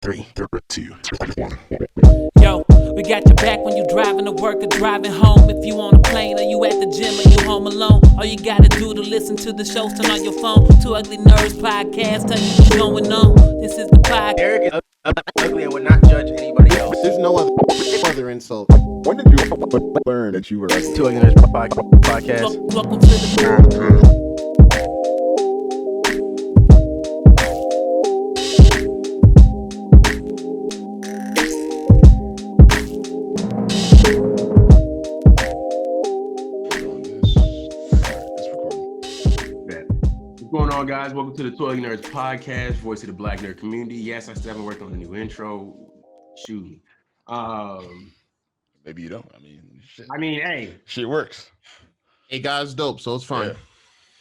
3, 2, 1. Yo, we got your back when you driving to work or driving home. If you on a plane or you at the gym or you home alone, all you gotta do to listen to the shows, turn on your phone. Two Ugly Nerds podcast, tell you what's going on. This is the podcast. Eric is ugly and would not judge anybody else. There's no other insult. When did you learn that you were ugly? Two Ugly Nerds podcast. Welcome to the What's going on, guys? Welcome to the Two Ugly Nerds podcast, voice of the Black nerd community. Yes, I still haven't worked on the new intro. Shoot me. Maybe you don't. I mean, Hey, shit works. Hey, guys, dope, so it's fine. Yeah.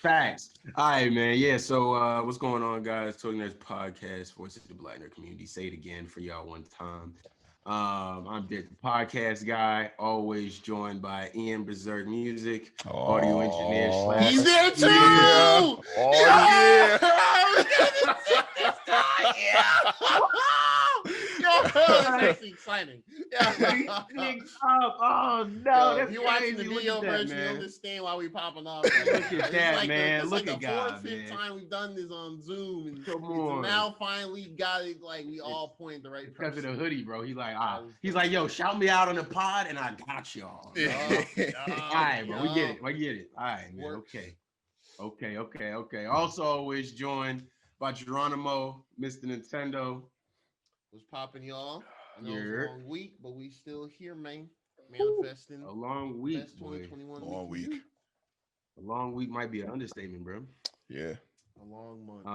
facts. All right, man. Yeah, so what's going on, guys? Two Ugly Nerds podcast, voice of the Black nerd community. Say it again for y'all one time. I'm the podcast guy, always joined by Iain, Bzrk Music, audio engineer / He's there too! Yeah. Oh, That's actually exciting. Oh no! If you're watching the video version, you understand why we popping off. Look at that, man. It's Look like at the God, fourth, fifth man. time we've done this on Zoom, and Come on. now finally got it. Like we all point the right Because of person. the hoodie, bro. He's like, yo, shout me out on the pod, and I got y'all. Yeah. All right, bro. We get it. All right, man. Okay. Also, always joined by Geronimo, Mr. Nintendo. What's popping, y'all? I know Yeah. it's a long week, but we still here, man. Manifesting. A long week, Best boy. 2021 Long week. week. A long week might be an understatement, bro. Yeah. A long month.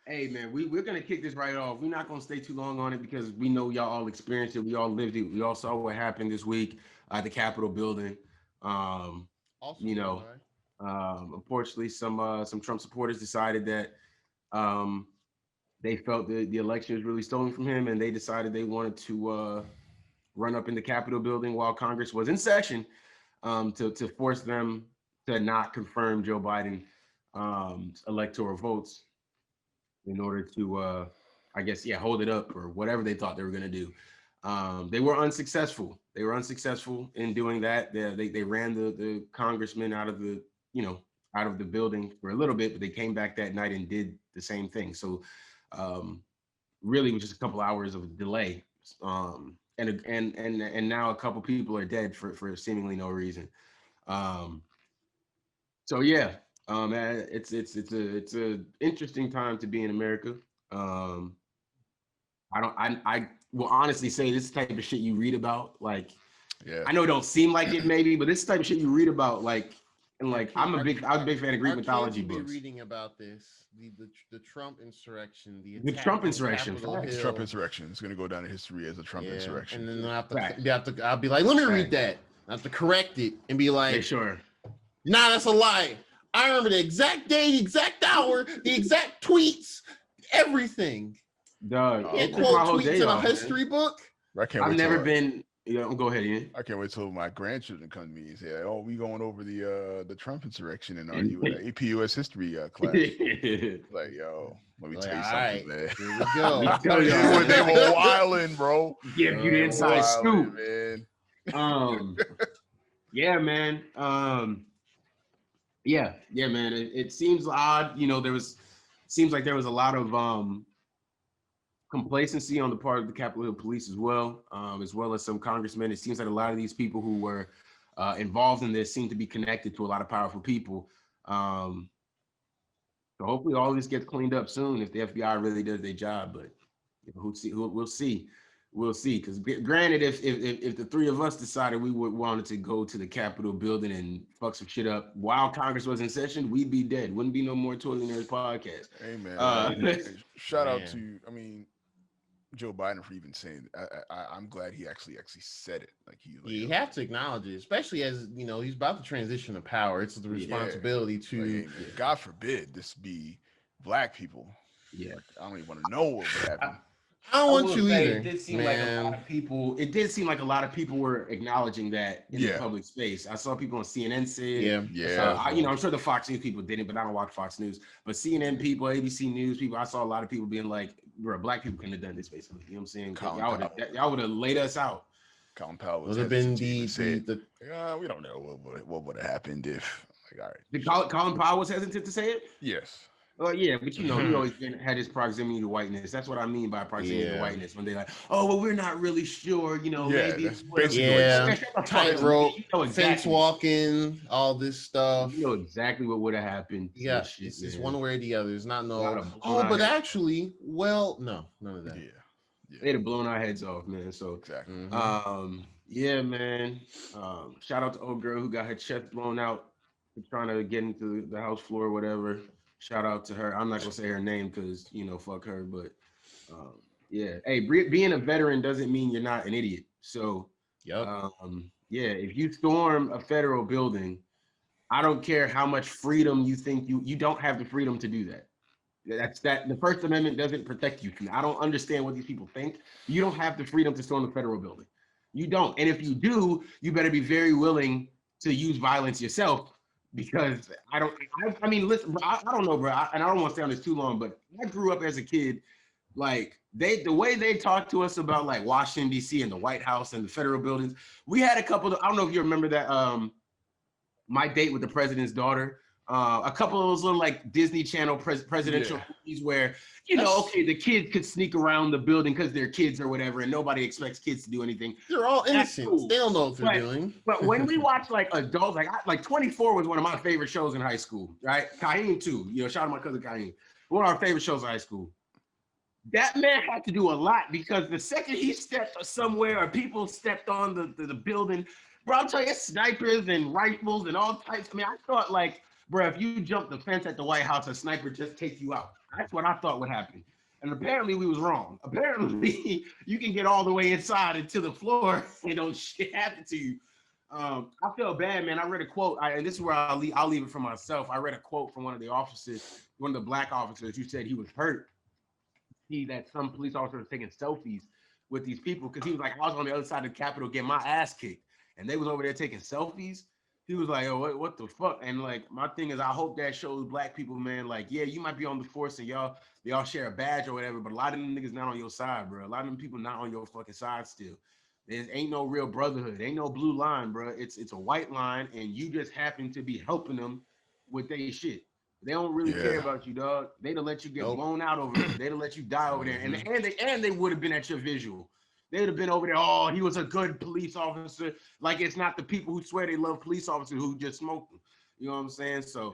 Hey, man, we're gonna kick this right off. We're not gonna stay too long on it because we know y'all all experienced it. We all lived it. We all saw what happened this week at the Capitol building. Also, you know, unfortunately, some Trump supporters decided that they felt that the election was really stolen from him, and they decided they wanted to run up in the Capitol building while Congress was in session to force them to not confirm Joe Biden electoral votes in order to, hold it up or whatever they thought they were going to do. They were unsuccessful. They were unsuccessful in doing that. They ran the congressman out of the building for a little bit, but they came back that night and did the same thing. So really it was just a couple hours of delay. And now a couple people are dead for seemingly no reason. It's a interesting time to be in America. I will honestly say this type of shit you read about, like, Yeah. I know it don't seem like it maybe, but this type of shit you read about, like, and like I'm a big fan of Greek mythology books. Reading about this, the Trump insurrection, The Trump insurrection. Trump insurrection is going to go down in history as a Trump insurrection. And then I'll be like, let me read that. I have to correct it and be like, Yeah, sure. Nah, that's a lie. I remember the exact day, the exact hour, the exact tweets, everything. Dog, You it can't took quote my whole tweets day in a off, man. history book. I can't I've wait never till, been. Go ahead, Ian. I can't wait till my grandchildren come to me and say, "Oh, we going over the Trump insurrection in our AP US history class." Like, yo, let me tell you something, man. Here we go. They were wilding, bro. Give you the inside scoop, man. Yeah, man. Yeah, man. It seems odd. You know, seems like there was a lot of complacency on the part of the Capitol Hill Police as well as some congressmen. It seems like a lot of these people who were involved in this seem to be connected to a lot of powerful people. So hopefully all this gets cleaned up soon if the FBI really does their job. But we'll see. Because granted, if the three of us decided we wanted to go to the Capitol building and fuck some shit up while Congress was in session, we'd be dead. Wouldn't be no more Two Ugly Nerds podcast. Hey, man. Shout out to, Joe Biden for even saying. I'm glad he actually said it. Like you have to acknowledge it, especially as he's about to transition to power. It's the responsibility to. God forbid this be black people. Yeah, I don't even want to know what would happen. I don't want you either. It did seem like a lot of people. It did seem like a lot of people were acknowledging that in the public space. I saw people on CNN say, I'm sure the Fox News people didn't, but I don't watch Fox News. But CNN people, ABC News people, I saw a lot of people being like, "Bro, black people couldn't have done this, basically." You know what I'm saying? Y'all would have laid us out. Colin Powell would have been the we don't know what would have happened if. Like, all right. Did Colin Powell was hesitant to say it? Yes. Well, yeah, but he always had his proximity to whiteness. That's what I mean by proximity to whiteness. When they're like, "Oh, well, we're not really sure," maybe. That's basically tightrope, fence walking, all this stuff. You know exactly what would have happened. Yeah, it's one way or the other. It's not no. But actually, well, no, none of that. Yeah. They'd have blown our heads off, man. So exactly. Yeah, man. Shout out to old girl who got her chest blown out for trying to get into the house floor or whatever. Shout out to her. I'm not gonna say her name because fuck her. But yeah, hey, being a veteran doesn't mean you're not an idiot. So if you storm a federal building, I don't care how much freedom you think you don't have the freedom to do that. The First Amendment doesn't protect you. I don't understand what these people think. You don't have the freedom to storm the federal building. You don't. And if you do, you better be very willing to use violence yourself. Because I mean, listen, bro, I don't know, bro, and I don't want to stay on this too long, but I grew up as a kid, like the way they talked to us about like Washington D.C. and the White House and the federal buildings. We had a couple of, I don't know if you remember that, My Date with the President's Daughter, a couple of those little like Disney Channel presidential movies where the kids could sneak around the building because they're kids or whatever, and nobody expects kids to do anything. They're all innocent. Cool. They don't know what they're doing. But when we watch like adults, like 24 was one of my favorite shows in high school, right? Iain too. Shout out to my cousin Iain. One of our favorite shows in high school. That man had to do a lot because the second he stepped somewhere or people stepped on the building, bro, I'm telling you, snipers and rifles and all types. I mean, I thought like, bro, if you jump the fence at the White House, a sniper just takes you out. That's what I thought would happen. And apparently we was wrong. Apparently you can get all the way inside into the floor and don't shit happen to you. I felt bad, man. I read a quote, and this is where I'll leave it for myself. I read a quote from one of the officers, one of the black officers, who said he was hurt. That some police officers were taking selfies with these people because he was like, I was on the other side of the Capitol getting my ass kicked, and they was over there taking selfies. He was like, "Oh, what the fuck?" And like, my thing is, I hope that shows black people, man, like, yeah, you might be on the force and y'all share a badge or whatever, but a lot of them niggas not on your side, bro. A lot of them people not on your fucking side still. There ain't no real brotherhood. Ain't no blue line, bro. It's a white line, and you just happen to be helping them with their shit. They don't really care about you, dog. They'd have let you get blown out over there. They'd have let you die over there, and they would have been at your visual. They'd have been over there. Oh, he was a good police officer. Like, it's not the people who swear they love police officers who just smoke them. You know what I'm saying? So,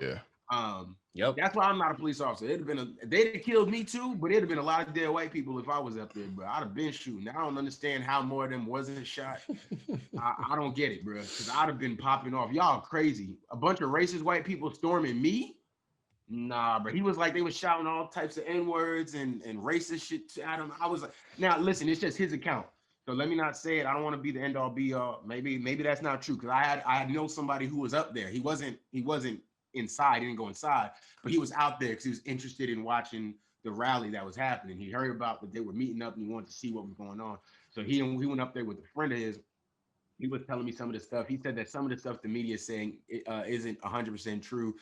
that's why I'm not a police officer. They'd have killed me too, but it'd have been a lot of dead white people if I was up there, bro. I'd have been shooting. I don't understand how more of them wasn't shot. I don't get it, bro. Because I'd have been popping off. Y'all crazy. A bunch of racist white people storming me? Nah, bro. He was like, they was shouting all types of N-words and racist shit at him. I was like, now listen, it's just his account. So let me not say it. I don't want to be the end all be all. Maybe that's not true. Cause I had known somebody who was up there. He wasn't inside. He didn't go inside, but he was out there because he was interested in watching the rally that was happening. He heard about that they were meeting up and he wanted to see what was going on. So he went up there with a friend of his. He was telling me some of the stuff. He said that some of the stuff the media is saying isn't 100% true.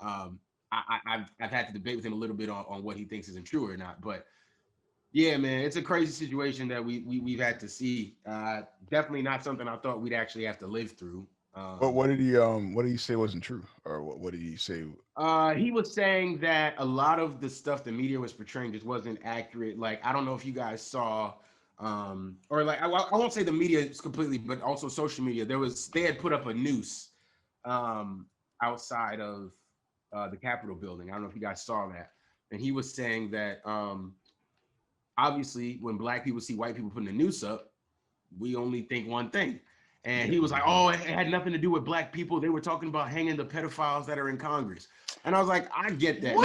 I've had to debate with him a little bit on what he thinks isn't true or not, but yeah, man, it's a crazy situation that we've had to see. Definitely not something I thought we'd actually have to live through. But what did he say wasn't true, or what did he say? He was saying that a lot of the stuff the media was portraying just wasn't accurate. Like, I don't know if you guys saw, or like I won't say the media completely, but also social media. They had put up a noose outside of the Capitol building. I don't know if you guys saw that. And he was saying that obviously when black people see white people putting a noose up, we only think one thing. And he was like, oh, it had nothing to do with black people. They were talking about hanging the pedophiles that are in Congress. And I was like, I get that.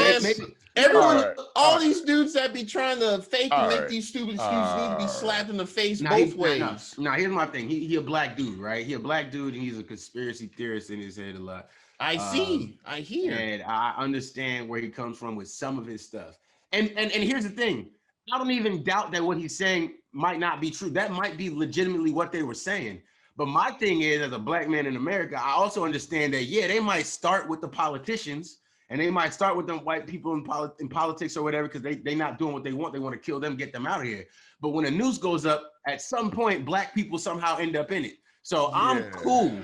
Everyone, all these dudes that be trying to fake and make these stupid excuses need to be slapped in the face both ways. Now, here's my thing. He a black dude, right? He a black dude, and he's a conspiracy theorist in his head a lot. I hear. And I understand where he comes from with some of his stuff. And here's the thing. I don't even doubt that what he's saying might not be true. That might be legitimately what they were saying. But my thing is, as a black man in America, I also understand that, yeah, they might start with the politicians and they might start with them white people in politics or whatever, because they not doing what they want. They want to kill them, get them out of here. But when the noose goes up, at some point, black people somehow end up in it. So I'm cool.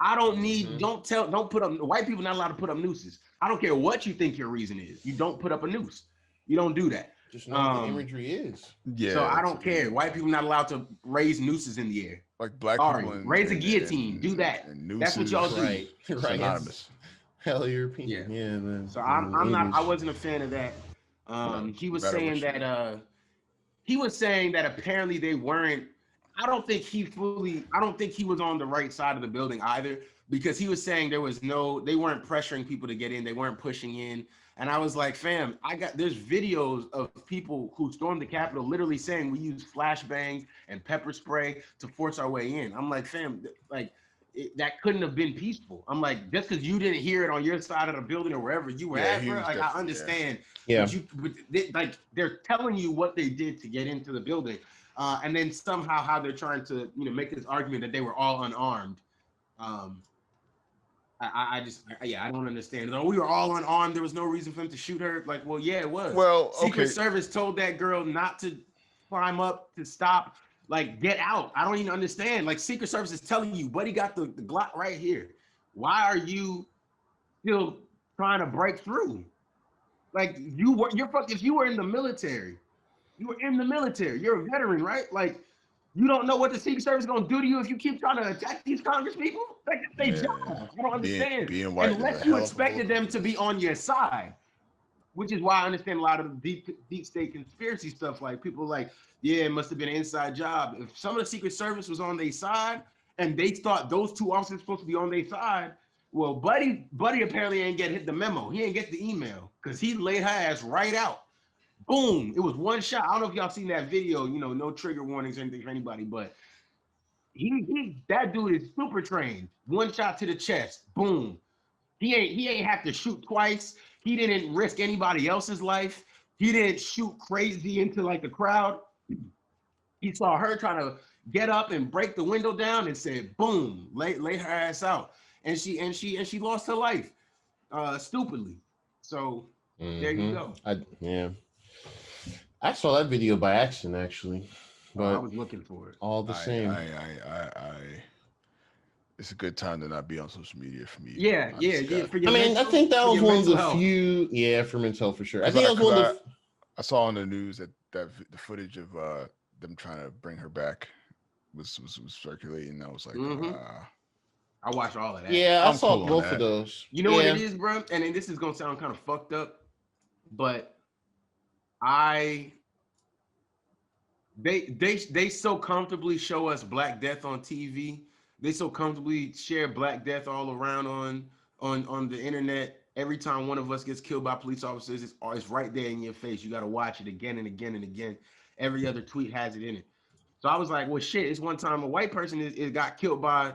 I don't need, don't put up, white people not allowed to put up nooses. I don't care what you think your reason is. You don't put up a noose. You don't do that. Just know what the imagery is. Yeah. So I don't care. White people not allowed to raise nooses in the air. Like black people. Raise a guillotine. Do that. That's what y'all do. Right. Anonymous. Hell, European. Yeah, man. So I wasn't a fan of that. He was saying that apparently they weren't. I don't think he was on the right side of the building either, because he was saying they weren't pressuring people to get in, they weren't pushing in. And I was like, fam, there's videos of people who stormed the Capitol literally saying we use flashbangs and pepper spray to force our way in. I'm like, fam, that couldn't have been peaceful. I'm like, just because you didn't hear it on your side of the building or wherever you were at, bro, like I understand. Yeah. But they're telling you what they did to get into the building. And then somehow how they're trying to, make this argument that they were all unarmed. I don't understand. Oh, we were all unarmed. There was no reason for him to shoot her. Like, well, yeah, it was. Well, Secret Service told that girl not to climb up, to stop, like, get out. I don't even understand. Like, Secret Service is telling you, buddy got the Glock right here. Why are you still trying to break through? Like, if you were in the military, you're a veteran, right? Like, you don't know what the Secret Service is going to do to you if you keep trying to attack these Congress people? Like, they job. I don't understand. Being white, unless you expected them to be on your side, which is why I understand a lot of the deep state conspiracy stuff. Like, people like, yeah, it must have been an inside job. If some of the Secret Service was on their side and they thought those two officers were supposed to be on their side, well, Buddy apparently ain't hit the memo. He ain't get the email because he laid her ass right out. Boom! It was one shot. I don't know if y'all seen that video. No trigger warnings or anything for anybody, but that dude is super trained. One shot to the chest. Boom! He ain't have to shoot twice. He didn't risk anybody else's life. He didn't shoot crazy into like the crowd. He saw her trying to get up and break the window down and said, "Boom!" Lay her ass out, and she lost her life, stupidly. So there you go. I saw that video by accident, actually. But I was looking for it. All the same. It's a good time to not be on social media for me. Yeah. I think that was one of the few. Yeah, for mental health for sure. I think that was one of the. I saw on the news that the footage of them trying to bring her back was circulating. I was like, I watched all of that. Yeah, I saw both of those. You know what it is, bro? And then this is gonna sound kind of fucked up, but they so comfortably show us Black Death on TV. They so comfortably share Black Death all around on the internet. Every time one of us gets killed by police officers, it's right there in your face. You got to watch it again and again and again. Every other tweet has it in it. So I was like, well, shit. It's one time a white person is got killed by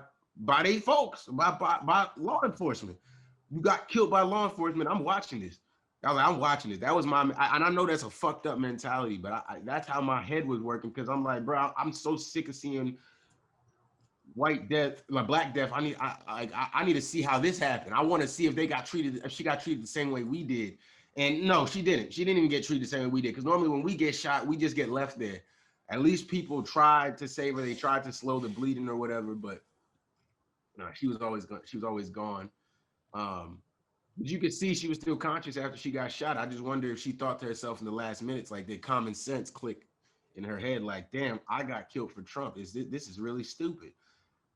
they folks, by law enforcement. You got killed by law enforcement. I'm watching this. I was like, I'm watching it. That was and I know that's a fucked up mentality, but that's how my head was working, because I'm like, bro, I'm so sick of seeing white death, like Black death. I need to see how this happened. I want to see if she got treated the same way we did. And no, she didn't. She didn't even get treated the same way we did. Because normally when we get shot, we just get left there. At least people tried to save her. They tried to slow the bleeding or whatever, but no, she was always gone. But you could see she was still conscious after she got shot. I just wonder if she thought to herself in the last minutes, like, did common sense click in her head? Like, damn, I got killed for Trump. This is really stupid.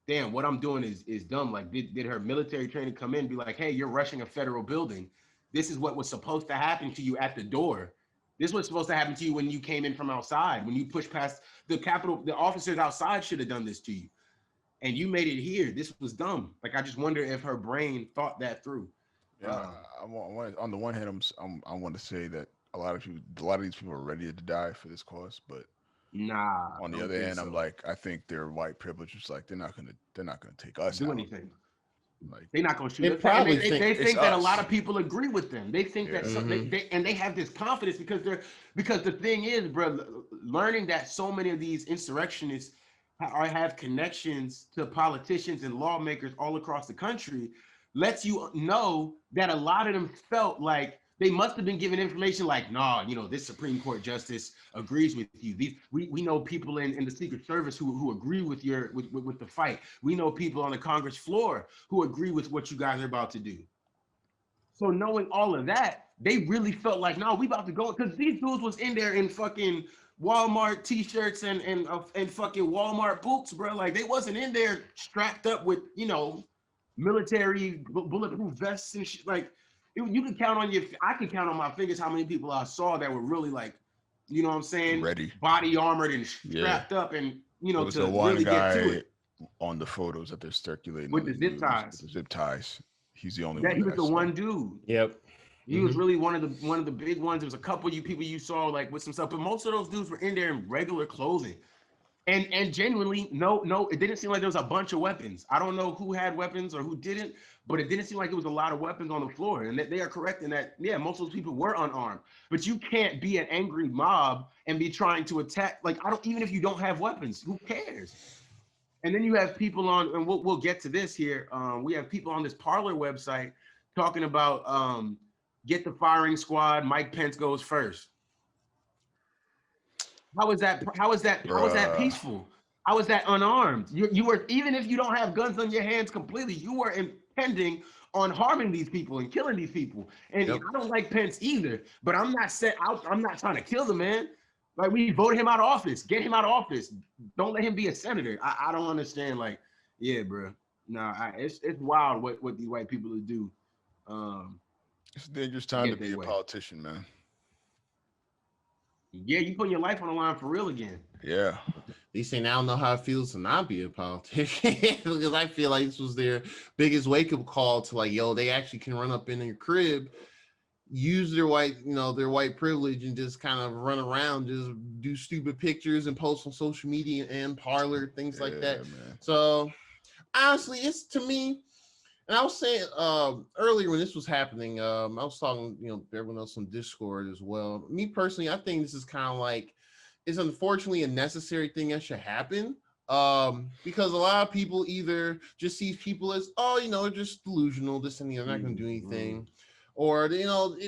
Damn, what I'm doing is dumb. Like, did her military training come in and be like, hey, you're rushing a federal building. This is what was supposed to happen to you at the door. This was supposed to happen to you when you came in from outside. When you pushed past the Capitol, the officers outside should have done this to you. And you made it here. This was dumb. Like, I just wonder if her brain thought that through. Yeah, on the one hand, I want to say that a lot of these people are ready to die for this cause, but on the other hand, I'm like, I think their white privilege is like they're not gonna take us do out. Anything. Like they're not gonna shoot. They probably they think that a lot of us. people agree with them. They think that they have this confidence because the thing is, bro, learning that so many of these insurrectionists have connections to politicians and lawmakers all across the country lets you know that a lot of them felt like they must have been given information like, nah, this Supreme Court justice agrees with you. We know people in the Secret Service who agree with with the fight. We know people on the Congress floor who agree with what you guys are about to do. So knowing all of that, they really felt like, no, we about to go, because these dudes was in there in fucking Walmart t-shirts and fucking Walmart boots, bro. Like they wasn't in there strapped up with military bulletproof vests and shit. Like you can count on I can count on my fingers how many people I saw that were really like, you know what I'm saying, ready, body armored and strapped up, and to really get to it. On the photos that they're circulating with the zip ties. With the zip ties. He's the only one. He was the one dude. Yep. He was really one of the big ones. There was a couple of people you saw like with some stuff, but most of those dudes were in there in regular clothing. And genuinely, no, it didn't seem like there was a bunch of weapons. I don't know who had weapons or who didn't, but it didn't seem like it was a lot of weapons on the floor. And they are correct in that, yeah, most of those people were unarmed. But you can't be an angry mob and be trying to attack. Like, even if you don't have weapons, who cares? And then you have people on, and we'll get to this here. We have people on this Parler website talking about get the firing squad. Mike Pence goes first. How is that peaceful? How is that unarmed? You were, even if you don't have guns on your hands completely, you were intending on harming these people and killing these people. And I don't like Pence either, but I'm not trying to kill the man. Like, we voted him out of office. Get him out of office. Don't let him be a senator. I don't understand. Like, yeah, bro. Nah, it's wild what these white people do. It's a dangerous time to be a politician, man. Yeah, you putting your life on the line for real again. Yeah. They saying I don't know how it feels to not be a politician because I feel like this was their biggest wake-up call to like, yo, they actually can run up in your crib, use their white privilege and just kind of run around, just do stupid pictures and post on social media and Parler, things like that. Man. So honestly, it's, to me, and I was saying earlier when this was happening, I was talking, everyone else on Discord as well. Me personally, I think this is kind of like, it's unfortunately a necessary thing that should happen, because a lot of people either just see people as, they're just delusional, this and the other, not going to do anything. Or,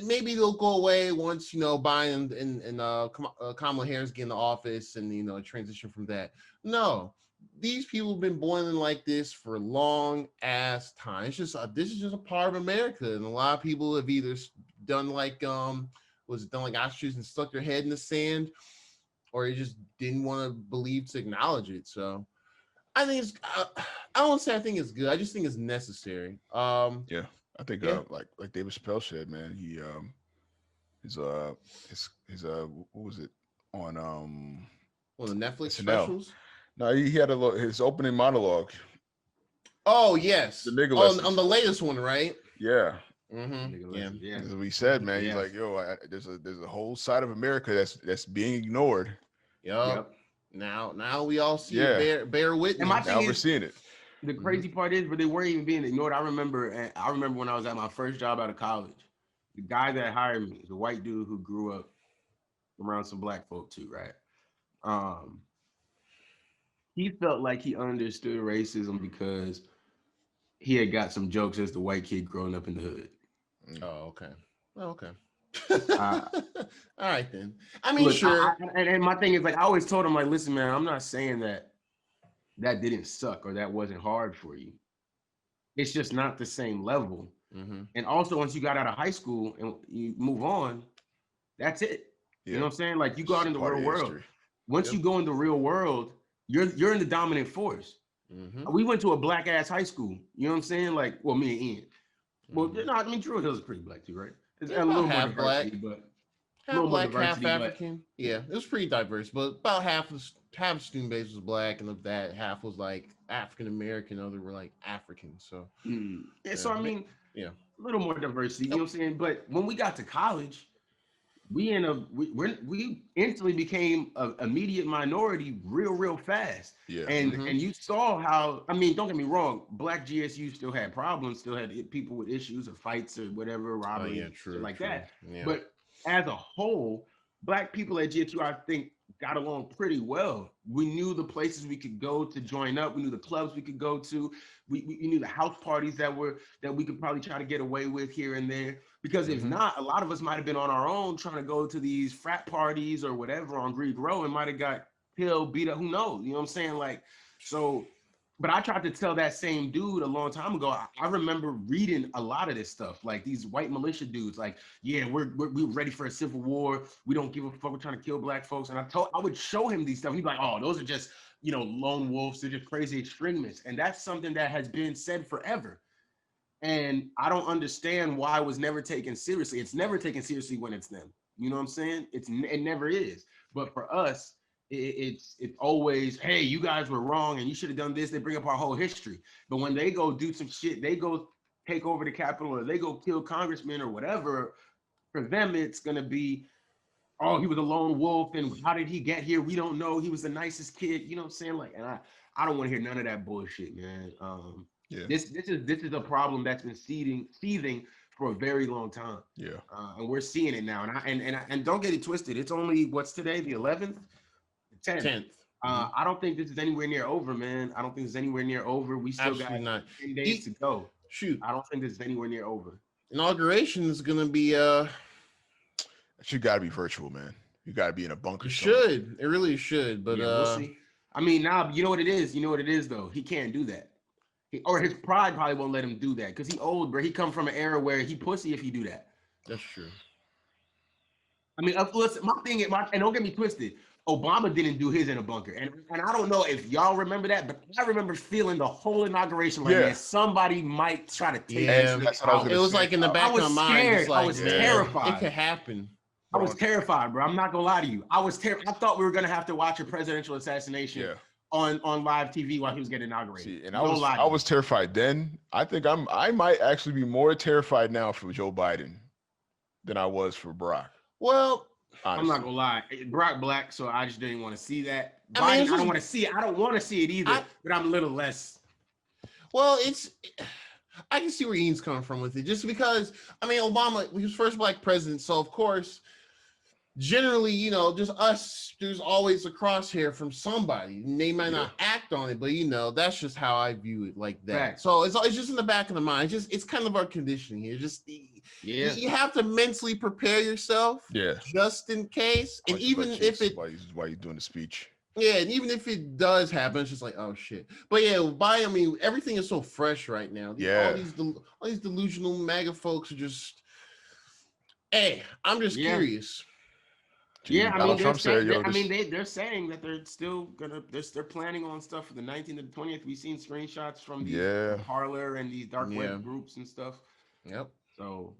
maybe they'll go away once, Biden and Kamala Harris get in the office and, transition from that. No. These people have been boiling like this for a long ass time. It's just this is just a part of America, and a lot of people have either done like ostriches and stuck their head in the sand, or they just didn't want to believe to acknowledge it. So I think it's I don't say I think it's good. I just think it's necessary. Yeah, I think like David Chappelle said, man. He his what was it on the Netflix SNL. Specials? No, he had his opening monologue. Oh yes, the nigga on the latest one, right? Yeah. Mm-hmm. Yeah. As we said, man, he's like, yo, there's a whole side of America that's being ignored. Yep. Now we all see it, bear witness. And now we're seeing it. The crazy part is, but they weren't even being ignored. I remember when I was at my first job out of college, the guy that hired me is a white dude who grew up around some black folk too, right? He felt like he understood racism because he had got some jokes as the white kid growing up in the hood. Oh, okay. All right then. I mean, look, sure. And my thing is, like, I always told him, like, listen, man, I'm not saying that didn't suck or that wasn't hard for you. It's just not the same level. Mm-hmm. And also, once you got out of high school and you move on, that's it. Yeah. You know what I'm saying? Like, you go out in the real world. Once you go in the real world, you're in the dominant force. Mm-hmm. We went to a black ass high school. You know what I'm saying? Like, well, me and Ian. Well, I mean, Drew Hill is pretty black too, right? It's a little half more black, but half black, half African. But... Yeah, it was pretty diverse, but about half student base was black, and of that, half was like African American. Other were like African. So, so I mean, a little more diversity. You know what I'm saying? But when we got to college, we instantly became an immediate minority real fast. Yeah. And you saw how, I mean, don't get me wrong, Black GSU still had problems, still had people with issues or fights or whatever, robbery, shit like that. Yeah. But as a whole, Black people at GSU, I think, got along pretty well. We knew the places we could go to join up. We knew the clubs we could go to. We knew the house parties that we could probably try to get away with here and there. Because if not, a lot of us might have been on our own trying to go to these frat parties or whatever on Greek Row and might have got killed, beat up, who knows? You know what I'm saying? Like, so, but I tried to tell that same dude a long time ago. I remember reading a lot of this stuff, like these white militia dudes, like, yeah, we're ready for a civil war. We don't give a fuck. We're trying to kill Black folks. And I would show him these stuff. He'd be like, oh, those are just, lone wolves. They're just crazy extremists. And that's something that has been said forever. And I don't understand why it was never taken seriously. It's never taken seriously when it's them. You know what I'm saying? It never is. But for us, it's always, hey, you guys were wrong and you should have done this. They bring up our whole history. But when they go do some shit, they go take over the Capitol or they go kill congressmen or whatever, for them, it's going to be, oh, he was a lone wolf and how did he get here? We don't know. He was the nicest kid. You know what I'm saying? Like, and I don't want to hear none of that bullshit, man. This is a problem that's been seething for a very long time. Yeah. And we're seeing it now. And don't get it twisted. It's only, what's today, the 11th? 10th. I don't think this is anywhere near over, man. I don't think it's anywhere near over. We still got 10 days to go. Shoot. I don't think this is anywhere near over. Inauguration is gonna be It should gotta be virtual, man. You gotta be in a bunker. It should. It really should. But we'll see. I mean, now you know what it is. You know what it is though. He can't do that. Or his pride probably won't let him do that because he old, bro. He come from an era where he pussy if he do that. That's true. I mean, listen, my thing, and don't get me twisted. Obama didn't do his in a bunker. And I don't know if y'all remember that, but I remember feeling the whole inauguration like, man, somebody might try to take this out. It was like in the back of my mind. I was terrified. It could happen. I was terrified, bro. I'm not gonna lie to you. I was terrified. I thought we were gonna have to watch a presidential assassination on live TV while he was getting inaugurated. See, and I was terrified then. I think I might actually be more terrified now for Joe Biden than I was for Barack. Well, honestly. I'm not gonna lie. Barack Black, so I just didn't want to see that. Biden, I don't want to see it. I don't want to see it either, but I'm a little less. Well, I can see where Ian's coming from with it, just because, I mean, Obama, he was first Black president, so of course, generally, just us, there's always a crosshair from somebody. They might not act on it, but that's just how I view it, like that. Right. So it's just in the back of the mind. It's kind of our conditioning here. You have to mentally prepare yourself, just in case. And even if it, why you doing the speech? Yeah, and even if it does happen, it's just like, oh shit. But I mean, everything is so fresh right now. All these delusional MAGA folks are just. Hey, I'm just curious. Yeah, I mean, they're saying that they're still they're planning on stuff for the 19th and the 20th. We've seen screenshots from the Parler and these dark web groups and stuff. Yep. So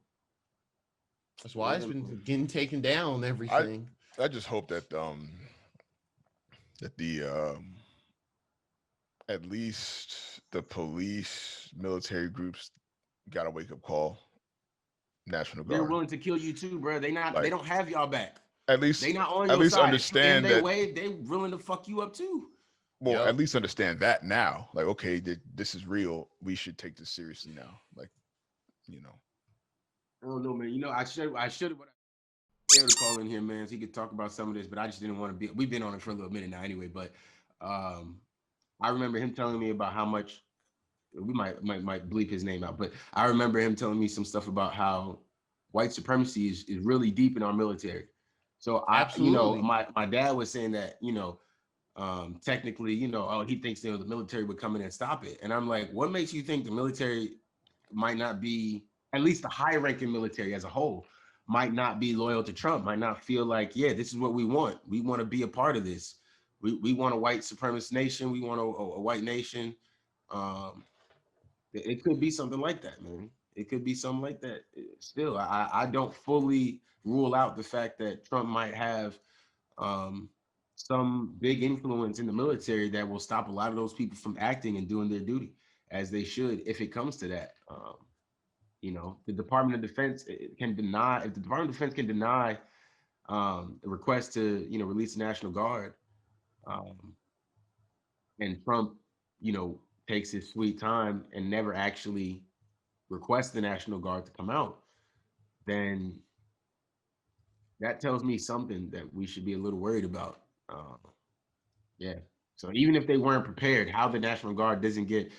that's why it's been getting taken down and everything. I just hope that at least the police, military groups got a wake up call. National Guard. They're willing to kill you too, bro. They don't have y'all back. At least they not on your side. Understand that they willing to fuck you up too. Well, at least understand that now. Like, okay, this is real. We should take this seriously now. Like, I don't know, man. I should to call in here, man, so he could talk about some of this, but I just didn't want to be. We've been on it for a little minute now, anyway. But I remember him telling me about how much we might bleep his name out, but I remember him telling me some stuff about how white supremacy is really deep in our military. So my dad was saying that, technically, he thinks the military would come in and stop it. And I'm like, what makes you think the military might not be, at least the high ranking military as a whole, might not be loyal to Trump, might not feel like, this is what we want. We want to be a part of this. We want a white supremacist nation. We want a white nation. It could be something like that, man. It could be something like that. Still, I don't fully rule out the fact that Trump might have some big influence in the military that will stop a lot of those people from acting and doing their duty as they should, if it comes to that. The Department of Defense can deny, if the Department of Defense can deny request to, release the National Guard. And Trump, takes his sweet time and never actually requests the National Guard to come out, then that tells me something that we should be a little worried about. Yeah. So even if they weren't prepared, how the National Guard doesn't get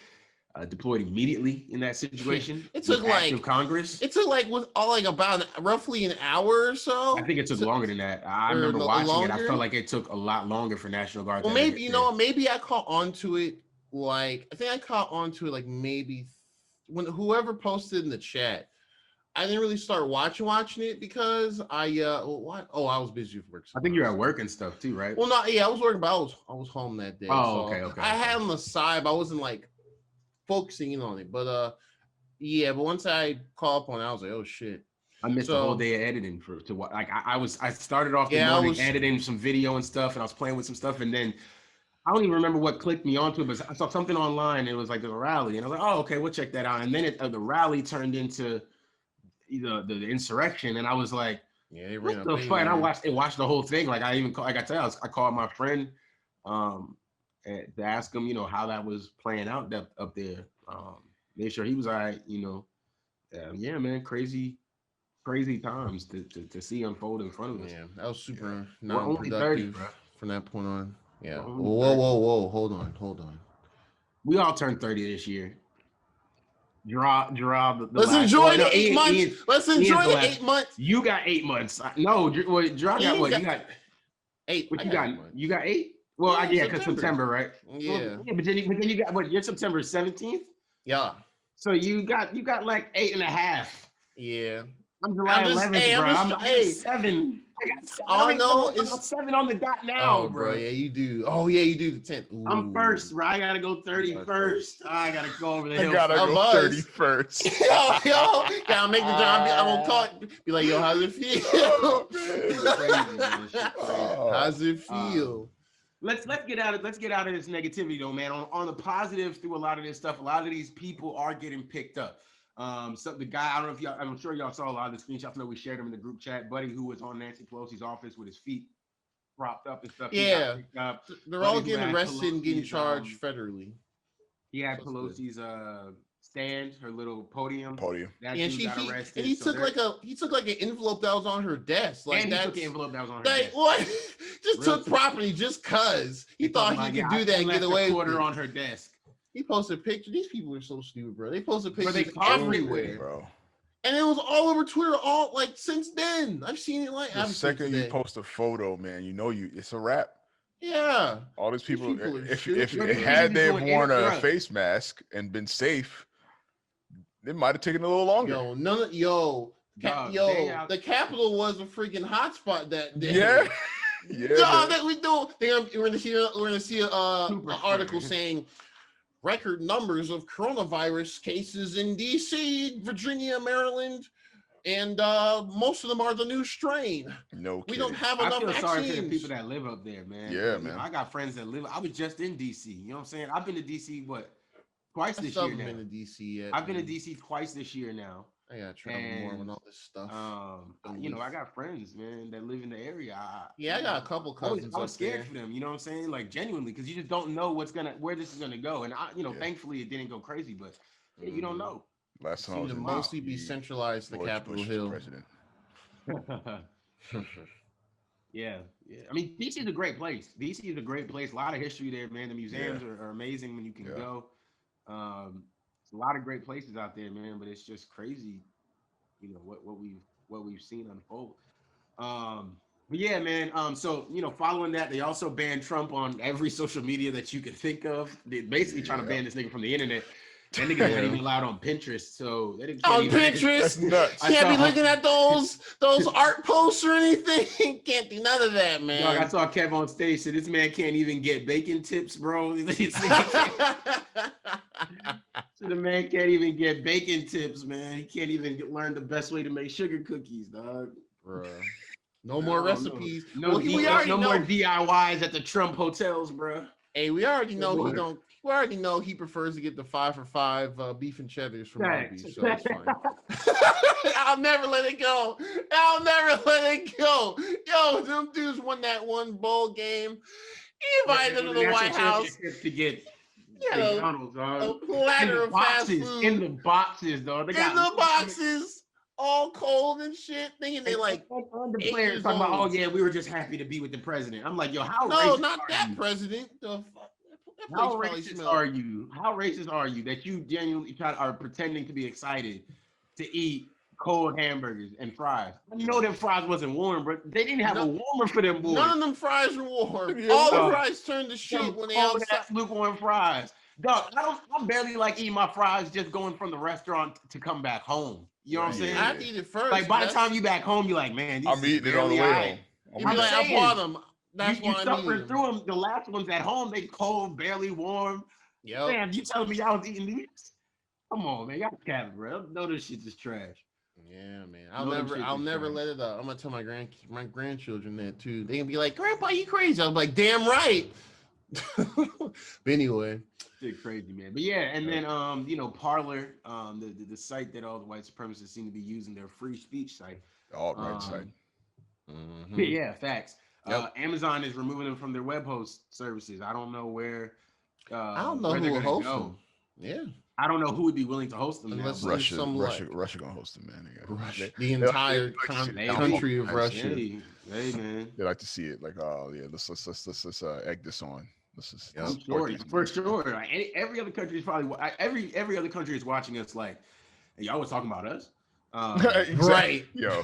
deployed immediately in that situation? It took like Congress. It took like about roughly an hour or so. I think it took longer than that. I remember watching it. I felt like it took a lot longer for National Guard. Well, maybe maybe I caught onto it. Like I think I caught onto it like maybe when whoever posted in the chat. I didn't really start watching it because I was busy with work. I think you're at work and stuff too, right? Well, I was working, but I was home that day. Oh, so okay. I had on the side, but I wasn't like focusing in on it. But but once I caught up on it, I was like, oh shit. I missed the whole day of editing I started off the morning editing some video and stuff, and I was playing with some stuff, and then I don't even remember what clicked me onto it, but I saw something online. And it was like a rally, and I was like, oh, okay, we'll check that out. And then the rally turned into the insurrection, and I was like, what the fuck? And I watched the whole thing. Like I called my friend to ask him, how that was playing out up there. Made sure he was all right, yeah, man, crazy times to see unfold in front of us. Yeah, that was super non-productive from that point on. Yeah. Whoa, hold on. We all turned 30 this year. Let's enjoy the 8 months. Let's enjoy the 8 months. You got 8 months. No, Gerard got what? You got 8. What you got? You got 8? Well, because September, right? Yeah. But then you got what? Your September 17th? Yeah. So you got like 8.5. Yeah. I'm July 11th, bro. I'm 7. I know it's 7 on the dot now, oh, bro. Yeah, you do. Oh, yeah, you do the 10th. Ooh. I'm first, bro. I gotta go 31st. I gotta go over the hill. I gotta go 31st. yo, gotta make the job. I'm gonna talk. Be like, yo, how's it feel? Oh, crazy, man. How's it feel? Let's get out of this negativity though, man. On the positive, through a lot of this stuff, a lot of these people are getting picked up. So the guy, I don't know if y'all, I'm sure y'all saw a lot of the screenshots. I know we shared them in the group chat. Buddy, who was on Nancy Pelosi's office with his feet propped up and stuff. Yeah, they're all getting arrested and getting charged federally. He had Pelosi's stand, her little podium. And he took like an envelope that was on her desk. Like and he took an envelope that was on her desk. What? Just took property just cause he thought he could do that and get away with it. On her desk. He posted pictures. These people are so stupid, bro. They posted pictures everywhere, bro. And it was all over Twitter. All like since then, I've seen it. Like the second you post a photo, man, it's a wrap. Yeah. All these people if had they worn a face mask and been safe, it might have taken a little longer. The Capitol was a freaking hotspot that day. Yeah. Yeah. We're gonna see an article saying record numbers of coronavirus cases in DC, Virginia, Maryland, and most of them are the new strain. No kidding. We don't have enough vaccines. Sorry for the people that live up there, man. Yeah, man. I got friends that live. I was just in DC. You know what I'm saying? I've been to DC twice this year now. Been to DC yet. I've been to DC twice this year now. I gotta travel more with all this stuff. I got friends, man, that live in the area. I got a couple cousins. I was scared for them, you know what I'm saying? Like genuinely, because you just don't know where this is gonna go. And thankfully it didn't go crazy, but you don't know. Last time I was mostly be centralized to Capitol Hill. Yeah. I mean, DC is a great place. DC is a great place. A lot of history there, man. The museums are amazing when you can go. A lot of great places out there, man, but it's just crazy, what we've seen unfold. But yeah, man. So following that, they also banned Trump on every social media that you could think of. They're basically trying to ban this nigga from the internet. That nigga wasn't even allowed on Pinterest, so they didn't. On Pinterest, that's nuts. Can't be looking at those art posts or anything. Can't do none of that, man. Dog, I saw Kev on stage. So this man can't even get bacon tips, bro. So the man can't even get bacon tips, man. He can't even learn the best way to make sugar cookies, dog. Bro. No more recipes. No more DIYs at the Trump hotels, bro. Hey, we already know We already know he prefers to get the 5 for $5 beef and cheddars from Arby's, so it's fine. I'll never let it go. I'll never let it go. Yo, them dudes won that one bowl game. He invited them to the White House to get McDonald's, a platter of fast food in the boxes, dog. In the boxes, all cold and shit, thinking they like the players talking about, oh yeah, we were just happy to be with the president. I'm like, yo, how no, racist not are that you? president. The fuck. How racist are you? How racist are you that you genuinely are pretending to be excited to eat cold hamburgers and fries? I know them fries wasn't warm, but they didn't have a warmer for them boys. None of them fries were warm. All the fries turned to shit when they outside. Lukewarm fries. Dog, I'm barely like eating my fries just going from the restaurant to come back home. You know what I'm saying? I have to eat it first. Like by the time you back home, you're like, man, I'm eating it on the way home. I'm like, I bought them. That's you why suffered through them. The last ones at home, they cold, barely warm. Yep. Man, you telling me y'all was eating these? Come on, man, y'all capping, bro. No, this shit is trash. Yeah, man. I'll never let it up. I'm gonna tell my grandchildren that too. They can be like, Grandpa, you crazy. I'm like, damn right. But anyway. Shit crazy, man. But yeah, and then Parler, the site that all the white supremacists seem to be using, their free speech site. The alt-right site. Mm-hmm. Yeah, facts. Yep. Amazon is removing them from their web host services. I don't know where. I don't know who will host them. Yeah. I don't know who would be willing to host them. Unless now. Russia gonna host them, man. Russia, the entire country of Russia. Hey, man. They like to see it. Like, oh yeah, let's egg this on. Let's just for sure. Like, every other country is probably every other country is watching us. Like, hey, y'all was talking about us, right? Yo,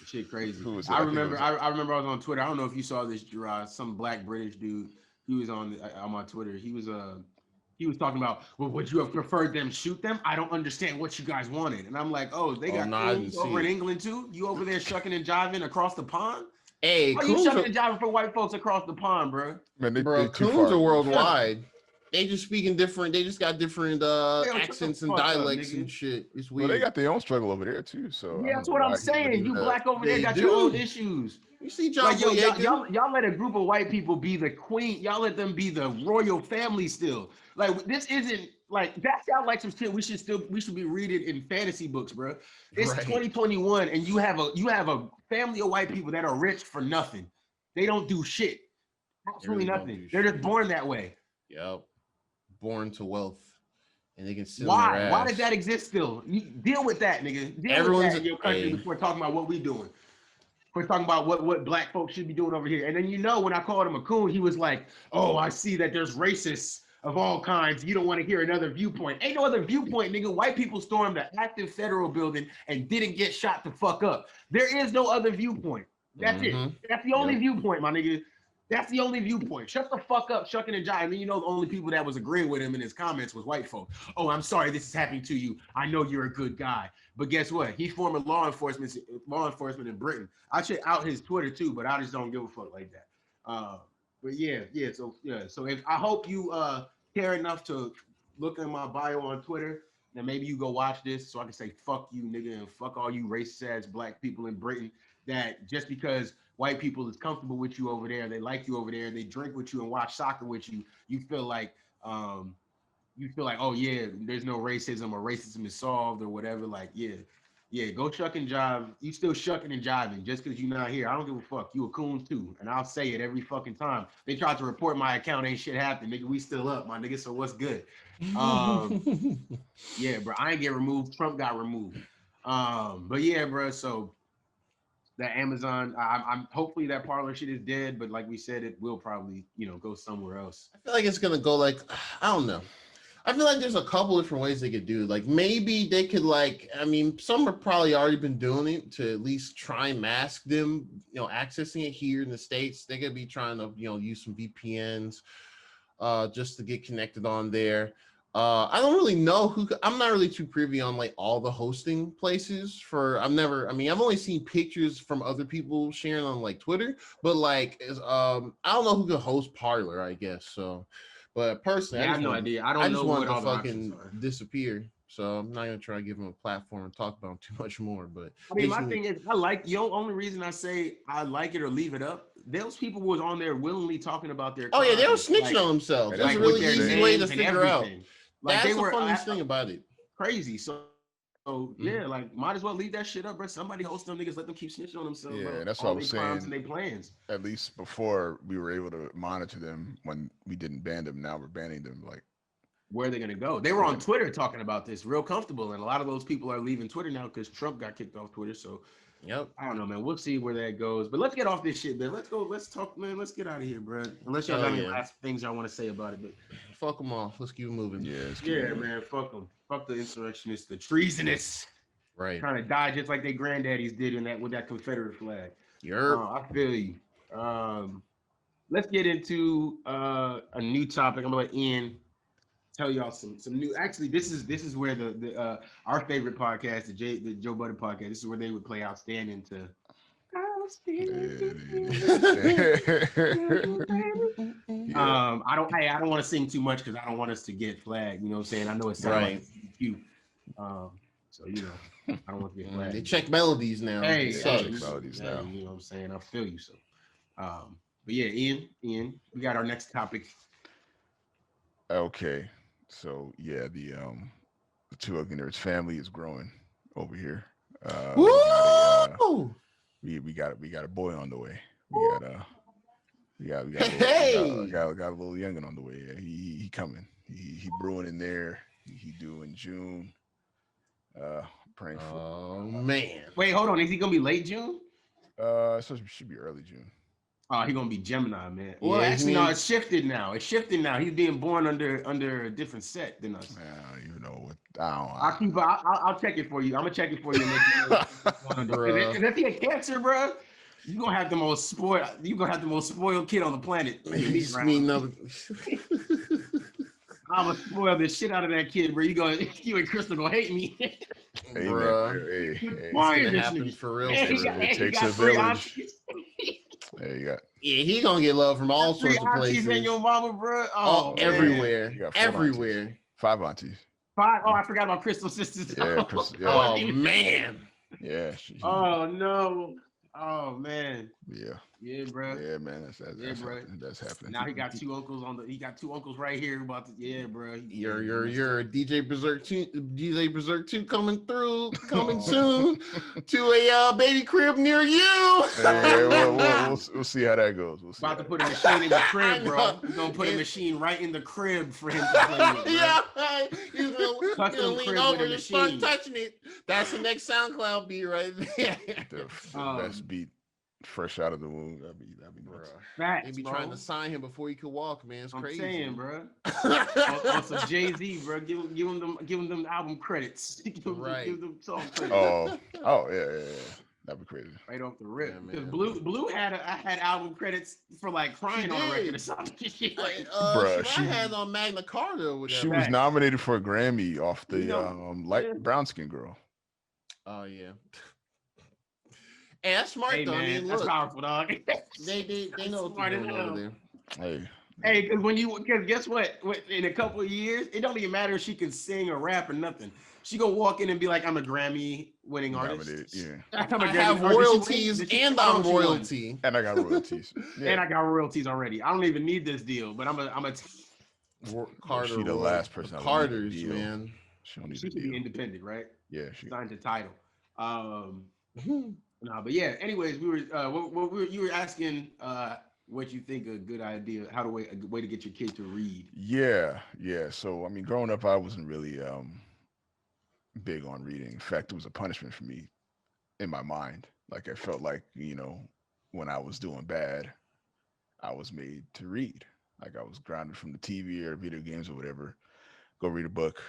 shit crazy. I remember I was on Twitter. I don't know if you saw this, Gerard. Some black British dude. He was on my Twitter. He was talking about, well, would you have preferred them shoot them? I don't understand what you guys wanted. And I'm like, oh, they got coons over in England too? You over there shucking and jiving across the pond? Hey, are you shucking and jiving for white folks across the pond, bro? Man, coons are worldwide. They just speaking different. They just got different accents and dialects and shit. It's weird. Well, they got their own struggle over there too. So yeah, that's what I'm saying. You black over there got your own issues. You see, John, like, y'all let a group of white people be the queen. Y'all let them be the royal family still. Like, this isn't like, that's y'all like some shit we should be reading in fantasy books, bro. It's 2021, and you have a family of white people that are rich for nothing. They don't do shit. Absolutely nothing. They're just born that way. Yep. Born to wealth. And they can sit Why? on their ass. Why does that exist still? You deal with that, nigga. Deal with that in your country before talking about what we doing. We're talking about what black folks should be doing over here. And then, when I called him a coon, he was like, oh, I see that there's racists of all kinds. You don't want to hear another viewpoint. Ain't no other viewpoint, nigga. White people stormed the active federal building and didn't get shot the fuck up. There is no other viewpoint. That's it. That's the only viewpoint, my nigga. That's the only viewpoint. Shut the fuck up, shucking and jiving. And then the only people that was agreeing with him in his comments was white folk. Oh, I'm sorry this is happening to you. I know you're a good guy. But guess what? He's former law enforcement in Britain. I should out his Twitter too, but I just don't give a fuck like that. But yeah. So if I hope you care enough to look in my bio on Twitter, then maybe you go watch this so I can say fuck you, nigga, and fuck all you racist ass black people in Britain. That just because white people is comfortable with you over there, they like you over there, they drink with you and watch soccer with you, you feel like, oh yeah, there's no racism or racism is solved or whatever. Like, yeah, go shuck and jive. You still shucking and jiving just because you're not here. I don't give a fuck. You a coon too, and I'll say it every fucking time. They tried to report my account, ain't shit happened, nigga. We still up, my nigga. So what's good? Yeah, bro. I ain't get removed. Trump got removed. But yeah, bro. So that Amazon, I'm hopefully that Parler shit is dead, but like we said, it will probably, go somewhere else. I feel like it's gonna go like, I don't know. I feel like there's a couple different ways they could do it. Like maybe they could some have probably already been doing it to at least try and mask them, accessing it here in the States. They could be trying to, use some VPNs just to get connected on there. I don't really know I'm not really too privy on like all the hosting places I've only seen pictures from other people sharing on like Twitter, but I don't know who can host Parler, I guess. So, but personally, I have no idea. I just want to fucking disappear. So I'm not gonna try to give him a platform and talk about him too much more. But I mean, my thing is, I like the only reason I say I like it or leave it up those people was on there willingly talking about their. Oh yeah, they were crimes, snitching on themselves. That's like, a really with their easy way to names and figure out. everything. Like That's they the were funniest thing about it. crazy. So yeah, like might as well leave that shit up, bro. Somebody host them niggas, let them keep snitching on themselves. Yeah, bro. that's All what I was their crimes saying. and their plans. At least before we were able to monitor them when we didn't ban them. Now we're banning them. Like, Where are they gonna go? They were on Twitter talking about this, real comfortable, and a lot of those people are leaving Twitter now because Trump got kicked off Twitter. So Yep. I don't know, man. We'll see where that goes. But let's get off this shit, man. Let's go. Let's talk, man. Let's get out of here, bro. Unless y'all got any last things y'all want to say about it. But Fuck them all. Let's keep it moving. yeah, man. Fuck them. Fuck the insurrectionists, the treasonous. Right. Trying to die just like their granddaddies did in that with that Confederate flag. Yerp. I feel you. Let's get into a new topic. I'm gonna let Ian tell y'all some new. Actually, this is where the our favorite podcast, the Joe Budden podcast. This is where they would play Outstanding to. I don't want to sing too much because I don't want us to get flagged. You know what I'm saying? I know it sounds like cute. So you know, I don't want to get flagged. They check melodies now. Melodies now. You know what I'm saying? I feel you. So, but yeah, Ian, we got our next topic. Okay, so yeah, the Two Ugly Nerds family is growing over here. We got a boy on the way. We got a little youngin on the way. Yeah, he coming. He brewing in there. He due in June. Praying for. Oh man! Wait, hold on. Is he gonna be late June? So it should be early June. Oh, he's gonna be Gemini, man. Well, actually, no, it's shifted now. He's being born under a different set than us. I don't even know what. I'll check it for you. I'm gonna check it for you. And make you if he a Cancer, bro, you gonna have the most spoiled kid on the planet. I'm gonna spoil the shit out of that kid, bro. You and Crystal gonna hate me. Hey, bro. Hey. It's gonna happen for real. It takes a village. There you go. Yeah, he gonna get love from all sorts of places. And your mama, bro. Everywhere. 5 aunties. 5. Oh, I forgot about Crystal's sisters. Yeah. Oh man. Yeah. Oh no. Oh man. Yeah, bro. Yeah, man. That's happening. Now he got 2 uncles He got 2 uncles right here about to. Yeah, bro. You're DJ Bzrk 2 coming soon to a baby crib near you. We'll see how that goes. We'll see about to put a machine in the crib, bro. We're gonna put a machine right in the crib for him to play with, bro. Yeah, he's gonna lean over and start touching it. That's the next SoundCloud beat right there. The best beat. Fresh out of the womb, that'd be nuts. They be trying to sign him before he could walk, man. It's crazy. I'm saying, bro. on some Jay-Z, bro. Give him them album credits. Give them song credits. Oh yeah. That'd be crazy. Right off the rip. Because Blue had album credits for like crying on a record or something. Bro, she had on Magna Carta or whatever. She was nominated for a Grammy off the light brown skin girl. Oh yeah. Hey, that's smart though. Man, I mean, that's powerful, dog. They know what they're doing over there. Hey, because guess what? In a couple of years, it don't even matter if she can sing or rap or nothing. She gonna walk in and be like, "I'm a Grammy-winning artist." Yeah. I have royalties and I'm royalty. And I got royalties. Yeah. And I got royalties already. I don't even need this deal, but I'm a. Carter. She the last person. Carter's man. She should be independent, right? Yeah. Signed to Tidal. No, but yeah. Anyways, we were you were asking what you think a good idea, a way to get your kid to read. Yeah. So I mean, growing up, I wasn't really big on reading. In fact, it was a punishment for me in my mind. Like I felt like when I was doing bad, I was made to read. Like I was grounded from the TV or video games or whatever. Go read a book,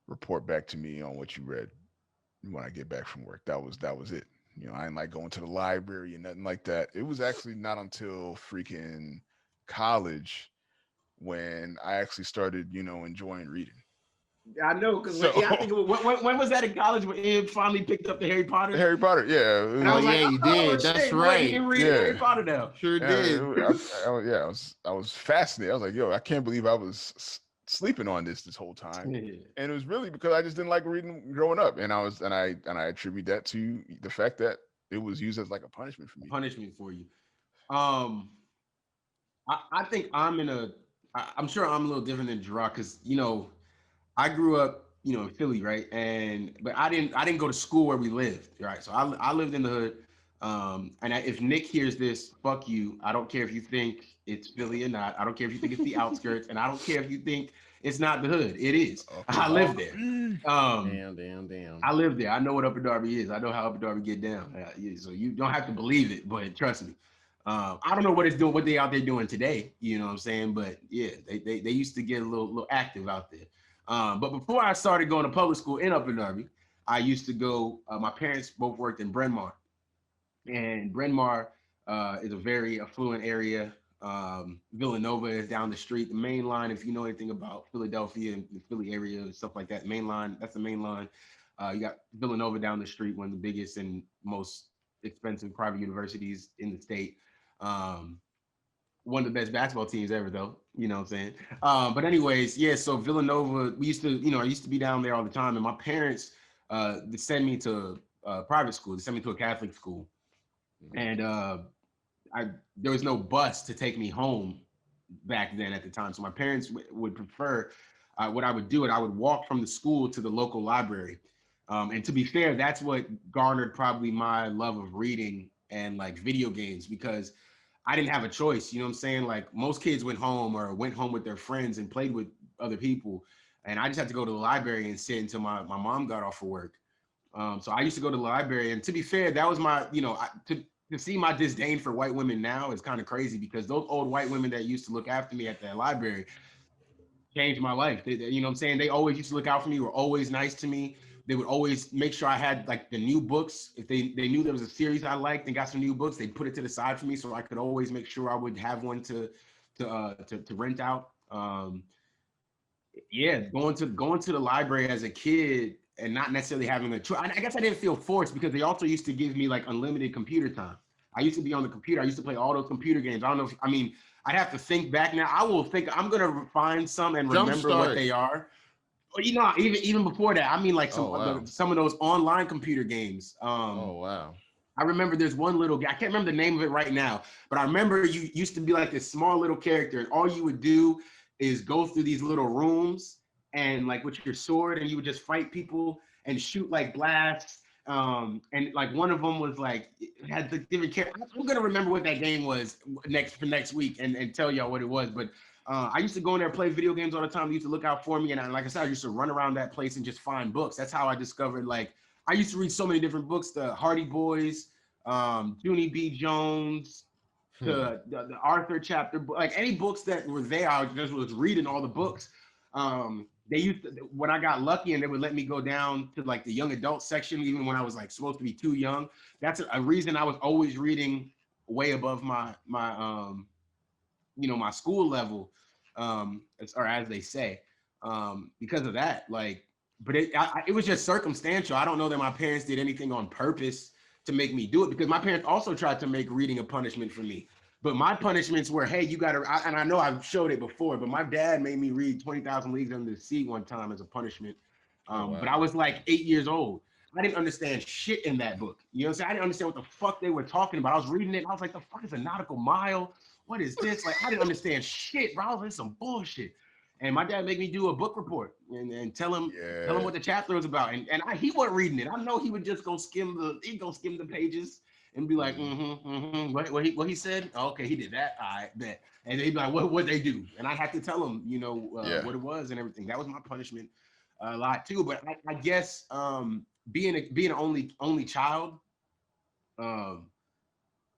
report back to me on what you read when I get back from work. That was it. I didn't like going to the library and nothing like that. It was actually not until freaking college when I actually started, enjoying reading. I know, because I think when was that in college when Iain finally picked up the Harry Potter? Harry Potter, yeah. You did. That's right. He read Harry Potter now. Sure did. I was fascinated. I was like, yo, I can't believe I was sleeping on this whole time. And it was really because I just didn't like reading growing up, and I attribute that to the fact that it was used as like a punishment for me. Punishment for you. Um, I think I'm sure I'm a little different than Gerard because I grew up in Philly, right? But I didn't go to school where we lived, right? So I lived in the hood. If Nick hears this, fuck you. I don't care if you think it's Philly or not. I don't care if you think it's the outskirts, and I don't care if you think it's not the hood. It is. I live there. Damn. I live there. I know what Upper Darby is. I know how Upper Darby get down. So you don't have to believe it, but trust me. I don't know what they out there doing today. You know what I'm saying? But yeah, they used to get a little active out there. But before I started going to public school in Upper Darby, I used to go. My parents both worked in Bryn Mawr, and Bryn Mawr is a very affluent area. Villanova is down the street. The main line, if you know anything about Philadelphia and the Philly area and stuff like that, main line, that's the main line. You got Villanova down the street, one of the biggest and most expensive private universities in the state. One of the best basketball teams ever, though. You know what I'm saying? But anyways, yeah. So Villanova, I used to be down there all the time, and my parents they send me to private school. They sent me to a Catholic school, and there was no bus to take me home back then at the time. So my parents would prefer what I would do. I would walk from the school to the local library. And to be fair, that's what garnered probably my love of reading and like video games, because I didn't have a choice. You know what I'm saying? Like most kids went home with their friends and played with other people. And I just had to go to the library and sit until my mom got off of work. So I used to go to the library. And to be fair, that was my, to see my disdain for white women now is kind of crazy, because those old white women that used to look after me at that library changed my life. You know what I'm saying? They always used to look out for me, were always nice to me. They would always make sure I had like the new books. If they knew there was a series I liked and got some new books, they'd put it to the side for me so I could always make sure I would have one to rent out. Going to the library as a kid and not necessarily having a choice. I guess I didn't feel forced because they also used to give me like unlimited computer time. I used to be on the computer. I used to play all those computer games. I don't know I'd have to think back now. I will think I'm gonna find some and remember what they are. Even before that, some of those online computer games. Wow. I remember there's one little guy. I can't remember the name of it right now, but I remember you used to be like this small little character, and all you would do is go through these little rooms and like with your sword, and you would just fight people and shoot like blasts. And like one of them was like it had the different character. I'm gonna remember what that game was next week and tell y'all what it was, but. I used to go in there and play video games all the time. They used to look out for me. And like I said, I used to run around that place and just find books. That's how I discovered, like, I used to read so many different books, the Hardy Boys, Junie B. Jones, the Arthur chapter, like any books that were there, I just was reading all the books. They used to, when I got lucky and they would let me go down to like the young adult section, even when I was like supposed to be too young. That's a reason I was always reading way above my my school level, as they say, because of that. Like, but it was just circumstantial. I don't know that my parents did anything on purpose to make me do it, because my parents also tried to make reading a punishment for me. But my punishments were, hey, you got to, and I know I've showed it before, but my dad made me read 20,000 Leagues Under the Sea one time as a punishment. But I was like 8 years old. I didn't understand shit in that book. You know what I'm saying? I didn't understand what the fuck they were talking about. I was reading it and I was like, the fuck is a nautical mile? What is this? Like, I didn't understand shit, bro. This is some bullshit. And my dad made me do a book report and tell him what the chapter was about. And he wasn't reading it. I know he would just go skim the pages and be like, what he said? Oh, okay, he did that. I bet. And they'd be like, what they do? And I had to tell him, what it was and everything. That was my punishment a lot too. But I guess being an only child, for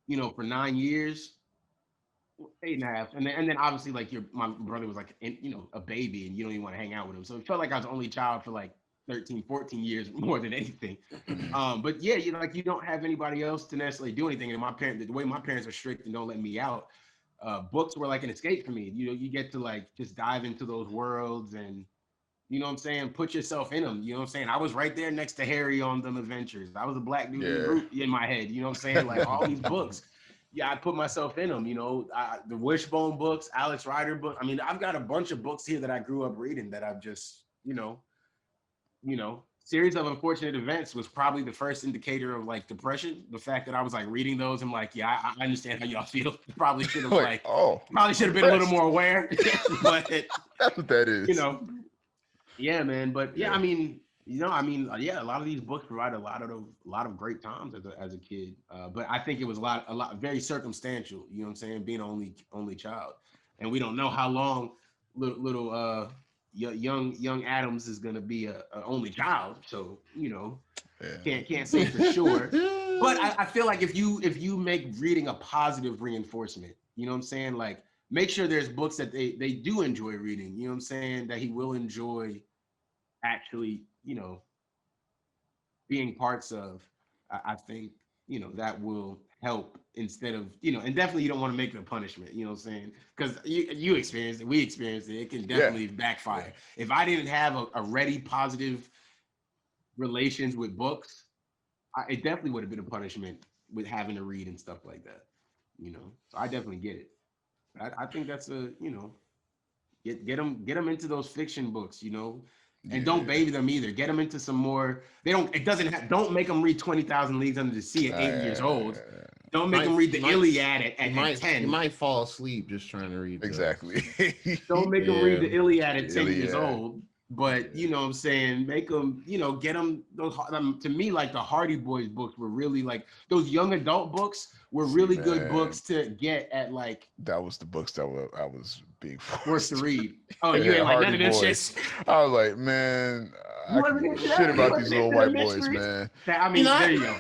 9 years, 8.5, and then obviously like my brother was like a baby, and you don't even want to hang out with him, so it felt like I was the only child for like 13-14 years more than anything. But yeah, you don't have anybody else to necessarily do anything, and the way my parents are strict and don't let me out, books were like an escape for me. You get to like just dive into those worlds and you know what I'm saying, put yourself in them. You know what I'm saying? I was right there next to Harry on them adventures. I was a black dude in my head. You know what I'm saying? Like all these books. Yeah, I put myself in them, the Wishbone books, Alex Rider book. I mean, I've got a bunch of books here that I grew up reading that I've just, series of unfortunate events was probably the first indicator of like depression. The fact that I was like reading those, I'm like, yeah, I understand how y'all feel. Probably should have Like, oh, probably should have been a little depressed. more aware. But That's what that is. you know, yeah, man. But yeah, Yeah. I mean, yeah, a lot of these books provide a lot of great times as a kid. But I think it was a lot very circumstantial. You know what I'm saying? Being an only child, and we don't know how long little young Adams is gonna be a only child. So Yeah. can't say for sure. But I feel like if you make reading a positive reinforcement, you know what I'm saying? Like make sure there's books that they do enjoy reading. You know what I'm saying? That he will enjoy actually, being parts of. I think, that will help instead of, and definitely you don't want to make it a punishment, you know what I'm saying? Because you experienced it, we experienced it. It can Yeah. definitely backfire. If I didn't have a ready positive relations with books, it definitely would have been a punishment with having to read and stuff like that, So I definitely get it. I think that's get them into those fiction books, and don't Yeah. baby them either. Get them into some more. They don't. It doesn't have. Don't make them read 20,000 Leagues Under the Sea at 8 years old. Don't make them read the Iliad at 10. You might fall asleep just trying to read. Exactly. Don't make them read the Iliad at 10 years Iliad. old. But you know what I'm saying, make them, get them those. To me, like the Hardy Boys books were really like those young adult books were really good books to get at like. That was the books that I was being forced to read. Oh, you Yeah, ain't like Hardy none of this Boys. shit. I was like, man, I wasn't can give into a shit that? about You these wasn't little into white the boys, mysteries? man. I mean, there you go.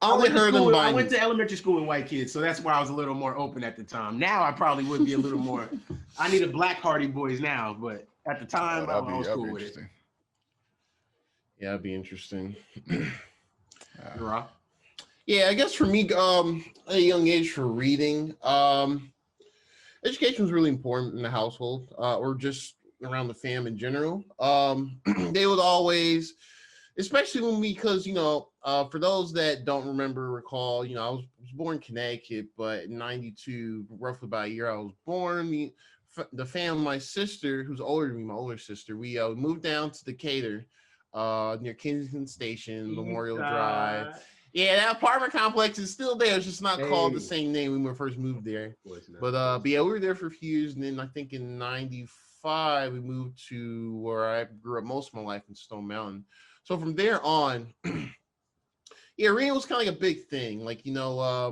I only heard them by. I went to elementary school with white kids, so that's why I was a little more open at the time. Now I probably would be a little more. I need a black Hardy Boys now, but at the time I was cool with it. Yeah, that'd be interesting. Raw. Yeah, I guess for me, at a young age for reading, education was really important in the household, or just around the fam in general. They would always, especially because for those that don't recall, I was born in Connecticut, but in '92, roughly about a year I was born. The fam, my sister, who's older than me, my older sister, we moved down to Decatur, near Kensington Station, Memorial Drive. Yeah, that apartment complex is still there. It's just not called the same name when we first moved there. But yeah, we were there for a few years, and then I think in '95 we moved to where I grew up most of my life in Stone Mountain. So from there on, yeah, reading was kind of like a big thing. Like, I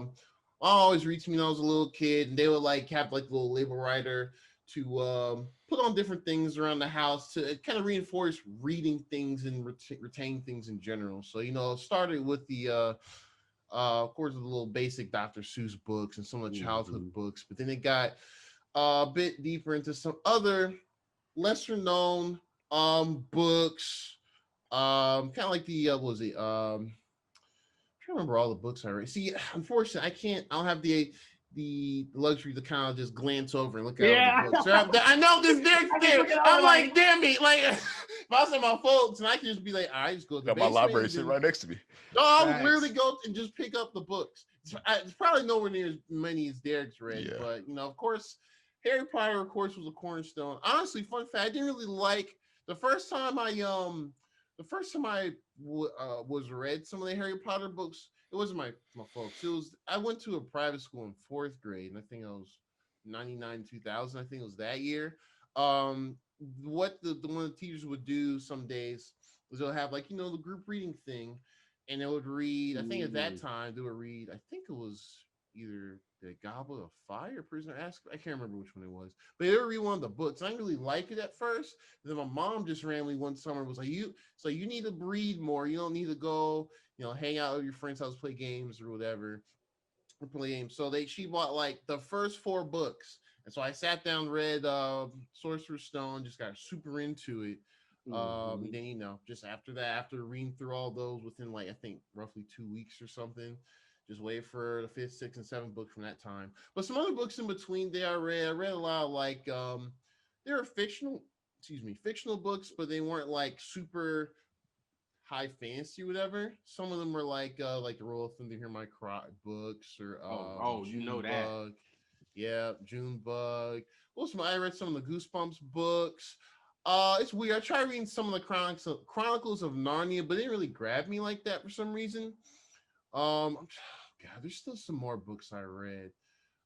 always read to me when I was a little kid, and they would like have like a little label writer to put on different things around the house to kind of reinforce reading things and retain things in general. So, it started with the, of course, the little basic Dr. Seuss books and some of the childhood books, but then it got a bit deeper into some other lesser known books, kind of like the, what was it? I can't remember all the books I read. See, unfortunately, I don't have the luxury to kind of just glance over and look at all the books. I know this there. I'm like, damn it. Like, if I was at my folks, and I can just be like, I just go to the Got my library sitting right next to me. No, I'll literally go and just pick up the books. It's probably nowhere near as many as Derek's read, but, of course, Harry Potter, of course, was a cornerstone. Honestly, fun fact, I didn't really like the first time I was read some of the Harry Potter books. It wasn't my folks. I went to a private school in 4th grade, and I think I was 99, 2000. I think it was that year. What one of the teachers would do some days was they'll have like, the group reading thing, and they would read. I think at that time they would read. I think it was either The Goblet of Fire, Prisoner Azkaban. I can't remember which one it was, but they would read one of the books. I didn't really like it at first. And then my mom just randomly one summer was like, you need to read more. You don't need to go, hang out with your friends' house, play games or whatever, or play games. So she bought like the first 4 books, and so I sat down, read Sorcerer's Stone, just got super into it. Then just after that, after reading through all those within like I think roughly 2 weeks or something, just wait for the 5th, 6th, and 7th book from that time. But some other books in between there I read a lot of like they were fictional books, but they weren't like super high fantasy, whatever. Some of them were like the Royal Thunder Hear My Cry books, or that. Yeah, Junebug. Also, I read some of the Goosebumps books. It's weird. I tried reading some of the Chronicles of Narnia, but it didn't really grab me like that for some reason. God, there's still some more books I read.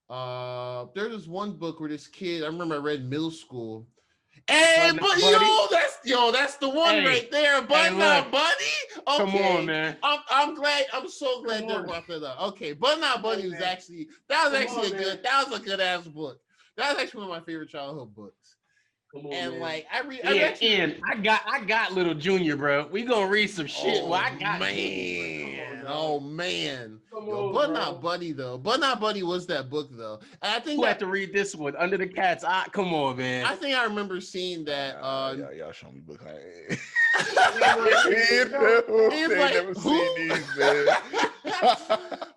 There was one book where this kid, I remember I read in middle school. Hey, But but that's the one right there. But Not Buddy. Okay. Come on, man. I'm so glad they brought that up. Okay, But Not Buddy was actually that was a good ass book. That was actually one of my favorite childhood books. And man. like I read Ian, I got little Junior, bro. We gonna read some shit. Oh, Well, I got man. Come Yo, on, But bro. Not Buddy though. But Not Buddy was that book though. And I think Who had to read this one? Under the Cat's Eye. Come on, man. I think I remember seeing that. Y'all show me book. Never seen these, man.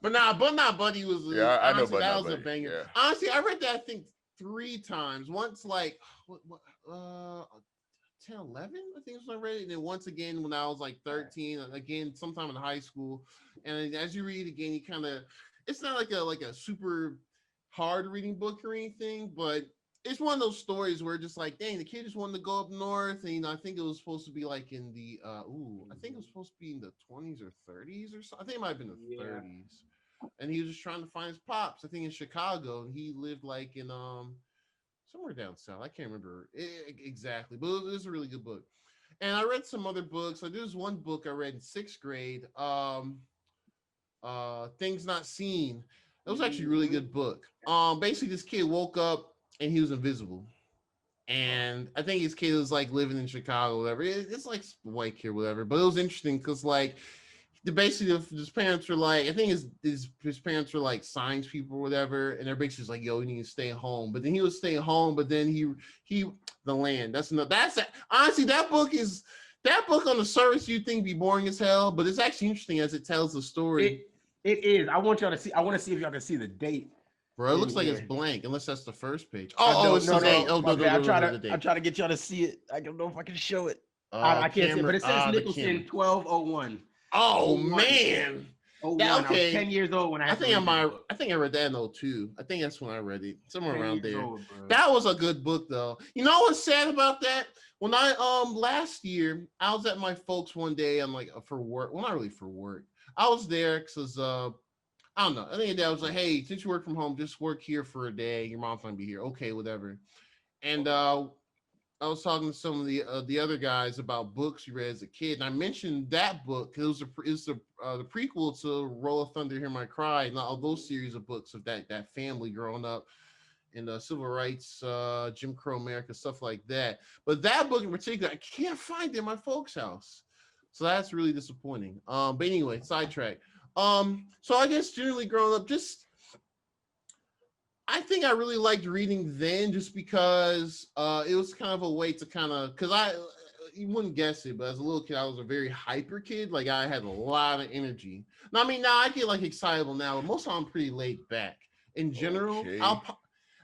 But Not Buddy was. Yeah, I know honestly, But that Not was a Buddy, banger. yeah. Honestly, I read that I think 3 times. Once like 10, 11, I think is when I read it. And then once again when I was like 13, again sometime in high school. And as you read it again, you kind of, it's not like a super hard reading book or anything, but it's one of those stories where just like, dang, the kid just wanted to go up north, and I think it was supposed to be like in the I think it was supposed to be in the 20s or 30s or so. I think it might have been the 30s. And he was just trying to find his pops, I think in Chicago, and he lived like in somewhere down south. I can't remember exactly, but it was a really good book. And I read some other books. Like there's one book I read in 6th grade, Things Not Seen. It was actually a really good book. Basically this kid woke up and he was invisible. And I think his kid was like living in Chicago, whatever. It's like white kid, whatever. But it was interesting because like basically his parents were like, I think his parents were like science people or whatever, and they're basically like, yo, you need to stay home. But then he was staying home, but then he the land. Honestly, that book on the surface you think be boring as hell, but it's actually interesting as it tells the story. It is. I want y'all to see. I want to see if y'all can see the date. Bro, it looks like it's blank unless that's the first page. I'm I'm trying to get y'all to see it. I don't know if I can show it. I can't see it, but it says Nicholson 1201. Oh man. Okay. I was 10 years old when I think I read that in 02. I think that's when I read it. Somewhere around there. Old, that was a good book though. You know what's sad about that? When I last year I was at my folks one day, I'm like for work. Well, not really for work. I was there because I don't know. I think Dad was like, hey, since you work from home, just work here for a day. Your mom's gonna be here. Okay, whatever. And I was talking to some of the other guys about books you read as a kid, and I mentioned that book because it was the prequel to Roll of Thunder, Hear My Cry, and all those series of books of that family growing up in the civil rights, Jim Crow America, stuff like that. But that book in particular, I can't find it in my folks' house, so that's really disappointing. But anyway, sidetrack. So I guess generally growing up, I think I really liked reading then just because it was kind of a way to because you wouldn't guess it, but as a little kid, I was a very hyper kid. Like I had a lot of energy. Now, I mean, now I get like excitable now, but most of the time I'm pretty laid back. In general, Okay.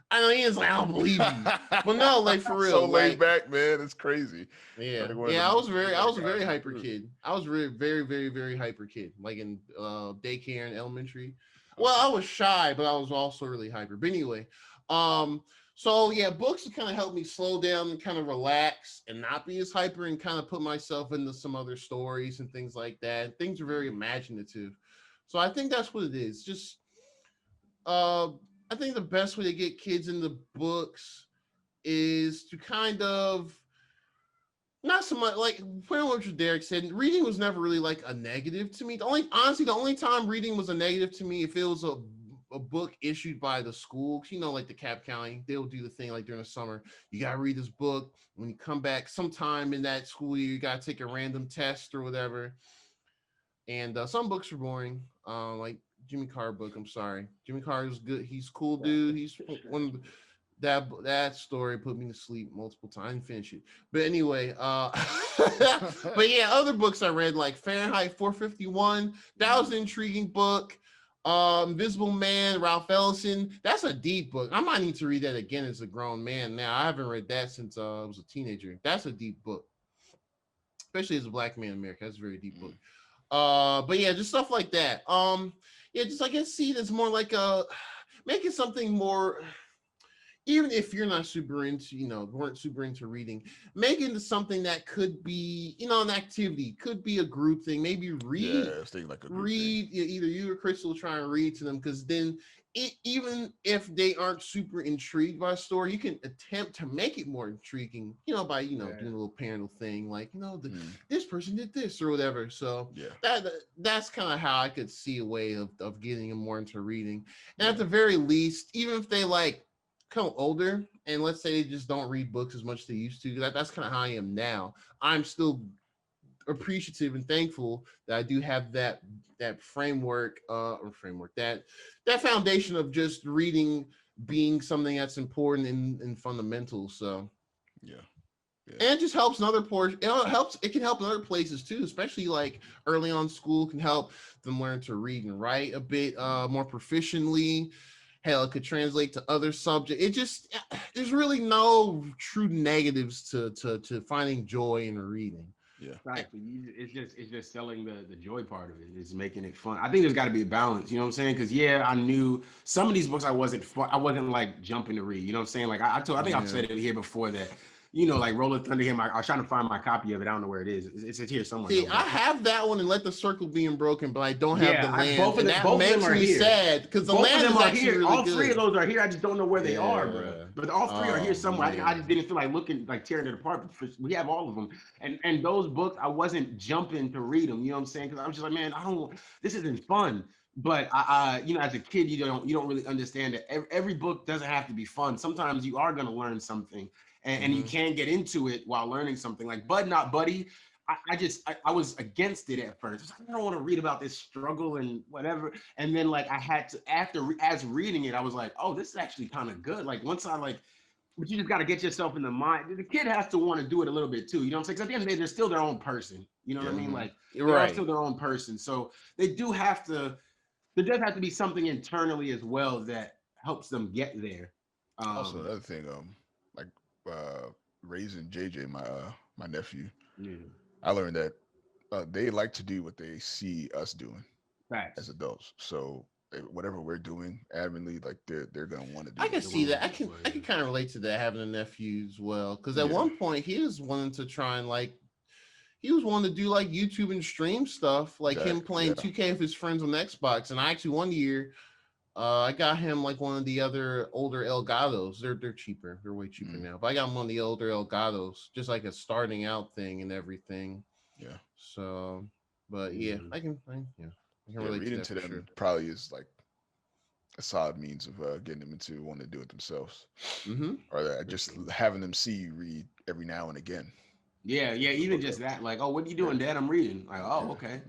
I know Ian's like, I don't believe you. But no, like for real. So laid back, man. It's crazy. Yeah. Yeah, I was a very hyper kid. I was very, very, very, very hyper kid, like in daycare and elementary. Well, I was shy, but I was also really hyper. But anyway, so yeah, books have kind of helped me slow down and kind of relax and not be as hyper and kind of put myself into some other stories and things like that. Things are very imaginative. So I think that's what it is. Just, I think the best way to get kids into books is to kind of, not so much like what Derek said, reading was never really like a negative to me. The only time reading was a negative to me if it was a book issued by the school. You know, like the Cap County, they'll do the thing like during the summer. You gotta read this book. When you come back sometime in that school year, you gotta take a random test or whatever. And some books are boring, like Jimmy Carr book. I'm sorry, Jimmy Carr is good. He's a cool dude. He's one of the, that story put me to sleep multiple times. I didn't finish it, but anyway, but yeah, other books I read like Fahrenheit 451. That was an intriguing book. Invisible Man, Ralph Ellison. That's a deep book. I might need to read that again as a grown man now. I haven't read that since I was a teenager. That's a deep book, especially as a black man in America. That's a very deep book. But yeah, just stuff like that. Yeah, just I guess see it as more like make it something more. even if you're not super into, weren't super into reading, make it into something that could be, an activity, could be a group thing. Maybe Yeah, I was thinking like a group thing. either you or Crystal try and read to them, because then even if they aren't super intrigued by a story, you can attempt to make it more intriguing, by doing a little parental thing, like this person did this or whatever. So that's kind of how I could see a way of getting them more into reading. And at the very least, even if they come older and let's say they just don't read books as much as they used to, that's kind of how I am now. I'm still appreciative and thankful that I do have that framework that foundation of just reading being something that's important and fundamental. So yeah. And it just helps in other portions. It can help in other places too, especially like early on school can help them learn to read and write a bit more proficiently. Hell, it could translate to other subjects. There's really no true negatives to finding joy in reading. Yeah. Right. It's just selling the joy part of it. It's making it fun. I think there's got to be a balance. You know what I'm saying? Because I knew some of these books I wasn't like jumping to read. You know what I'm saying? Like I think I've said it here before that. Like Roll of Thunder Hymn, I was trying to find my copy of it. I don't know where it is. It's here somewhere. See, I have that one and Let the Circle Be Unbroken, but I don't have the land. Both of them makes me sad because the land is actually here. Really all good. Three of those are here. I just don't know where they are, bro. But all three are here somewhere. I just didn't feel like looking, like tearing it apart. We have all of them, and those books I wasn't jumping to read them. You know what I'm saying? Because I was just like, man, this isn't fun. But I as a kid, you don't really understand that every book doesn't have to be fun. Sometimes you are going to learn something. And you can get into it while learning something. Like Bud Not Buddy, I was against it at first. I don't want to read about this struggle and whatever. And then I had to, as reading it, I was like, oh, this is actually kind of good. Once but you just got to get yourself in the mind. The kid has to want to do it a little bit too. You know what I'm saying? Because at the end of the day, they're still their own person. You know what I mean? They're still their own person. So there does have to be something internally as well that helps them get there. Also, another thing, raising JJ, my nephew, I learned that they like to do what they see us doing as adults. So whatever we're doing adamantly, they're gonna want to do. I can see that. I can kind of relate to that, having a nephew as well, because at one point he was wanting to try and he was wanting to do YouTube and stream stuff, him playing 2K with his friends on Xbox. And I actually one year I got him one of the other older Elgatos. They're cheaper. They're way cheaper now. But I got him one of the older Elgatos, just a starting out thing and everything. Yeah. So, but I can relate reading to them. Sure. Probably is a solid means of getting them into wanting to do it themselves, or that just having them see you read every now and again. Yeah. Even just that, oh, what are you doing, Dad? I'm reading. Oh, okay.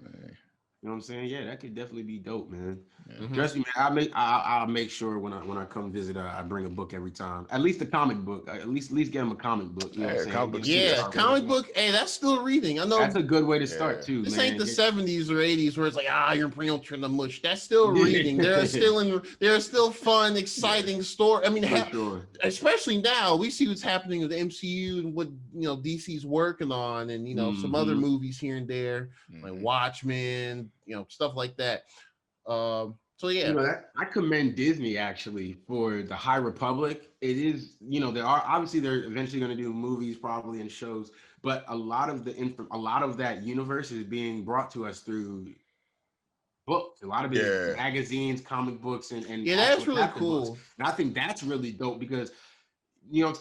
You know what I'm saying? Yeah, that could definitely be dope, man. Trust me, man. I'll make sure when I come visit, I bring a book every time. At least a comic book. At least get them a comic book. You know what I'm saying? Comic book. Hey, that's still reading. I know that's a good way to start too. This ain't the 70s or 80s where it's you're bringing the mush. That's still reading. There are still fun, exciting story. I mean, especially now we see what's happening with the MCU and what DC's working on, and some other movies here and there, like Watchmen, stuff like that. So yeah, I commend Disney actually for the High Republic. It is, they're eventually going to do movies probably and shows, but a lot of that universe is being brought to us through books. A lot of it is magazines, comic books, and that's really cool. Books. And I think that's really dope because I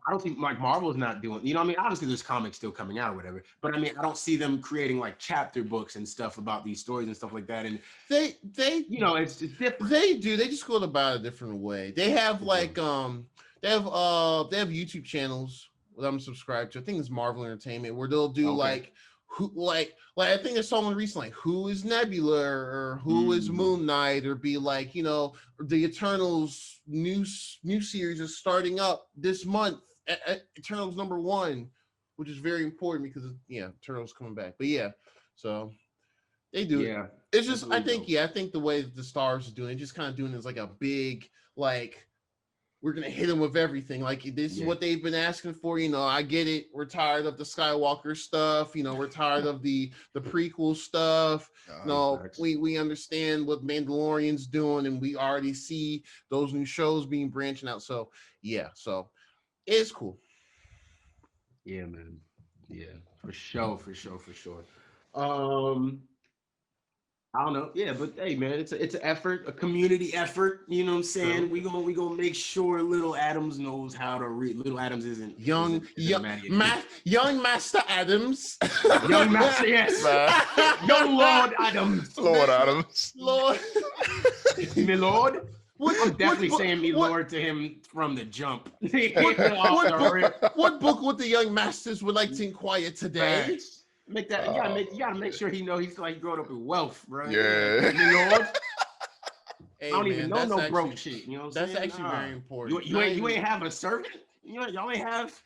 don't think Marvel is not doing, obviously there's comics still coming out or whatever, but I don't see them creating chapter books and stuff about these stories and stuff like that. And they it's different. They just go about it a different way. They have they have YouTube channels that I'm subscribed to. I think it's Marvel Entertainment, where they'll do I think there's someone recently who is Nebula or who is Moon Knight, or be the Eternals new series is starting up this month, Eternals #1, which is very important because Eternals coming back. But so they do it. It's just I think the way that the Stars is doing it, just kind of doing it as a big we're gonna hit them with everything. Like this is what they've been asking for. You know, I get it. We're tired of the Skywalker stuff. You know, we're tired of the prequel stuff. No, we understand what Mandalorian's doing, and we already see those new shows being branching out. So yeah, so it's cool. Yeah, man. Yeah, for sure. I don't know. Yeah, but hey, man, it's an effort, a community effort. You know what I'm saying? We gonna make sure Little Adams knows how to read. Little Adams isn't young Master Adams. Young Master, yes. Young Lord Adams. Lord Adams. Lord. Me Lord. I'm definitely saying me Lord to him from the jump. What book would the young masters would like to inquire today? Make that you gotta make sure he know he's like growing up with wealth, bro. Yeah. Lord. Hey, I don't even know no broke shit. You know what I'm saying? That's actually very important. You ain't have a servant? Y'all ain't have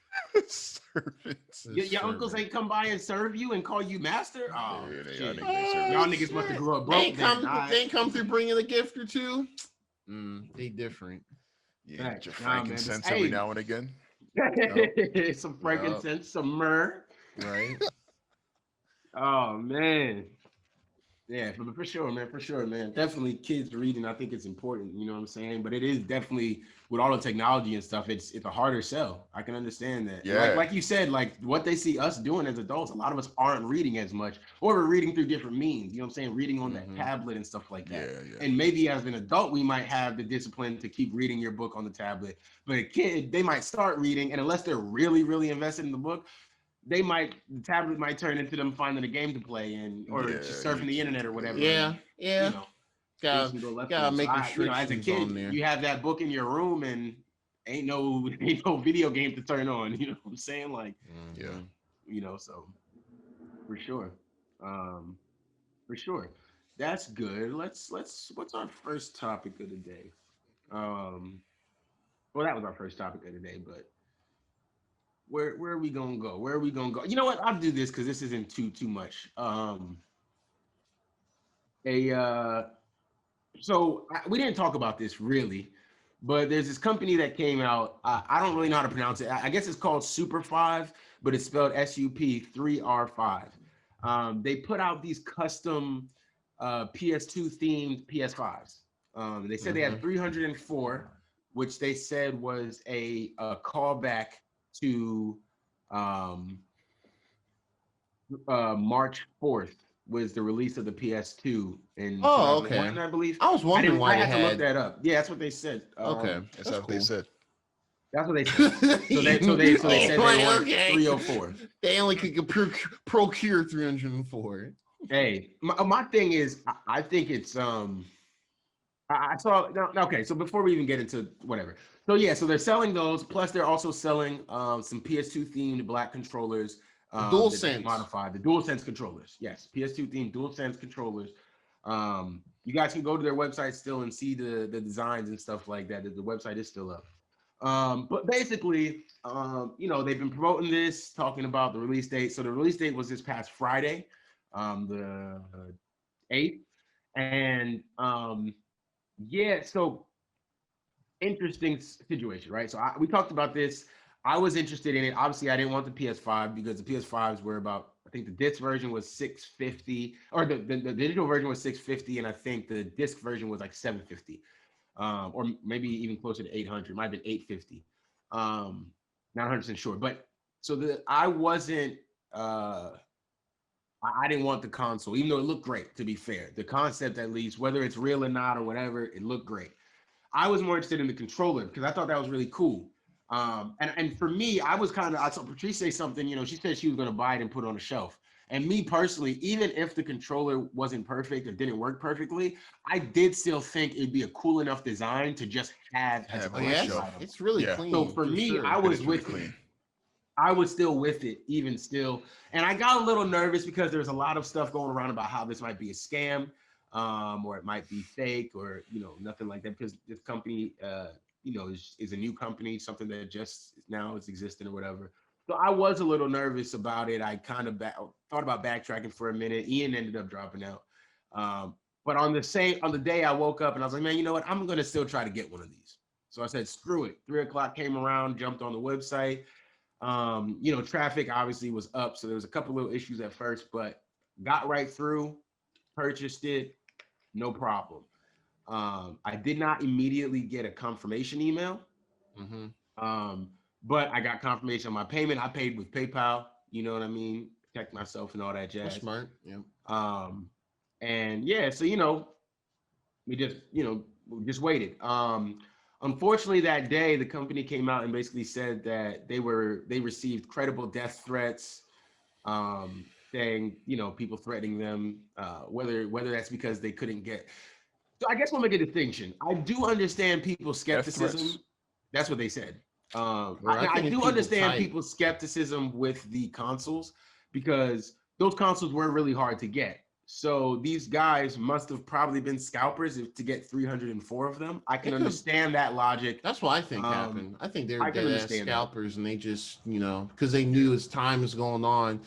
servants. Your uncles ain't come by and serve you and call you master? Oh, yeah, y'all niggas must have grew up broke. They ain't come through bringing a gift or two. They different. Yeah, get your frankincense every now and again. Some frankincense, some myrrh. Right. Oh man. Yeah, but for sure, man. Definitely kids reading, I think it's important, you know what I'm saying? But it is definitely, with all the technology and stuff, it's a harder sell. I can understand that. Yeah. Like you said, like what they see us doing as adults, a lot of us aren't reading as much, or we're reading through different means, you know what I'm saying? Reading on that tablet and stuff like that. Yeah. And maybe as an adult, we might have the discipline to keep reading your book on the tablet. But a kid, they might start reading, and unless they're really, really invested in the book, the tablet might turn into them finding a game to play or just surfing the internet or whatever. Yeah. You know, gotta make restrictions as a kid, on there. you have that book in your room and ain't no video game to turn on. You know what I'm saying? Like, you know, so for sure. That's good. Let's what's our first topic of the day? Well, that was our first topic of the day, but where are we gonna go? You know what? I'll do this because this isn't too much. So we didn't talk about this really, but there's this company that came out. I don't really know how to pronounce it. I guess it's called Super 5, but it's spelled SUP3R5. They put out these custom PS2 themed PS5s. They said they had 304, which they said was a callback to March 4th was the release of the PS2 in 2001, I believe. I was wondering why I had to look that up. Yeah, that's what they said. That's what they said. That's what they said. So they said they wanted 304. They only could procure 304. Hey, my thing is, I think it's I saw okay. So before we even get into whatever, so they're selling those. Plus, they're also selling some PS2 themed black controllers. DualSense modified the DualSense controllers. Yes, PS2 themed DualSense controllers. You guys can go to their website still and see the designs and stuff like that. The website is still up. But basically, they've been promoting this, talking about the release date. So the release date was this past Friday, the 8th, and so interesting situation, right? So we talked about this. I was interested in it. Obviously, I didn't want the PS5 because the PS5s were about, I think the disc version was $650, or the digital version was $650, and I think the disc version was like $750, or maybe even closer to $800. It might have been $850. Not 100% sure, but so I wasn't. I didn't want the console, even though it looked great. To be fair, the concept, at least, whether it's real or not or whatever, it looked great. I was more interested in the controller because I thought that was really cool. And for me, I saw Patrice say something, she said she was going to buy it and put it on a shelf. And me personally, even if the controller wasn't perfect or didn't work perfectly, I did still think it'd be a cool enough design to just have as a collection item. It's really clean. So for me, sure. I was with it. I was still with it, even still. And I got a little nervous because there's a lot of stuff going around about how this might be a scam, or it might be fake, or, nothing like that. Because this company, is a new company, something that just now is existing or whatever. So I was a little nervous about it. I kind of thought about backtracking for a minute. Iain ended up dropping out. But on the day I woke up and I was like, man, you know what? I'm going to still try to get one of these. So I said, screw it. 3 o'clock came around, jumped on the website. You know, traffic obviously was up. So there was a couple little issues at first, but got right through, purchased it, no problem. I did not immediately get a confirmation email. But I got confirmation on my payment. I paid with PayPal, you know what I mean? Protect myself and all that jazz. That's smart. Yeah. And yeah, so you know, we just waited. Unfortunately, that day the company came out and basically said that they received credible death threats, saying, you know, people threatening them, whether that's because they couldn't get. So I guess we'll make a distinction. I do understand people's skepticism. That's what they said. I do understand people's skepticism with the consoles because those consoles were really hard to get. So these guys must have probably been scalpers to get 304 of them. I can understand that logic. That's what I think happened. I think they were dead-ass scalpers, and they just, you know, because they knew as time was going on,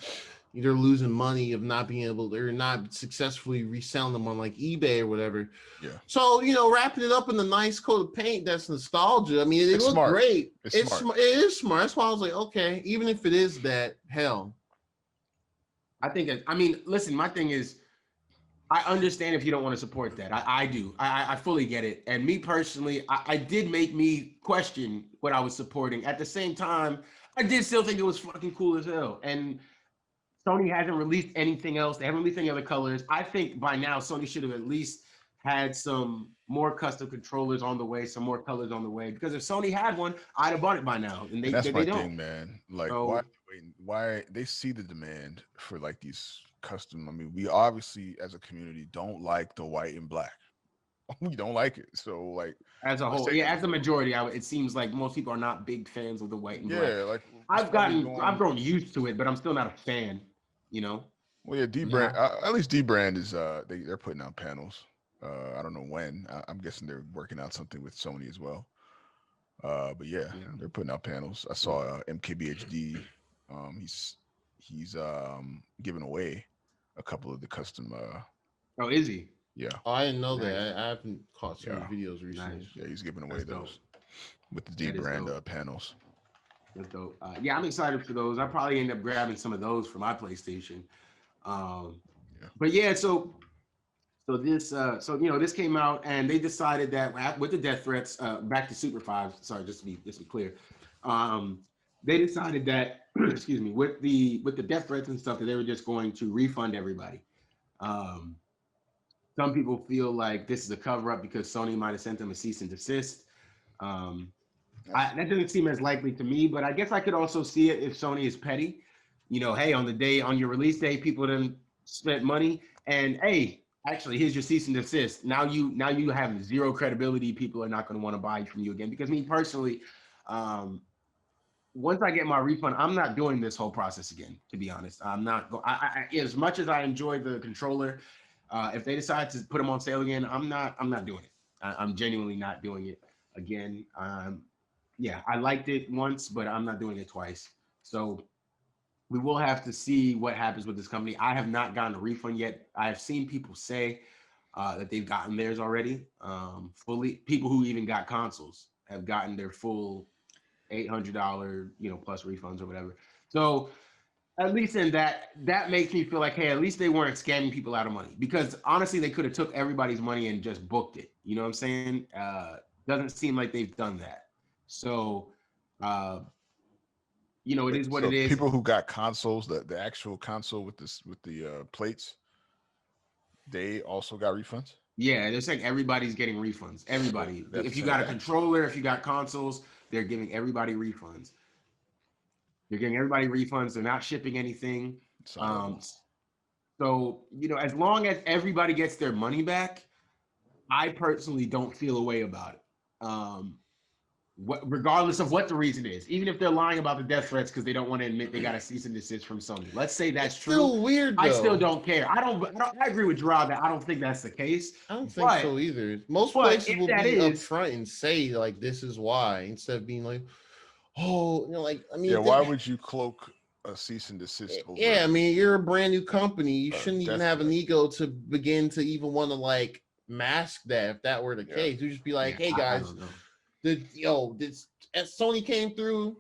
they're losing money of not being able, they're not successfully reselling them on like eBay or whatever. Yeah. So, you know, wrapping it up in a nice coat of paint, that's nostalgia. I mean, it looks great. It's smart. It is smart. That's why I was like, okay, even if it is that, hell. I think, I mean, listen, my thing is, I understand if you don't want to support that. I do. I fully get it. And me personally, I did make me question what I was supporting. At the same time, I did still think it was fucking cool as hell. And Sony hasn't released anything else. They haven't released any other colors. I think by now Sony should have at least had some more custom controllers on the way, some more colors on the way. Because if Sony had one, I'd have bought it by now. And that's my thing, man. Like, so, why they see the demand for like these custom? I mean, we obviously as a community don't like the white and black. We don't like it. So like as a whole, as a majority, it seems like most people are not big fans of the white and black. Yeah, like I've grown used to it, but I'm still not a fan. You know. Well, yeah, D-Brand. At least D-Brand is they're putting out panels. I don't know when. I'm guessing they're working out something with Sony as well. But yeah, they're putting out panels. I saw MKBHD. He's giving away a couple of the custom. Oh, is he? Yeah. Oh, I didn't know that. I haven't caught some videos recently. Nice. Yeah, he's giving away those with the D-Brand panels. That's dope. Yeah, I'm excited for those. I probably end up grabbing some of those for my PlayStation. But yeah, so this this came out and they decided that with the death threats, back to Super 5. Sorry, just to be clear. They decided that excuse me, with the death threats and stuff, that they were just going to refund everybody. Some people feel like this is a cover up because Sony might have sent them a cease and desist. That doesn't seem as likely to me, but I guess I could also see it if Sony is petty. You know, hey, on your release day, people didn't spend money, and hey, actually, here's your cease and desist. Now you have zero credibility. People are not going to want to buy from you again. Because me personally, once I get my refund, I'm not doing this whole process again. To be honest, I'm not. As much as I enjoy the controller, if they decide to put them on sale again, I'm not doing it. I'm genuinely not doing it again. Yeah, I liked it once, but I'm not doing it twice. So we will have to see what happens with this company. I have not gotten a refund yet. I have seen people say that they've gotten theirs already fully. People who even got consoles have gotten their full $800, plus refunds or whatever. So at least in that makes me feel like, hey, at least they weren't scamming people out of money, because honestly, they could have took everybody's money and just booked it. You know what I'm saying? Doesn't seem like they've done that. So, it is what it is. People who got consoles, the actual console with the plates, they also got refunds. Yeah, they're saying everybody's getting refunds. Everybody. If you got a controller, if you got consoles, they're giving everybody refunds. They're giving everybody refunds. They're not shipping anything. So, as long as everybody gets their money back, I personally don't feel a way about it. Regardless of what the reason is, even if they're lying about the death threats because they don't want to admit they got a cease and desist from Sony. Let's say that's true. Still weird, though. I still don't care. I agree with Gerard that I don't think that's the case. I don't think so either. Most places will be upfront and say like, this is why, instead of being like, why would you cloak a cease and desist over? Yeah, I mean, you're a brand new company. You shouldn't even have an ego to begin to even want to like mask that if that were the case. You just be like, hey guys, Sony came through,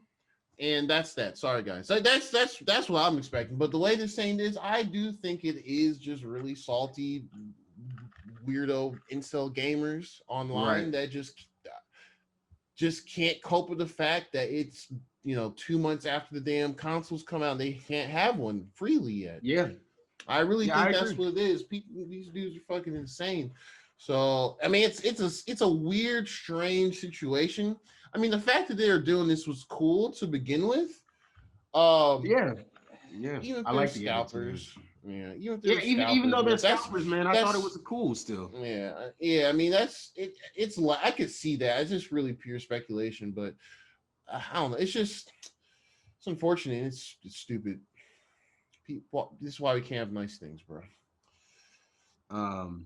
and that's that. Sorry, guys. So that's what I'm expecting. But the way they're saying this, I do think it is just really salty, weirdo incel gamers online Right. that just can't cope with the fact that it's 2 months after the damn consoles come out, they can't have one freely yet. Yeah. I really Yeah, think I that's agree. what it is. These dudes are fucking insane. So I mean, it's a weird, strange situation. I mean, the fact that they are doing this was cool to begin with. Yeah. Yeah. Even if I they're like the attitude. scalpers, even if Yeah, they're even though they're that's scalpers, man, I thought it was cool still. yeah. I mean, that's it. It's like I could see that. It's just really pure speculation, but I don't know. It's unfortunate. It's stupid. People, this is why we can't have nice things, bro. And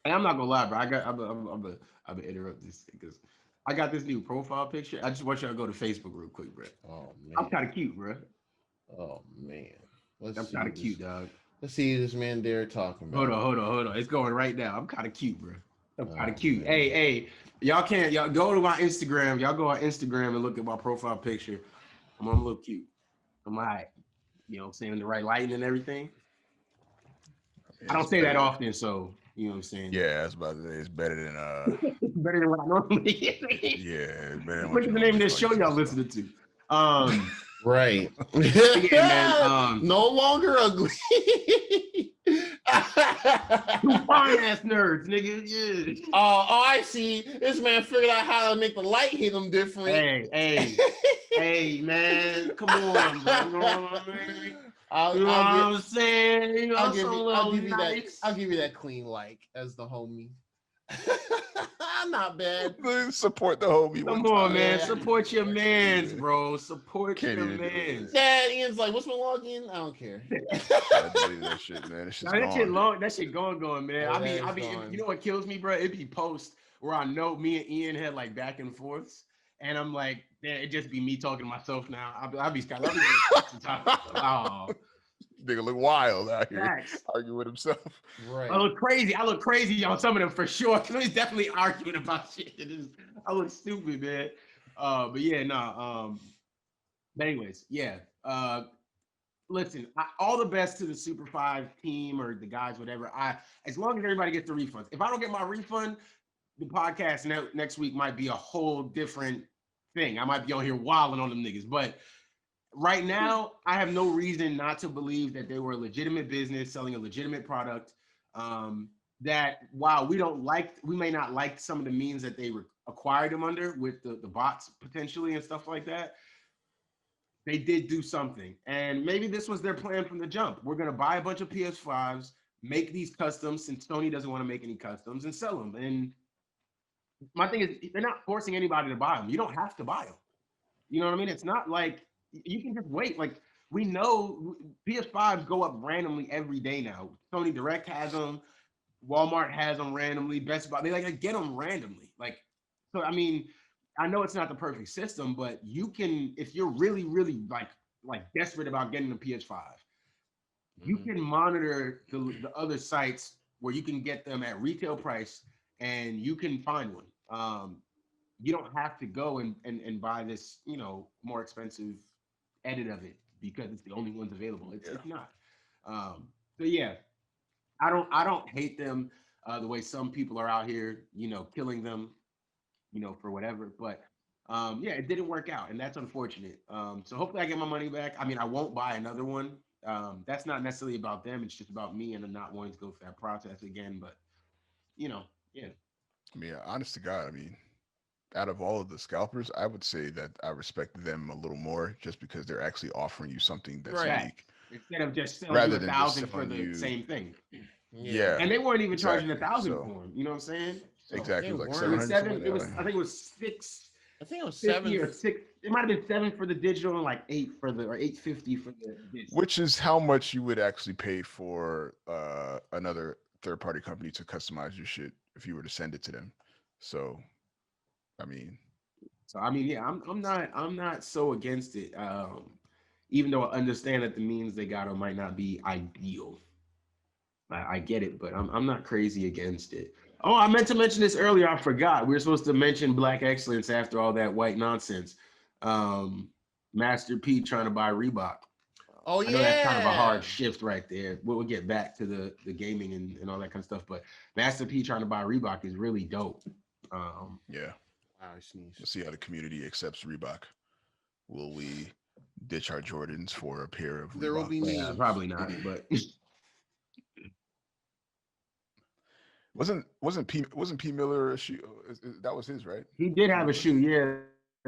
I'm not gonna lie, bro. I'm gonna interrupt this because I got this new profile picture. I just want y'all to go to Facebook real quick, bro. Oh man, I'm kind of cute, bro. oh man. I'm kind of cute, dog. Let's see this man there talking about. Hold on. It's going right now. I'm kind of cute, bro. I'm kind of cute. Man. Hey, y'all go to my Instagram. Y'all go on Instagram and look at my profile picture. I'm a little cute. I'm all right. You know what I'm saying? The right lighting and everything. I don't say that often, so you know what I'm saying. Yeah, I was about to say it's better than Better than what I normally. yeah, it's better than What's the name of this show y'all listening to? Right. Yeah, man. No longer ugly. Two fine ass nerds, nigga. Yeah. Oh, I see. This man figured out how to make the light hit him different. Hey, man. Come on, bro. You know what I'm saying? I'll give you that clean like as the homie. Not bad. Support the homie. Come on, man. Support your mans, bro. Support your mans. Dad, Ian's like, what's my login? I don't care. That shit, man. That shit going, man. Yeah, I mean, you know what kills me, bro? It be posts where I know me and Ian had like back and forths, and I'm like, man, it just be me talking to myself now. I'll be oh. Nigga look wild out here, Facts. arguing with himself. Right. I look crazy on some of them for sure. He's definitely arguing about shit. I look stupid, man. But yeah, but anyways, yeah. Listen, all the best to the Super 5 team or the guys, whatever. As long as everybody gets the refunds. If I don't get my refund, the podcast next week might be a whole different thing. I might be on here wilding on them niggas, but right now, I have no reason not to believe that they were a legitimate business selling a legitimate product. That while we may not like some of the means that they acquired them under with the bots potentially and stuff like that, they did do something. And maybe this was their plan from the jump. We're going to buy a bunch of PS5s, make these customs since Sony doesn't want to make any customs and sell them. And my thing is, they're not forcing anybody to buy them. You don't have to buy them. You know what I mean? It's not like you can just wait. Like we know PS5s go up randomly every day now. Sony Direct has them, Walmart has them randomly, Best Buy, they get them randomly. Like, so I mean, I know it's not the perfect system, but you can, if you're really, really like desperate about getting a PS5, you can monitor the other sites where you can get them at retail price and you can find one. You don't have to go and buy this, more expensive edit of it because it's the only ones available. It's not. So yeah, I don't hate them the way some people are out here, killing them, for whatever. But yeah, it didn't work out, and that's unfortunate. So hopefully I get my money back. I mean, I won't buy another one. That's not necessarily about them. It's just about me and I'm not wanting to go through that process again. But yeah. I mean, honest to God, I mean, out of all of the scalpers, I would say that I respect them a little more just because they're actually offering you something that's unique. Instead of just selling you 1,000 for the same thing. Yeah. And they weren't even charging 1,000 for them. You know what I'm saying? So, exactly. Like I think it was 6. I think it was 7 or 6. It might have been 7 for the digital and like 8 for or 850 for the digital. Which is how much you would actually pay for another third-party company to customize your shit if you were to send it to them. So I mean, yeah, I'm not so against it. Even though I understand that the means they got them might not be ideal. I get it, but I'm not crazy against it. Oh, I meant to mention this earlier. I forgot. We were supposed to mention Black Excellence after all that white nonsense. Master P trying to buy Reebok. Oh I know that's kind of a yeah. hard shift right there. We'll get back to the gaming and all that kind of stuff. But Master P trying to buy Reebok is really dope. Yeah. Wow, I sneezed. We'll see how the community accepts Reebok. Will we ditch our Jordans for a pair of There will Reebok? be Yeah, memes. probably not. But Wasn't P Miller a shoe? That was his, right? he did P have a Miller? shoe. Yeah,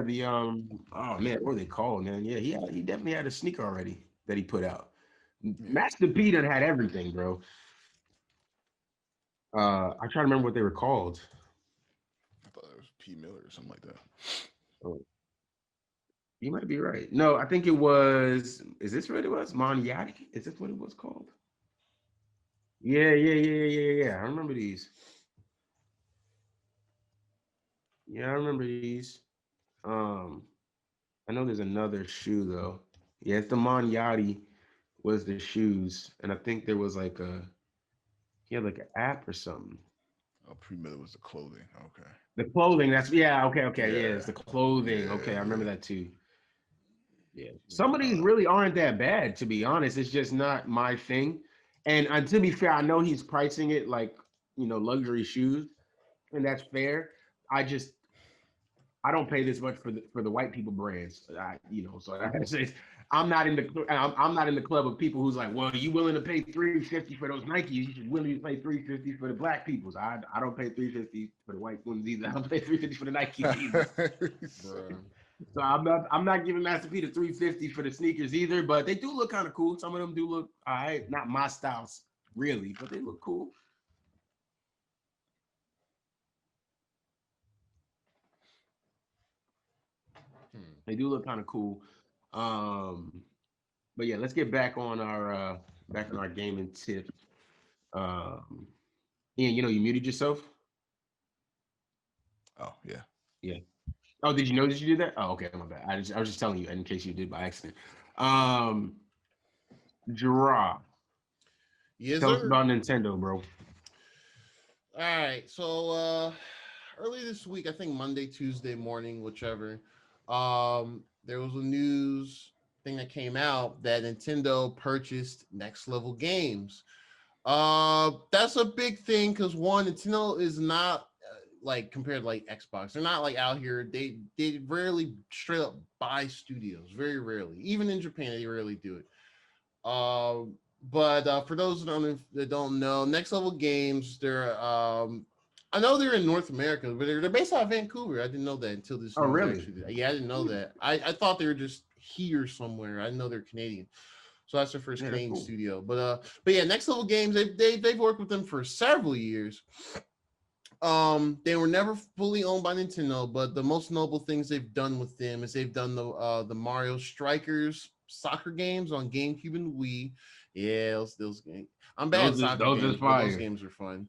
the oh man, what are they called, man? Yeah, he definitely had a sneaker already that he put out. Yeah. Master P done had everything, bro. I try to remember what they were called. I thought it was P Miller or something like that. Oh, you might be right. No, I think it was. Is this what it was? Monyati? Is this what it was called? Yeah. I remember these. Yeah, I remember these. Um, I know there's another shoe though. Yeah, it's the Monyati was the shoes, and I think there was like he had like an app or something. Oh, P Miller was the clothing. Okay. The clothing. That's okay. Yeah, it's Yeah. the clothing. Okay, I remember Yeah. that too. Yeah, some of these really aren't that bad, to be honest. It's just not my thing. And to be fair, I know he's pricing it like luxury shoes, and that's fair. I just I don't pay this much for the white people brands. So I'm not in I'm not in the club of people who's like, well, you willing to pay $350 for those Nikes? You should willing to pay $350 for the black people's. I don't pay $350 for the white ones either. I don't pay $350 for the Nikes either. Bruh. So I'm not giving Master P the $350 for the sneakers either, but they do look kind of cool. Some of them do look all right. Not my styles really, but they look cool. They do look kind of cool. But yeah, let's get back on our gaming tip. Ian, you muted yourself. Oh yeah. Yeah. Oh, did you know that you did that? Oh, okay, my bad. I was just telling you in case you did by accident. Gerard, Yes, tell us sir. about Nintendo, bro. All right. So early this week, I think Monday, Tuesday morning, whichever, there was a news thing that came out that Nintendo purchased Next Level Games. That's a big thing because one, Nintendo is not like compared to like Xbox. They're not like out here. They rarely straight up buy studios. Very rarely. Even in Japan, they rarely do it. But for those that don't know, Next Level Games, they're I know they're in North America, but they're based out of Vancouver. I didn't know that until this. Oh, news really? actually. Yeah, I didn't know that. I thought they were just here somewhere. I didn't know they're Canadian. So that's their first Canadian cool. studio. But yeah, Next Level Games, they've worked with them for several years. They were never fully owned by Nintendo, but the most notable things they've done with them is they've done the Mario Strikers soccer games on GameCube and Wii. Yeah, those games. I'm bad at soccer games, but those games are fun.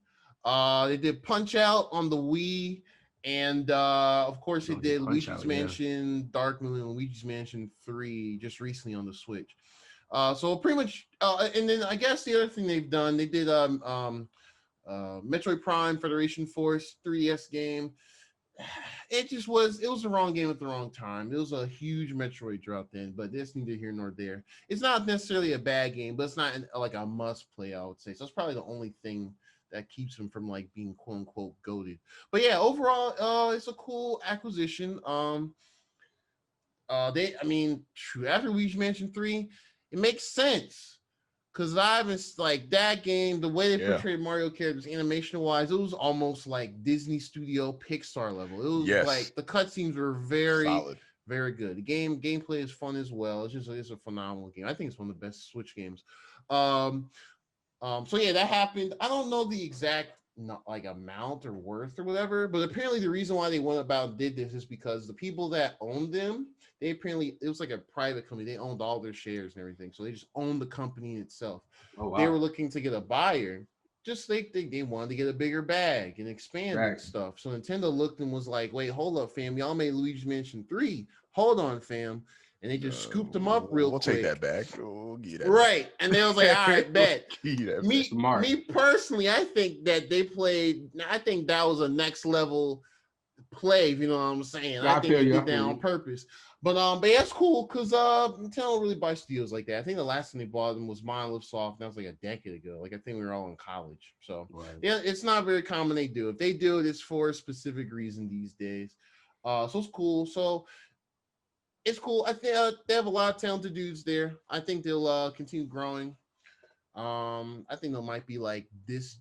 They did Punch Out on the Wii, and of course they did Luigi's Mansion, Dark Moon, and Luigi's Mansion 3 just recently on the Switch. So pretty much, and then I guess the other thing they've done, they did Metroid Prime Federation Force 3DS game. It was the wrong game at the wrong time. It was a huge Metroid drop then, but that's neither here nor there. It's not necessarily a bad game, but it's not like a must play, I would say. So it's probably the only thing that keeps them from like being quote unquote goated. But yeah, overall, it's a cool acquisition. After Luigi Mansion 3, it makes sense. Cause I was like that game, the way they portrayed Mario characters animation wise, it was almost like Disney Studio Pixar level. It was like the cutscenes were very solid. Very good. The gameplay is fun as well. It's a phenomenal game. I think it's one of the best Switch games. So yeah, that happened. I don't know the exact amount or worth or whatever, but apparently the reason why they went about and did this is because the people that owned them, it was like a private company. They owned all their shares and everything, so they just owned the company itself. Oh, wow. They were looking to get a buyer. Just they wanted to get a bigger bag and expand and stuff. So Nintendo looked and was like, "Wait, hold up, fam! Y'all made Luigi's Mansion 3. Hold on, fam. and they just scooped them up real we'll quick. Take that back. We'll give you that right. Back. And they was like, all right, bet. Me personally, I think that they played. I think that was a next level play. If you know what I'm saying. I think they did that on purpose. But that's cool because Nintendo don't really buy studios like that. I think the last time they bought them was Monolith Soft. That was like a decade ago. Like I think we were all in college. So yeah, it's not very common they do. If they do it, it's for a specific reason these days. So it's cool. So it's cool. I think they have a lot of talented dudes there. I think they'll continue growing. I think there might be like this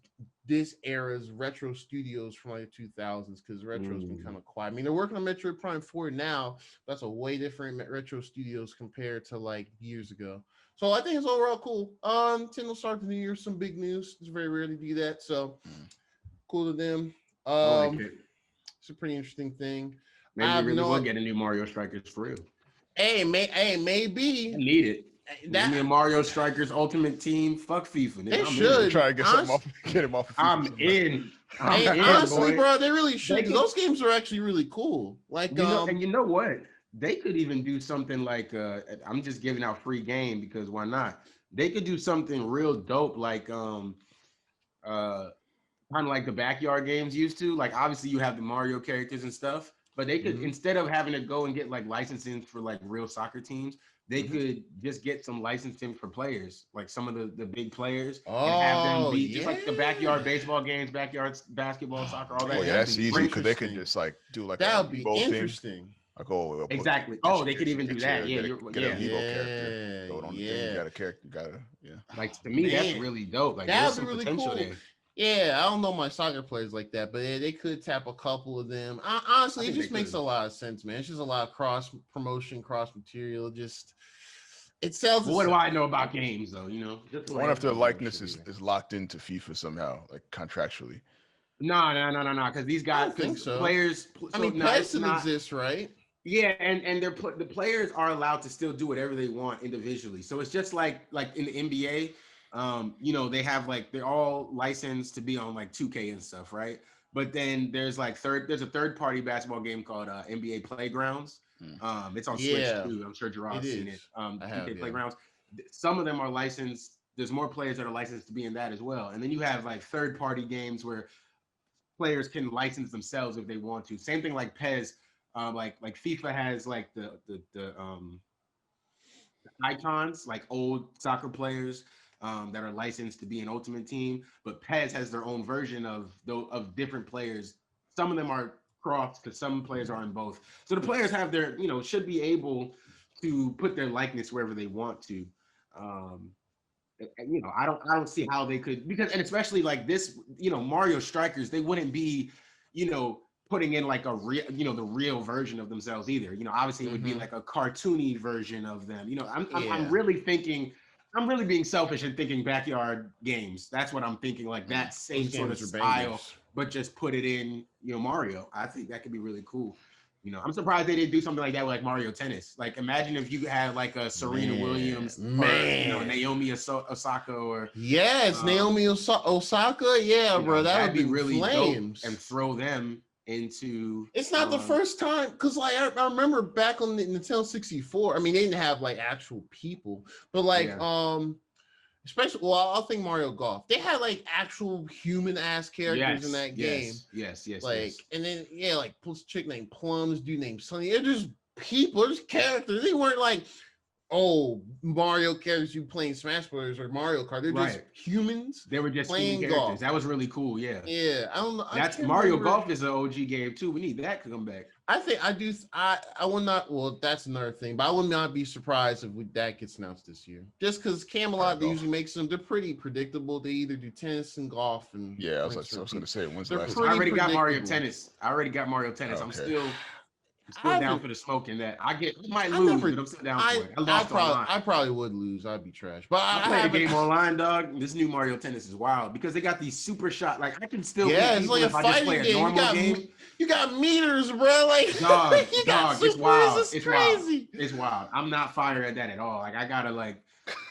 era's retro studios from like the 2000s because retro's been kind of quiet. I mean, they're working on Metroid Prime 4 now. That's a way different retro studios compared to like years ago. So I think it's overall cool. Nintendo started the new year some big news. It's very rare to do that. So cool to them. It's a pretty interesting thing. Maybe we will get a new Mario Strikers for real. Hey, maybe. I need it. Give me a Mario Strikers Ultimate Team. Fuck FIFA. They should try to get something off. Get him off. Of FIFA I'm in. Honestly, bro, they really should. Those games are actually really cool. Like, and you know what? They could even do something like I'm just giving out free game because why not? They could do something real dope, like kind of like the backyard games used to. Like, obviously, you have the Mario characters and stuff, but they could instead of having to go and get like licensing for like real soccer teams. They could just get some licensing for players, like some of the big players, and have them be just like the backyard baseball games, backyard basketball, soccer, all that. Oh, yeah, that's easy because they could just like do like that would be interesting. Like, exactly. They could even do that. Yeah, get a Evo character. Throw it on the thing. You got a character. You gotta Like to me, that's really dope. Like there's some really potential there. Yeah, I don't know my soccer players like that, but they could tap a couple of them. Honestly, it just makes a lot of sense, man. It's just a lot of cross promotion, cross material. Just it sells. What do I know about games, though? You know, I wonder if their likeness is locked into FIFA somehow, like contractually. No, because these guys, I don't think so. Players. I mean, PES still exists, right? Yeah, and the players are allowed to still do whatever they want individually. So it's just like in the NBA. You know, they have like they're all licensed to be on like 2K and stuff, right? But then there's a third party basketball game called NBA Playgrounds. It's on Switch too. I'm sure Gerard's seen it. 2K Playgrounds. Some of them are licensed. There's more players that are licensed to be in that as well. And then you have like third party games where players can license themselves if they want to. Same thing like PES. Like FIFA has like the icons, like old soccer players. That are licensed to be an Ultimate Team, but PES has their own version of different players. Some of them are crossed because some players are in both. So the players have their, should be able to put their likeness wherever they want to. I don't see how they could and especially like this, Mario Strikers, they wouldn't be, putting in like a real, the real version of themselves either. Obviously it would be like a cartoony version of them. I'm really thinking. I'm really being selfish and thinking backyard games. That's what I'm thinking, like that same sort of style, but just put it in, Mario. I think that could be really cool. I'm surprised they didn't do something like that with like Mario Tennis. Like imagine if you had like a Serena Williams or Naomi Osaka or Naomi Osaka. Yeah, bro, that would be really flames. Dope and throw them into it's not the first time because like I remember back on the Nintendo 64. I mean, they didn't have like actual people, but like especially I'll think Mario Golf. They had like actual human ass characters in that game. Yes. Like and then like chick named Plums, dude named Sunny. They're just people, they're just characters. They weren't like Mario characters you playing Smash Bros. Or Mario Kart. They're just humans. They were just playing golf. That was really cool. Yeah. Yeah. I don't know. That's Mario Golf is an OG game too. We need that to come back. I think I do. I will not. Well, that's another thing. But I will not be surprised if that gets announced this year. Just because Camelot, they usually makes them. They're pretty predictable. They either do tennis and golf. And I was going to say. When's the last? I already got Mario Tennis. Okay. I'm still down for the smoke in that. I might lose, but I'm still down for it. I probably would lose. I'd be trash. But I play the game online, dog. This new Mario Tennis is wild because they got these super shot. Like I can still it's like a fighting game. You got meters, bro. Like dog, it's wild. It's crazy. It's wild. I'm not fire at that at all. Like I gotta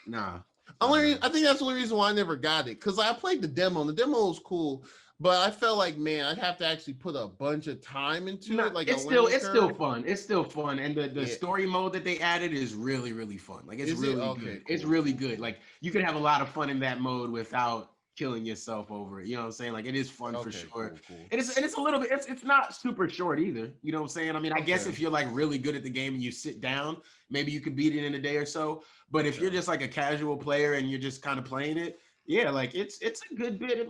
nah. I think that's the only reason why I never got it because I played the demo and the demo was cool. but I felt like, man, I'd have to actually put a bunch of time into No, it. Like it's a still learning curve. fun. It's still fun, and the Yeah. story mode that they added is really really fun. Like it's Is it? really Okay, good. cool, It's really cool, good. cool. Like you can have a lot of fun in that mode without killing yourself over it. You know what I'm saying? Like it is fun for Okay, sure. cool. And it's a little bit. It's not super short either. You know what I'm saying? I mean, I guess Okay. if you're like really good at the game and you sit down, maybe you could beat it in a day or so. But if you're Yeah. just like a casual player and you're just kind of playing it, yeah, like it's a good bit.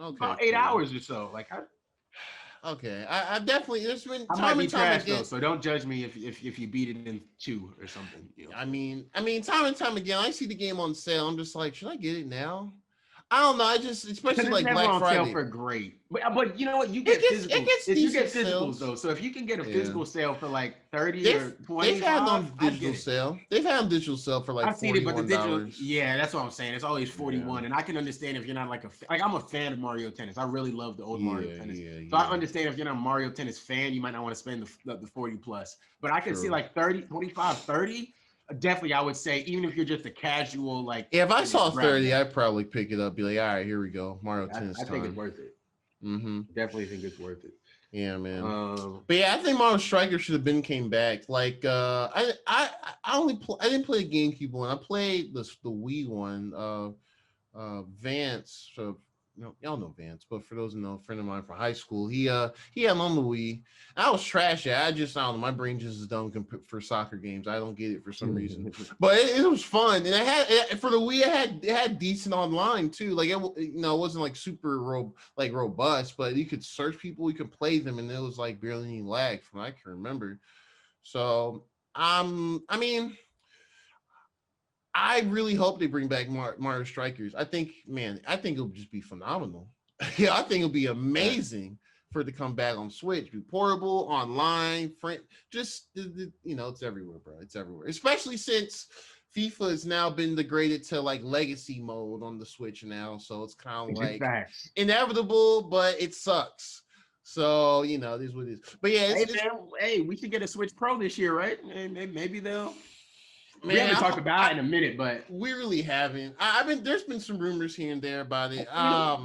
Okay, About 8 hours or so. Like Okay, I definitely. There's been I might time be and time trash again. though, so don't judge me if you beat it in 2 or something. You know. I mean, time and time again, I see the game on sale. I'm just like, should I get it now? I don't know. I just, Because especially it's like never Black on sale Friday. for great. But you know what? You It get gets physicals. You decent get physicals sales. though. So if you can get a Yeah. physical sale for like 30 They've or they've had 25, on I'd digital get it. sale. They've had on digital sale for like I've seen it, but the digital, $41. yeah, that's what I'm saying. It's always 41, Yeah. and I can understand if you're not like I'm a fan of Mario Tennis. I really love the old Mario Tennis. Yeah. So I understand if you're not a Mario Tennis fan, you might not want to spend the 40 plus. But I can see True. like 30, 25, 30. Definitely, I would say, even if you're just a casual, like, Yeah, if I saw grab 30, that. I'd probably pick it up. Be like, all right, here we go, Mario Tennis I think it's time. worth it. Mm-hmm. Definitely think it's worth it. Yeah, man. But yeah, I think Mario Striker should have been came back. Like, I didn't play the GameCube one. I played the Wii one. Vance. So y'all know Vance, but for those who know, a friend of mine from high school, he had him on the Wii. I was trash at. I don't know. My brain just is dumb for soccer games. I don't get it for some reason. But it was fun, and for the Wii, it had decent online too. Like it wasn't like super robust, but you could search people, you could play them, and it was like barely any lag from what I can remember. So I mean, I really hope they bring back Mario Strikers. I think it'll just be phenomenal. Yeah, I think it'll be amazing for it to come back on Switch, be portable, online, just it's everywhere, bro. It's everywhere. Especially since FIFA has now been degraded to like legacy mode on the Switch now, so it's kind of like inevitable, but it sucks. So it is what it is. But yeah, hey, we should get a Switch Pro this year, right? And maybe they'll. Man, we haven't talked about it in a minute, but we really haven't. There's been some rumors here and there about it. I've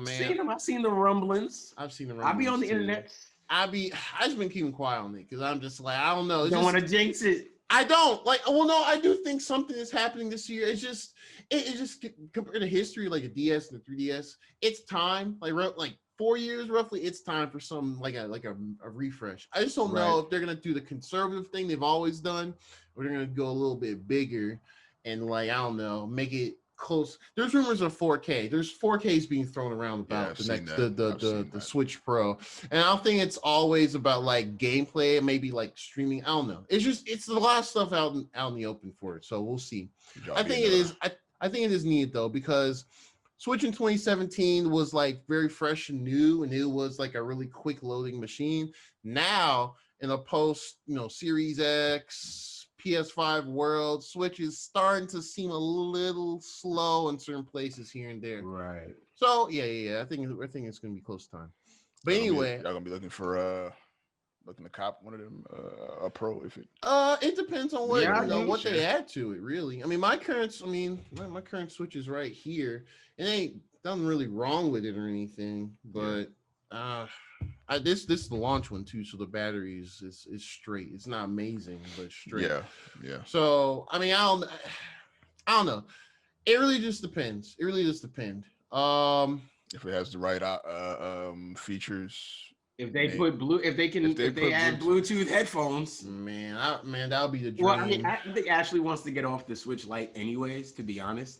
seen the rumblings. I've seen the rumblings. I'll be on the internet. I've just been keeping quiet on it because I'm just like, I don't know. You don't want to jinx it. I don't like. Well, no, I do think something is happening this year. It's just compared to history, like a DS and a 3DS, it's time. Like 4 years roughly, it's time for some like a refresh. I just don't know if they're gonna do the conservative thing they've always done, or they're gonna go a little bit bigger and like I don't know, make it close. There's rumors of 4K. There's 4Ks being thrown around about the Switch Pro, and I don't think it's always about like gameplay, maybe like streaming. I don't know. It's a lot of stuff out in the open for it. So we'll see. I think it is. I think it is needed though because Switch in 2017 was like very fresh and new, and it was like a really quick loading machine. Now in a post, Series X, PS5 world, Switch is starting to seem a little slow in certain places here and there. Right. So yeah. I think it's gonna be close time. But anyway, y'all gonna be looking for looking to cop one of them a Pro if it. It depends on what they add to it. Really, I mean, my current Switch is right here. It ain't nothing really wrong with it or anything, but this is the launch one too, so the battery is straight. It's not amazing, but it's straight. Yeah. So I mean, I don't know. It really just depends. If it has the right features. If they add Bluetooth headphones, man, that would be the dream. Well, I mean, I think Ashley wants to get off the Switch Lite anyways. To be honest,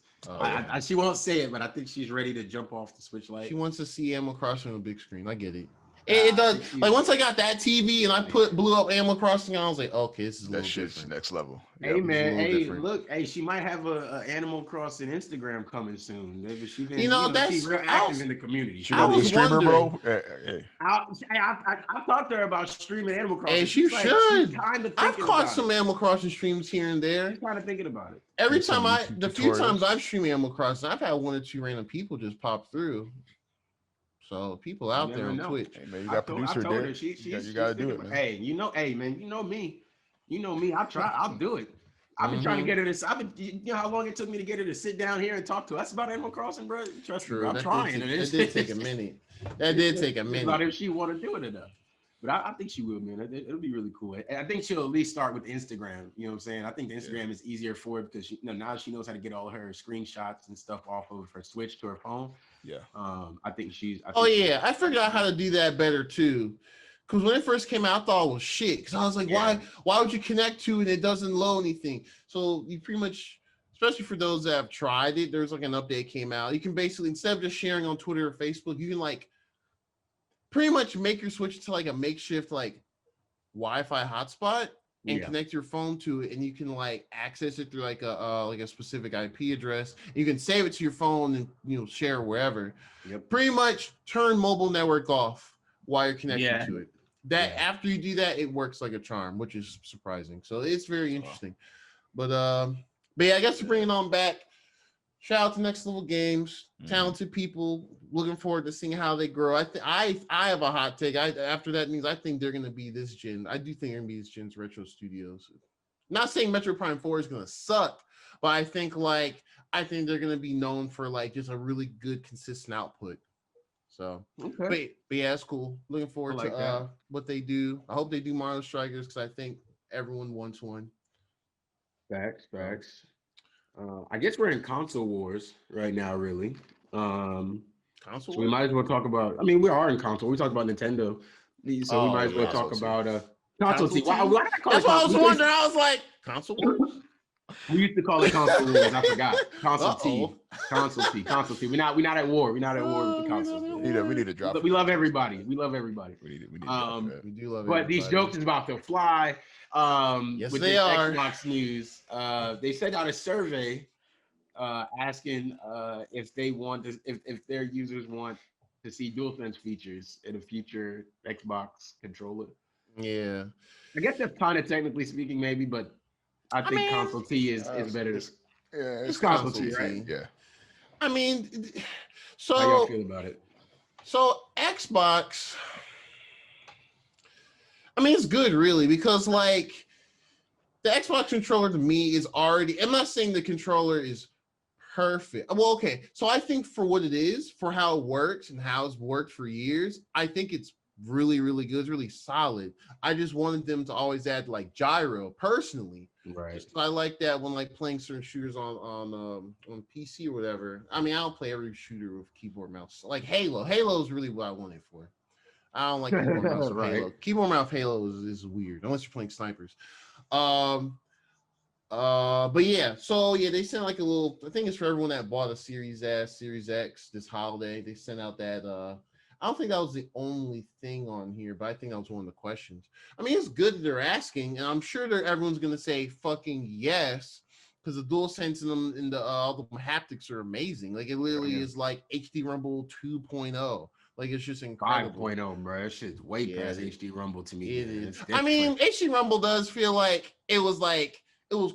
she won't say it, but I think she's ready to jump off the Switch Lite. She wants to see Animal Crossing on a big screen. I get it. It does. Like once I got that TV and I blew up Animal Crossing, I was like, okay, this is a little different. Next level. Hey man, look, she might have a Animal Crossing Instagram coming soon. Maybe she's real active in the community. She gonna be a streamer, bro. Hey. I've talked to her about streaming Animal Crossing. Hey, she should. I've caught some Animal Crossing streams here and there. She's kind of thinking about it. Every time the few times I've streamed Animal Crossing, I've had 1 or 2 random people just pop through. So people out there on Twitch. Hey, man, you got producer there. You gotta do it, man. Hey, man, you know me. I'll try. I'll do it. I've been trying to get her to. You know how long it took me to get her to sit down here and talk to us about Animal Crossing, bro. Trust me, bro, I'm trying. That did take a minute. That did take a minute. Not if she want to do it enough. But I think she will, man. It'll be really cool. And I think she'll at least start with Instagram. You know what I'm saying? I think the Instagram is easier for her because she, now she knows how to get all her screenshots and stuff off of her Switch to her phone. Yeah. I think she's. I figured out how to do that better too. Because when it first came out, I thought it was shit. Because I was like, why would you connect to it and it doesn't load anything? So you pretty much, especially for those that have tried it, there's like an update came out. You can basically, instead of just sharing on Twitter or Facebook, you can like pretty much make your Switch to like a makeshift like Wi-Fi hotspot and connect your phone to it, and you can like access it through like a specific IP address. You can save it to your phone and share wherever. Yep. Pretty much turn mobile network off while you're connected to it. After you do that, it works like a charm, which is surprising. So it's very interesting. But yeah, I guess to bring it on back, shout out to Next Level Games, talented people. Looking forward to seeing how they grow. I have a hot take. After that means I think they're gonna be this gen. I do think they're gonna be this gen's retro studios. Not saying Metro Prime 4 is gonna suck, but I think they're gonna be known for like just a really good consistent output. So, but yeah, it's cool. Looking forward to what they do. I hope they do Mario Strikers because I think everyone wants one. Facts. I guess we're in console wars right now, really. Console. So we might as well talk about. I mean, we are in console. We talked about Nintendo, so we might as well talk about console team. Why did I call That's it? What I was wondering. I was like, console wars. We used to call it console wars. I forgot. Console team. We're not at war. We're not at war with the consoles. We need to drop it. We love everybody. We love everybody. We need to drop it. We do love it. But these jokes is about to fly. Yes, with they are. Xbox news. They sent out a survey asking if their users want to see DualSense features in a future Xbox controller. Yeah. I guess that's kind of technically speaking, maybe, but I think console T is better. It's console T, right? Yeah. I mean, how y'all feel about it? So Xbox, I mean, it's good really because like the Xbox controller to me is already, I'm not saying the controller is perfect. Well, okay. So I think for what it is, for how it works and how it's worked for years, I think it's really, really good. It's really solid. I just wanted them to always add like gyro personally. Right. Just I like that when like playing certain shooters on PC or whatever. I mean, I don't play every shooter with keyboard mouse. Like Halo. Halo is really what I want it for. I don't like keyboard mouse with Halo. Keyboard mouse Halo is weird unless you're playing snipers. But yeah, so yeah, they sent like a little. I think it's for everyone that bought a Series S, Series X this holiday. They sent out that. I don't think that was the only thing on here, but I think that was one of the questions. I mean, it's good that they're asking, and I'm sure everyone's gonna say fucking yes, because the DualSense and the all the haptics are amazing. Like it literally is like HD Rumble 2.0. Like it's just incredible. 5.0, bro. That shit's way past HD Rumble to me. It is. I mean, HD Rumble does feel like it was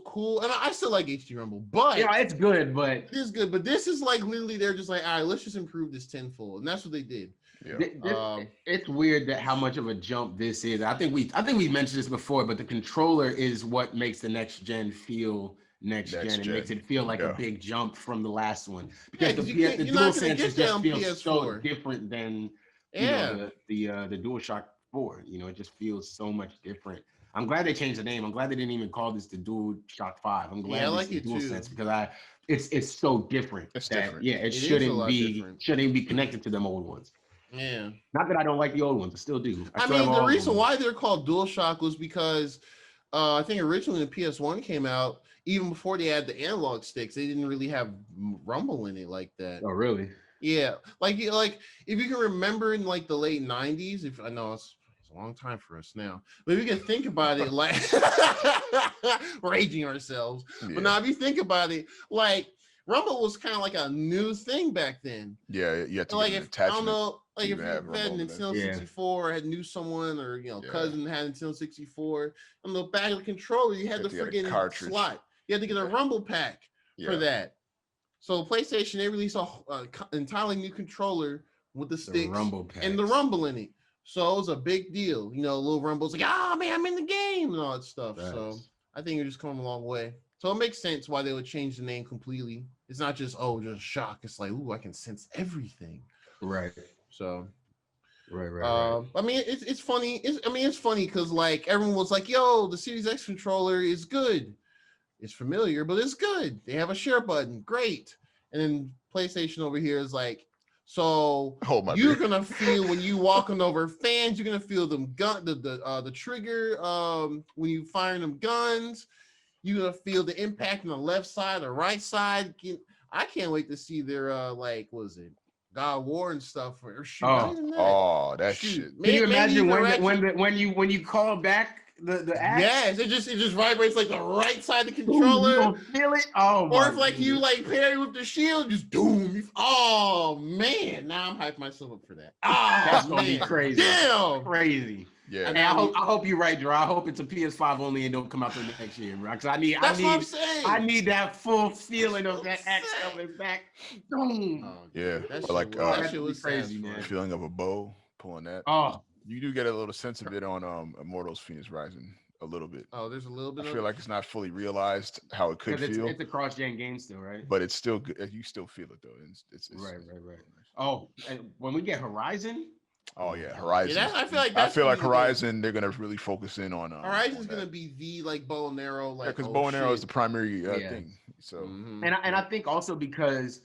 cool, and I still like HD Rumble, but yeah, it's good, but it is good. But this is like literally they're just like, all right, let's just improve this tenfold, and that's what they did. Yeah. It's weird that how much of a jump this is. I think we mentioned this before, but the controller is what makes the next gen feel next gen. It makes it feel like a big jump from the last one because the DualSense just feels so different than the DualShock 4. You know, it just feels so much different. I'm glad they changed the name. I'm glad they didn't even call this the DualShock 5. I'm glad it's the DualSense because it's so different. It's different. Yeah, it shouldn't be connected to them old ones. Yeah. Not that I don't like the old ones. I still do. I mean, the reason why they're called DualShock was because I think originally when PS1 came out, even before they had the analog sticks, they didn't really have rumble in it like that. Oh, really? Yeah. Like if you can remember in like the late 90s, if I know it's a long time for us now, but if you can think about it, like raging ourselves. Yeah. But now if you think about it, like Rumble was kind of like a new thing back then. Yeah, you have to like get an if I attachment. don't know, like if you had Nintendo 64 or knew someone or cousin had Nintendo 64, on the back of the controller you had the freaking slot. You had to get a Rumble pack for that. So PlayStation, they released a entirely new controller with the sticks and the Rumble in it. So it was a big deal. You know, little Rumble's like, man, I'm in the game and all that stuff. So I think you're just coming a long way. So it makes sense why they would change the name completely. It's not just just shock. It's like, ooh, I can sense everything. Right. So Right. I mean, it's funny. It's funny because like everyone was like, "Yo, the Series X controller is good. It's familiar, but it's good. They have a share button, great." And then PlayStation over here is like, "So Hold my you're beer. gonna feel when you walking over fans, you're gonna feel them gun the trigger when you firing them guns. You're gonna feel the impact on the left side or right side. I can't wait to see their like, what was it, God of War and stuff, or shoot, not even that. Oh, that Shoot, shit. Can you maybe imagine even when you call back the axe? yes, it just vibrates like the right side of the Ooh, controller. you gonna feel it? Oh my! Or if like you like parry with the shield, just doom. Oh man, now I'm hyping myself up for that. That's gonna be crazy. Damn. Crazy. Yeah. And I hope you're right, Drew. I hope it's a PS5 only and don't come out till next year, bro. Because That's what I'm saying. I need that full feeling of that axe coming back. Boom. Yeah. That Or like that shit was crazy, satisfying. man. feeling of a bow, pulling that. Oh, You do get a little sense of it on Immortals Phoenix Rising a little bit. Oh, there's a little bit. I feel like it's not fully realized how it could feel, it's a cross-gen game still, right? but it's still good. You still feel it though. It's Right. Oh, and when we get Horizon. Oh yeah, Horizon. Yeah, I feel like Horizon. They're gonna really focus in on. Horizon's gonna be the like bow and arrow, like because bow and arrow is the primary Yeah. thing. So And I think also because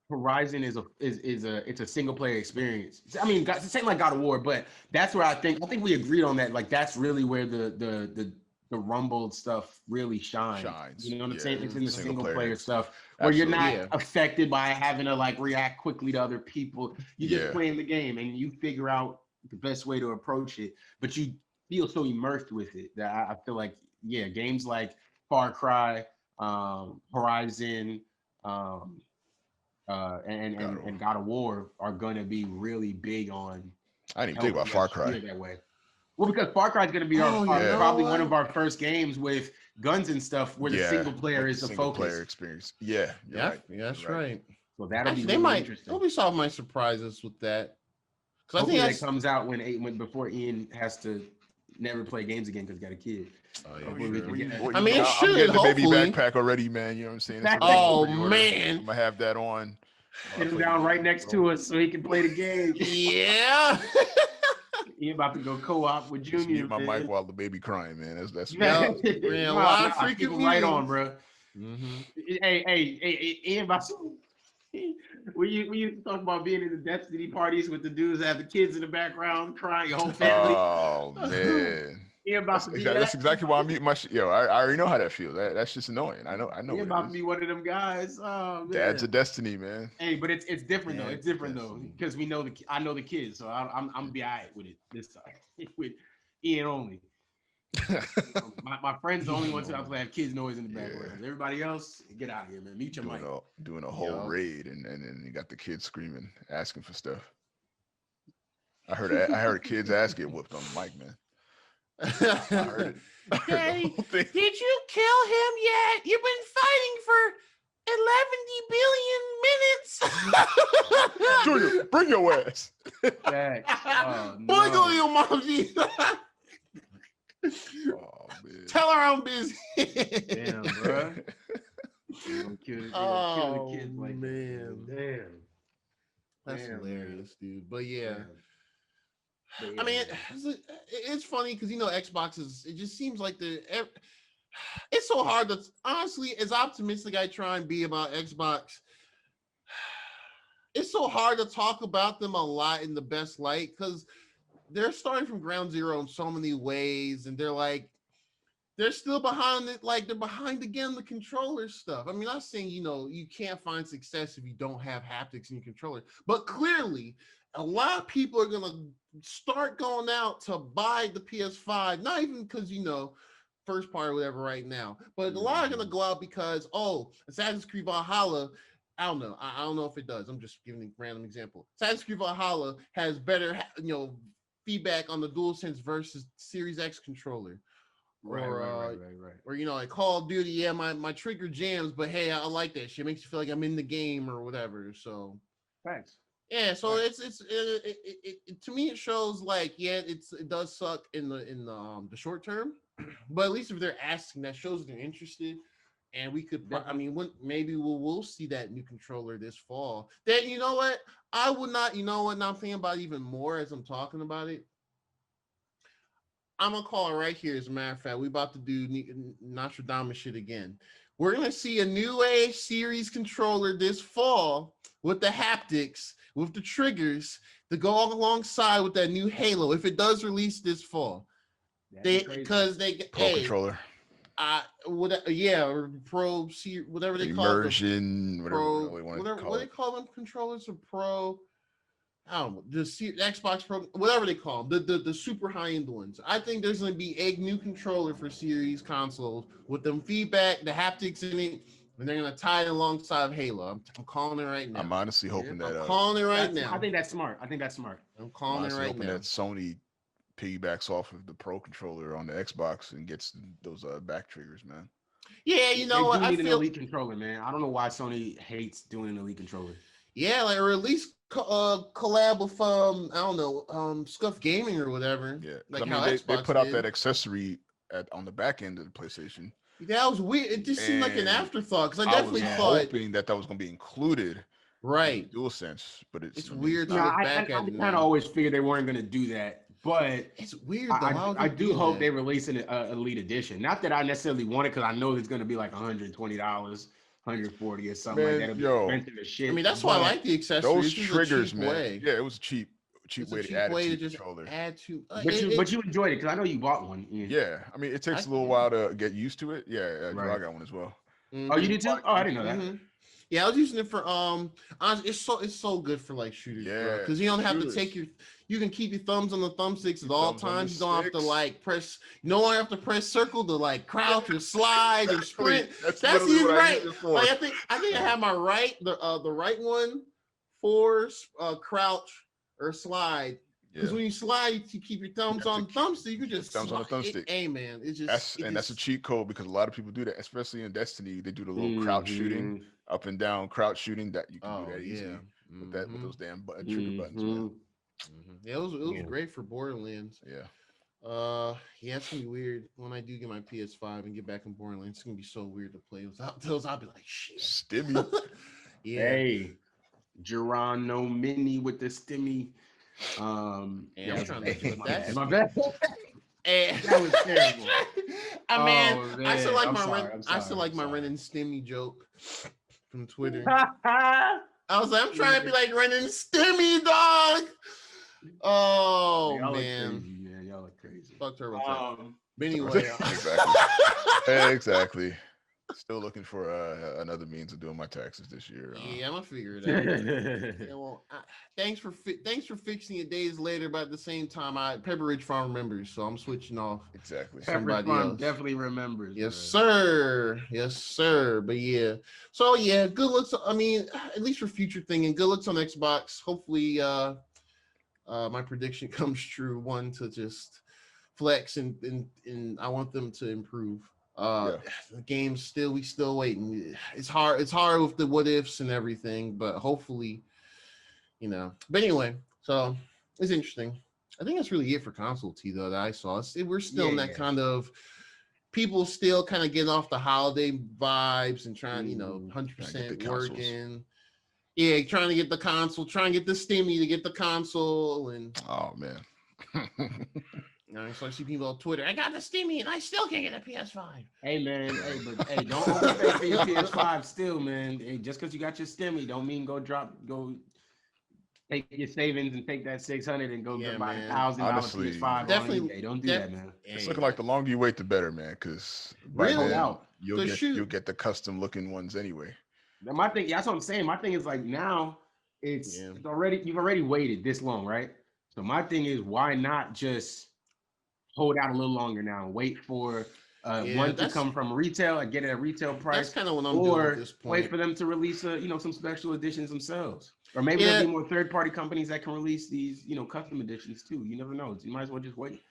Horizon is a single player experience. I mean, it's the same like God of War, but that's where I think we agreed on that. Like that's really where the rumbled stuff really shines. You know what I'm saying? It's in the single player stuff where you're not affected by having to like react quickly to other people. You're just playing the game and you figure out the best way to approach it, but you feel so immersed with it that I feel like games like Far Cry, Horizon, and God of War are going to be really big on. I didn't even think about Far Cry that way. Well, because Far Cry is going to be probably one of our first games with guns and stuff where the single player is the focus. Player experience. Yeah, right. That's right. So that'll be interesting. Ubisoft might surprise us with that. Because I think that comes out before Iain has to never play games again because he's got a kid. Oh, yeah. I mean, it should. I'm getting the baby backpack already, man. You know what I'm saying? Man, I'm gonna have that on. Sit him down right next to us so he can play the game. Yeah. He about to go co-op with Junior. Mute my mic while the baby crying, man. That's man. Freaking right on, bro. Mm-hmm. Hey, Iain about to. We used to talk about being in the Destiny parties with the dudes that have the kids in the background crying, your whole family. Oh man. That's exactly why I'm muting my shit. Yo, I already know how that feels. That's just annoying. I know. You're about to be one of them guys. Oh, man. Dad's a Destiny, man. Hey, but it's different though. It's different though because I know the kids, so I'm gonna be alright with it this time with Iain only. my friends the only ones who have kids noise in the background. Everybody else, get out of here, man. Mute your mic. Doing a whole raid and then you got the kids screaming, asking for stuff. I heard kids ass get whooped on the mic, man. I heard it. Hey, did you kill him yet? You've been fighting for 11 billion minutes. Junior, bring your ass. Boy, go to your mom's. Oh, man. Tell her I'm busy. Damn, bro. Kill the kids like man. Damn. That's hilarious, dude. But yeah. I mean, it's funny because Xbox it just seems like it's so hard to honestly, as optimistic I try and be about Xbox, it's so hard to talk about them a lot in the best light because they're starting from ground zero in so many ways, and they're still behind it, like they're behind again the controller stuff. I mean, I'm saying you can't find success if you don't have haptics in your controller, but clearly a lot of people are gonna start going out to buy the PS5, not even because first party or whatever right now, but a lot are gonna go out because Assassin's Creed Valhalla. I don't know if it does. I'm just giving a random example. Assassin's Creed Valhalla has better feedback on the DualSense versus Series X controller. Right. Or like Call of Duty, my trigger jams, but hey, I like that shit. It makes you feel like I'm in the game or whatever. So thanks. Yeah, so it's to me it shows like it does suck in the short term, But at least if they're asking, that shows they're interested. And we could, I mean, maybe we'll see that new controller this fall. Then you know what? I would not. You know what? Now I'm thinking about it even more as I'm talking about it. I'm gonna call it right here. As a matter of fact, we about to do Nostradamus shit again. We're gonna see a new age series controller this fall with the haptics, with the triggers to go alongside with that new Halo. If it does release this fall, because they Pro controller. Or Pro whatever they call them. Immersion, whatever what they call them controllers or Pro. I don't know, the Xbox Pro, whatever they call them, the super high-end ones. I think there's going to be a new controller for series consoles with them feedback, the haptics in it, and they're going to tie it alongside Halo. I'm calling it right now. I'm honestly hoping that. I'm calling it right now. I think that's smart. I'm calling it right now. That Sony piggybacks off of the Pro controller on the Xbox and gets those back triggers, man. Yeah, you know what? I feel an elite controller, man. I don't know why Sony hates doing an elite controller. Yeah, like, or at least collab with I don't know, Scuff Gaming or whatever. Yeah, like I mean, they put out that accessory on the back end of the PlayStation. That was weird. It just seemed like an afterthought because I definitely thought hoping that was going to be included, right? DualSense, but it's weird. I kind of always figured they weren't going to do that, but it's weird. Though. I do hope they release an elite edition. Not that I necessarily want it, because I know it's going to be like $120. 140 or something like that. Expensive as shit. I mean, that's why I like the accessories. Those triggers, man. Yeah, it was a cheap way to add it to the controller. But you enjoyed it because I know you bought one. Yeah, I mean, it takes a little while to get used to it. Yeah, I got one as well. Mm-hmm. Oh, you did too? Oh, I didn't know that. Mm-hmm. Yeah, I was using it for it's so good for like shooters, bro. Because you don't have to take you can keep your thumbs on the thumbsticks at all times. You don't have to like press. No one have to press circle to like crouch or slide or sprint. That's even right. Like I think I have my the right one for crouch or slide. Because when you slide, you keep your thumbs on the thumbstick. You can just thumbs on the thumbstick. Hey man, it's just that's a cheat code because a lot of people do that, especially in Destiny. They do the little crouch shooting, up and down crouch shooting. That you can do that easily with those damn trigger buttons. Man. Yeah, it was great for Borderlands. Yeah. It's gonna be weird when I do get my PS5 and get back in Borderlands. It's gonna be so weird to play without those. I'll be like, shit. Stimmy. Yeah. Hey, Geronimo Mini with the stimmy. I'm trying to do that. My bad. That was terrible. I still like my Ren and Stimmy joke from Twitter. I was like, I'm trying to be like Ren and Stimmy, dog. Oh man, y'all are crazy. Fuck Turbo. But anyway, exactly. Still looking for another means of doing my taxes this year. Yeah, I'm gonna figure it out. Thanks for fixing it days later, but at the same time, Pepper Ridge Farm remembers, so I'm switching off. Exactly. Somebody else definitely remembers. Yes, sir. Yes, sir. But yeah, so yeah, good looks. I mean, at least for future thinking, good looks on Xbox. Hopefully, my prediction comes true. One, to just flex and I want them to improve. The game's we still waiting. It's hard with the what ifs and everything, but hopefully, but anyway, so it's interesting. I think that's really it for console T though that I saw. We're still in that kind of people still kind of getting off the holiday vibes and trying 100% working. Yeah, trying to get the console, trying to get the Stimmy to get the console, and oh man. So I see people on Twitter. I got the Stimmy and I still can't get a PS5. Hey man, don't overpay for your PS5 still, man. Hey, just because you got your Stimmy, don't mean go take your savings and take that $600 and go buy $1,000 PS5. Definitely, don't do that, man. It's looking like the longer you wait, the better, man. Because you'll get the custom looking ones anyway. My thing, that's what I'm saying. My thing is like now it's already you've already waited this long, right? So my thing is, why not just hold out a little longer now and wait for one to come from retail and get it at retail price? That's kind of what I'm doing at this point. Wait for them to release some special editions themselves. Or maybe there'll be more third-party companies that can release these, custom editions too. You never know. You might as well just wait.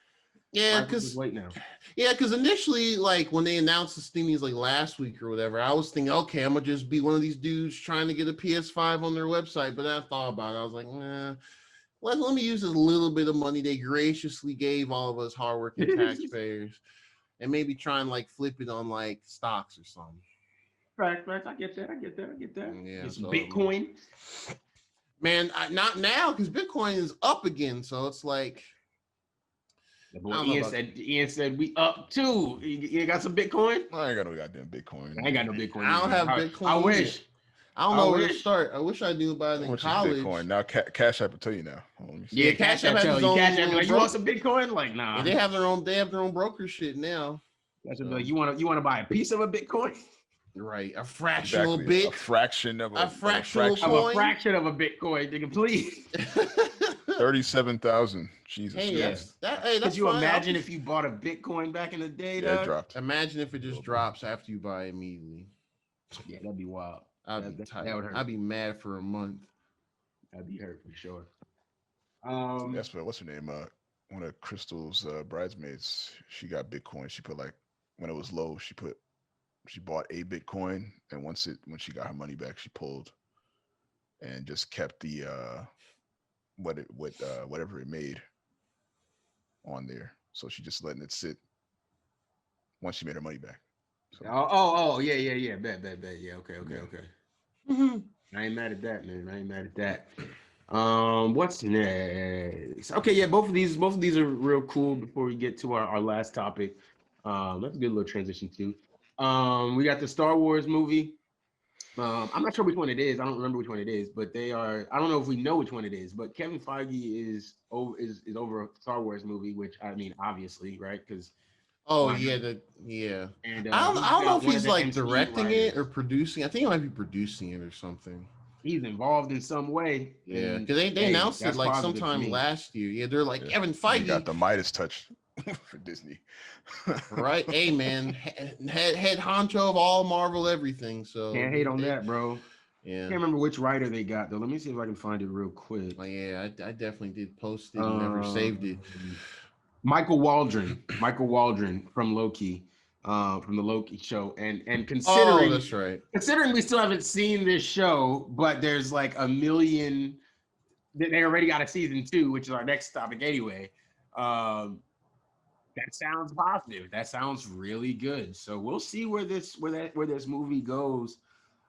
Yeah, because initially, like when they announced the Steamies like last week or whatever, I was thinking, okay, I'm gonna just be one of these dudes trying to get a PS5 on their website. But I thought about it. I was like, nah. Let me use a little bit of money they graciously gave all of us hardworking taxpayers and maybe try and like flip it on like stocks or something. Right. I get that. Yeah, Get some so, Bitcoin. Man, not now because Bitcoin is up again. So it's like, The I boy don't know Ian about- said we up too. You got some Bitcoin? I ain't got no goddamn Bitcoin. I ain't got no Bitcoin. I don't either. have Bitcoin I either. wish. I don't know where to wish. start. I wish I knew about it How in much is college. Bitcoin? Now Cash App will tell you now. Hold on, let me see. Yeah, Yeah, Cash Cash App App has tell its you. own Cash App be little like, you want some Bitcoin? Like, nah. Yeah, they have their own broker shit now. Cash App be like, you want to buy a piece of a Bitcoin? Right, a fractional Exactly. bit, A fraction of a fractional Of coin. a fraction of a Bitcoin, nigga, please. 37,000. Jesus Hey, Christ. that's Could you fine. imagine if you bought a Bitcoin back in the day, Yeah, it dog? dropped. Imagine if it just drops after you buy immediately. Yeah, that'd be wild. I'd be That tight. would hurt. I'd be mad for a month. That'd be hurt for sure. That's what's her name? One of Crystal's bridesmaids. She got Bitcoin. She put like when it was low, she bought a Bitcoin, and when she got her money back, she pulled and just kept the whatever it made on there. So she just letting it sit once she made her money back. So, yeah. Bet. Yeah, okay. I ain't mad at that, man. I ain't mad at that. What's next? Okay, yeah, both of these are real cool. Before we get to our last topic, that's a good little transition too. We got the Star Wars movie. I'm not sure which one it is. I don't remember which one it is, but they are. I don't know if we know which one it is. But Kevin Feige is over a Star Wars movie, which I mean, obviously, right? Because Oh Why yeah, not? yeah. and I don't got know if one of he's the like MCU directing it or writers. producing. I think he might be producing it or something. He's involved in some way. Yeah, and, because they hey, announced it that's like positive to sometime me. last year. Yeah, they're like yeah. Kevin He Feige, got the Midas touch for Disney. right? Hey man, head honcho of all Marvel everything. So Can't hate on that, bro. Yeah. Can't remember which writer they got though. Let me see if I can find it real quick. Oh, yeah, I definitely did post it and never saved it. Michael Waldron from Loki, from the Loki show, and Oh, considering that's right. considering we still haven't seen this show, but there's like a million. They already got a season 2, which is our next topic anyway. That sounds positive. That sounds really good. So we'll see where this movie goes.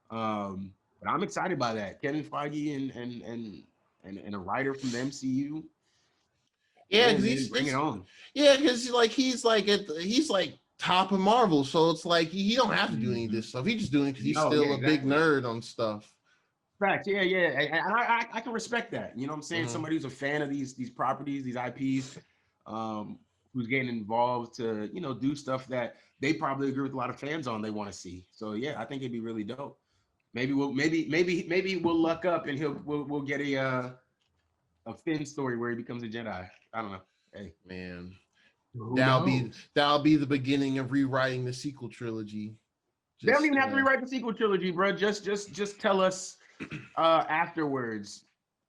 But I'm excited by that. Kevin Feige and a writer from the MCU. Yeah, Man, because bring it on. Yeah, because he's like top of Marvel, so it's like he don't have to do any of this stuff. He's just doing it because he's still a big nerd on stuff. Facts, yeah, and I can respect that. You know what I'm saying? Mhm. Somebody who's a fan of these properties, these IPs, who's getting involved to do stuff that they probably agree with a lot of fans on. They want to see. So yeah, I think it'd be really dope. Maybe we'll luck up and we'll get a Finn story where he becomes a Jedi. I don't know. Hey, Man, who that'll knows? be the beginning of rewriting the sequel trilogy. They don't even have to rewrite the sequel trilogy, bro. Just tell us afterwards.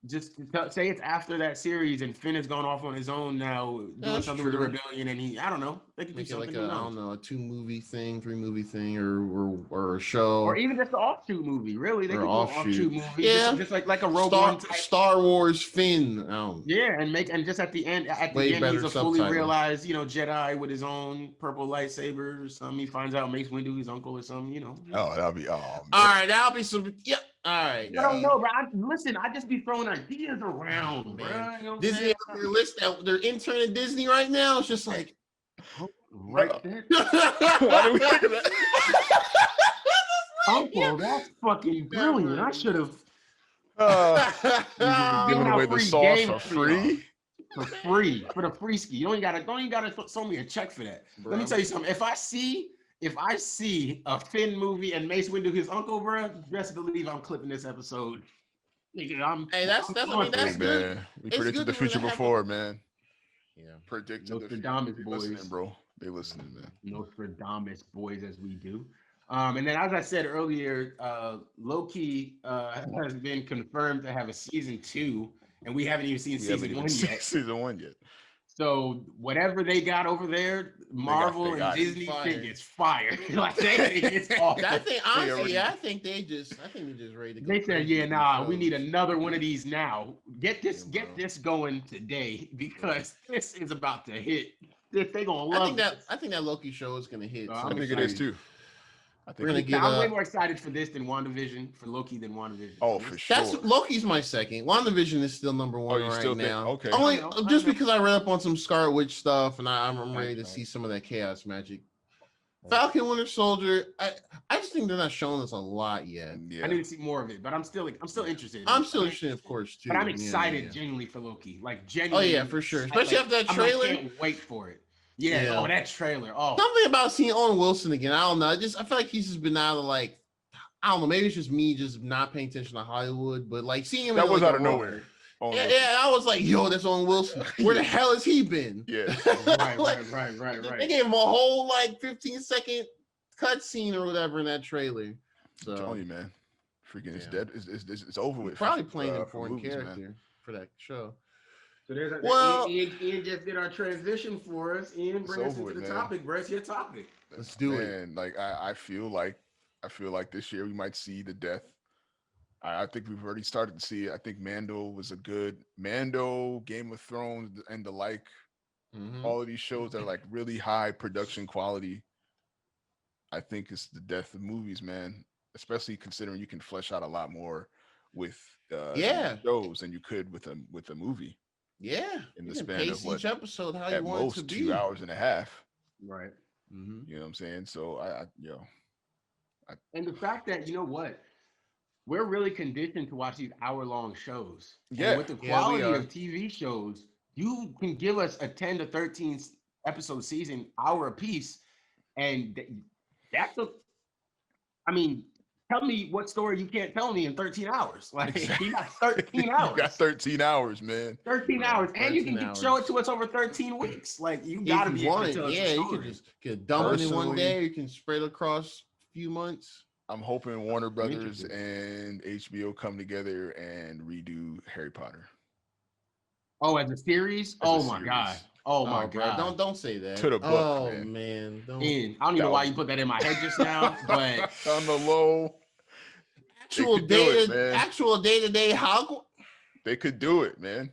Just say it's after that series, and Finn has gone off on his own now, doing something with the rebellion, and I don't know. They could do Make it something. like I don't know, a 2-movie thing, 3-movie thing, or a show, or even just an offshoot movie. Really, they could do an offshoot movie. Yeah, just like a Rogue One type. Star Wars Finn. Yeah, and just at the end, he's a fully realized, Jedi with his own purple lightsaber or something. He finds out Mace Windu his uncle or something, Oh, that'll be all right. That'll be some. Yep. All right. I don't know, bro. Listen, I just be throwing ideas around, bro. You know Disney, their list, their intern at Disney right now. It's just like right there. Why do we think of that? Uncle, that's fucking brilliant. I should have Giving away the sauce for free. For the free ski. You don't even gotta throw me a check for that. Bro. Let me tell you something. If I see a Finn movie and Mace Windu his uncle, bro, best believe I'm clipping this episode. Nigga, that's good. Man. We predicted the future before, man. Yeah, predicted the future. Boys, listening, bro. They listening, man. Nostradamus boys, as we do. And then, as I said earlier, Loki has been confirmed to have a season 2, and we haven't even seen season 1 yet. Season 1 yet. So whatever they got over there, Marvel and Disney think it's fire. Like they think it's awesome. I think honestly, I think they just ready to go. They said, yeah, nah, we need another one of these now. Get this going today because this is about to hit. They gonna love. I think that Loki show is gonna hit. I'm I some think it is series. too. I We're think gonna it is. get I'm way more excited for this than WandaVision, for Loki than WandaVision. Oh, for That's sure. Loki's my second. WandaVision is still number one you right still think? now. Okay. Only I know. just because I read up on some Scarlet Witch stuff and I'm ready to Right. see some of that chaos magic. Falcon Winter Soldier, I just think they're not showing us a lot yet. Yeah. I need to see more of it, but I'm still interested. I'm still interested, of course, too. But I'm Yeah, excited yeah. genuinely for Loki. Like Oh genuinely. yeah, for sure. Especially after that trailer. I can't wait for it. Yeah. Yeah. Oh, that trailer. Oh. Something about seeing Owen Wilson again. I don't know. I feel like he's just been out of like, I don't know. Maybe it's just me just not paying attention to Hollywood, but like seeing him That in, was like, out of nowhere. Yeah, I was like, yo, that's Owen Wilson. Where the hell has he been? Yeah. Right. They gave him a whole like 15-second cutscene or whatever in that trailer. So I'm telling you, man. Freaking, it's dead. It's over with. probably playing an for important movies, character man. for that show. So there's Ian just did our transition for us. Ian, bring us into the topic, bro. It's your topic. Let's do it. And like I feel like this year we might see the death. I think we've already started to see it. I think Mando was a good Game of Thrones and the like. Mhm. All of these shows that are like really high production quality. I think it's the death of movies, man. Especially considering you can flesh out a lot more with shows than you could with a movie. Yeah, In you the can span pace of what, each episode how you at want it most to be. 2 hours and a half. Right. Mhm. You know what I'm saying? So And the fact that, you know what? We're really conditioned to watch these hour-long shows. Yeah. And with the Yeah, we quality are. of TV shows, you can give us a 10 to 13 episode season, hour a piece, and tell me what story you can't tell me in 13 hours. Like, you got 13 hours. You got 13 hours, man. 13 hours. And you 13 can hours. show it to us over 13 weeks. Like, you got to If be you able want to it, tell us a yeah, you story. can just dump it in one Personally, day. Or you can spread it across a few months. I'm hoping Warner Brothers interested. and HBO come together and redo Harry Potter. Oh, as a series? As a Oh, my series. God. Oh, my bro, God. don't say that. To the book, oh man. Don't. Ian, I don't even know why you put that in my head just now, but On the low, Actual could do it, man. day-to-day Hogwarts. they could do it, man.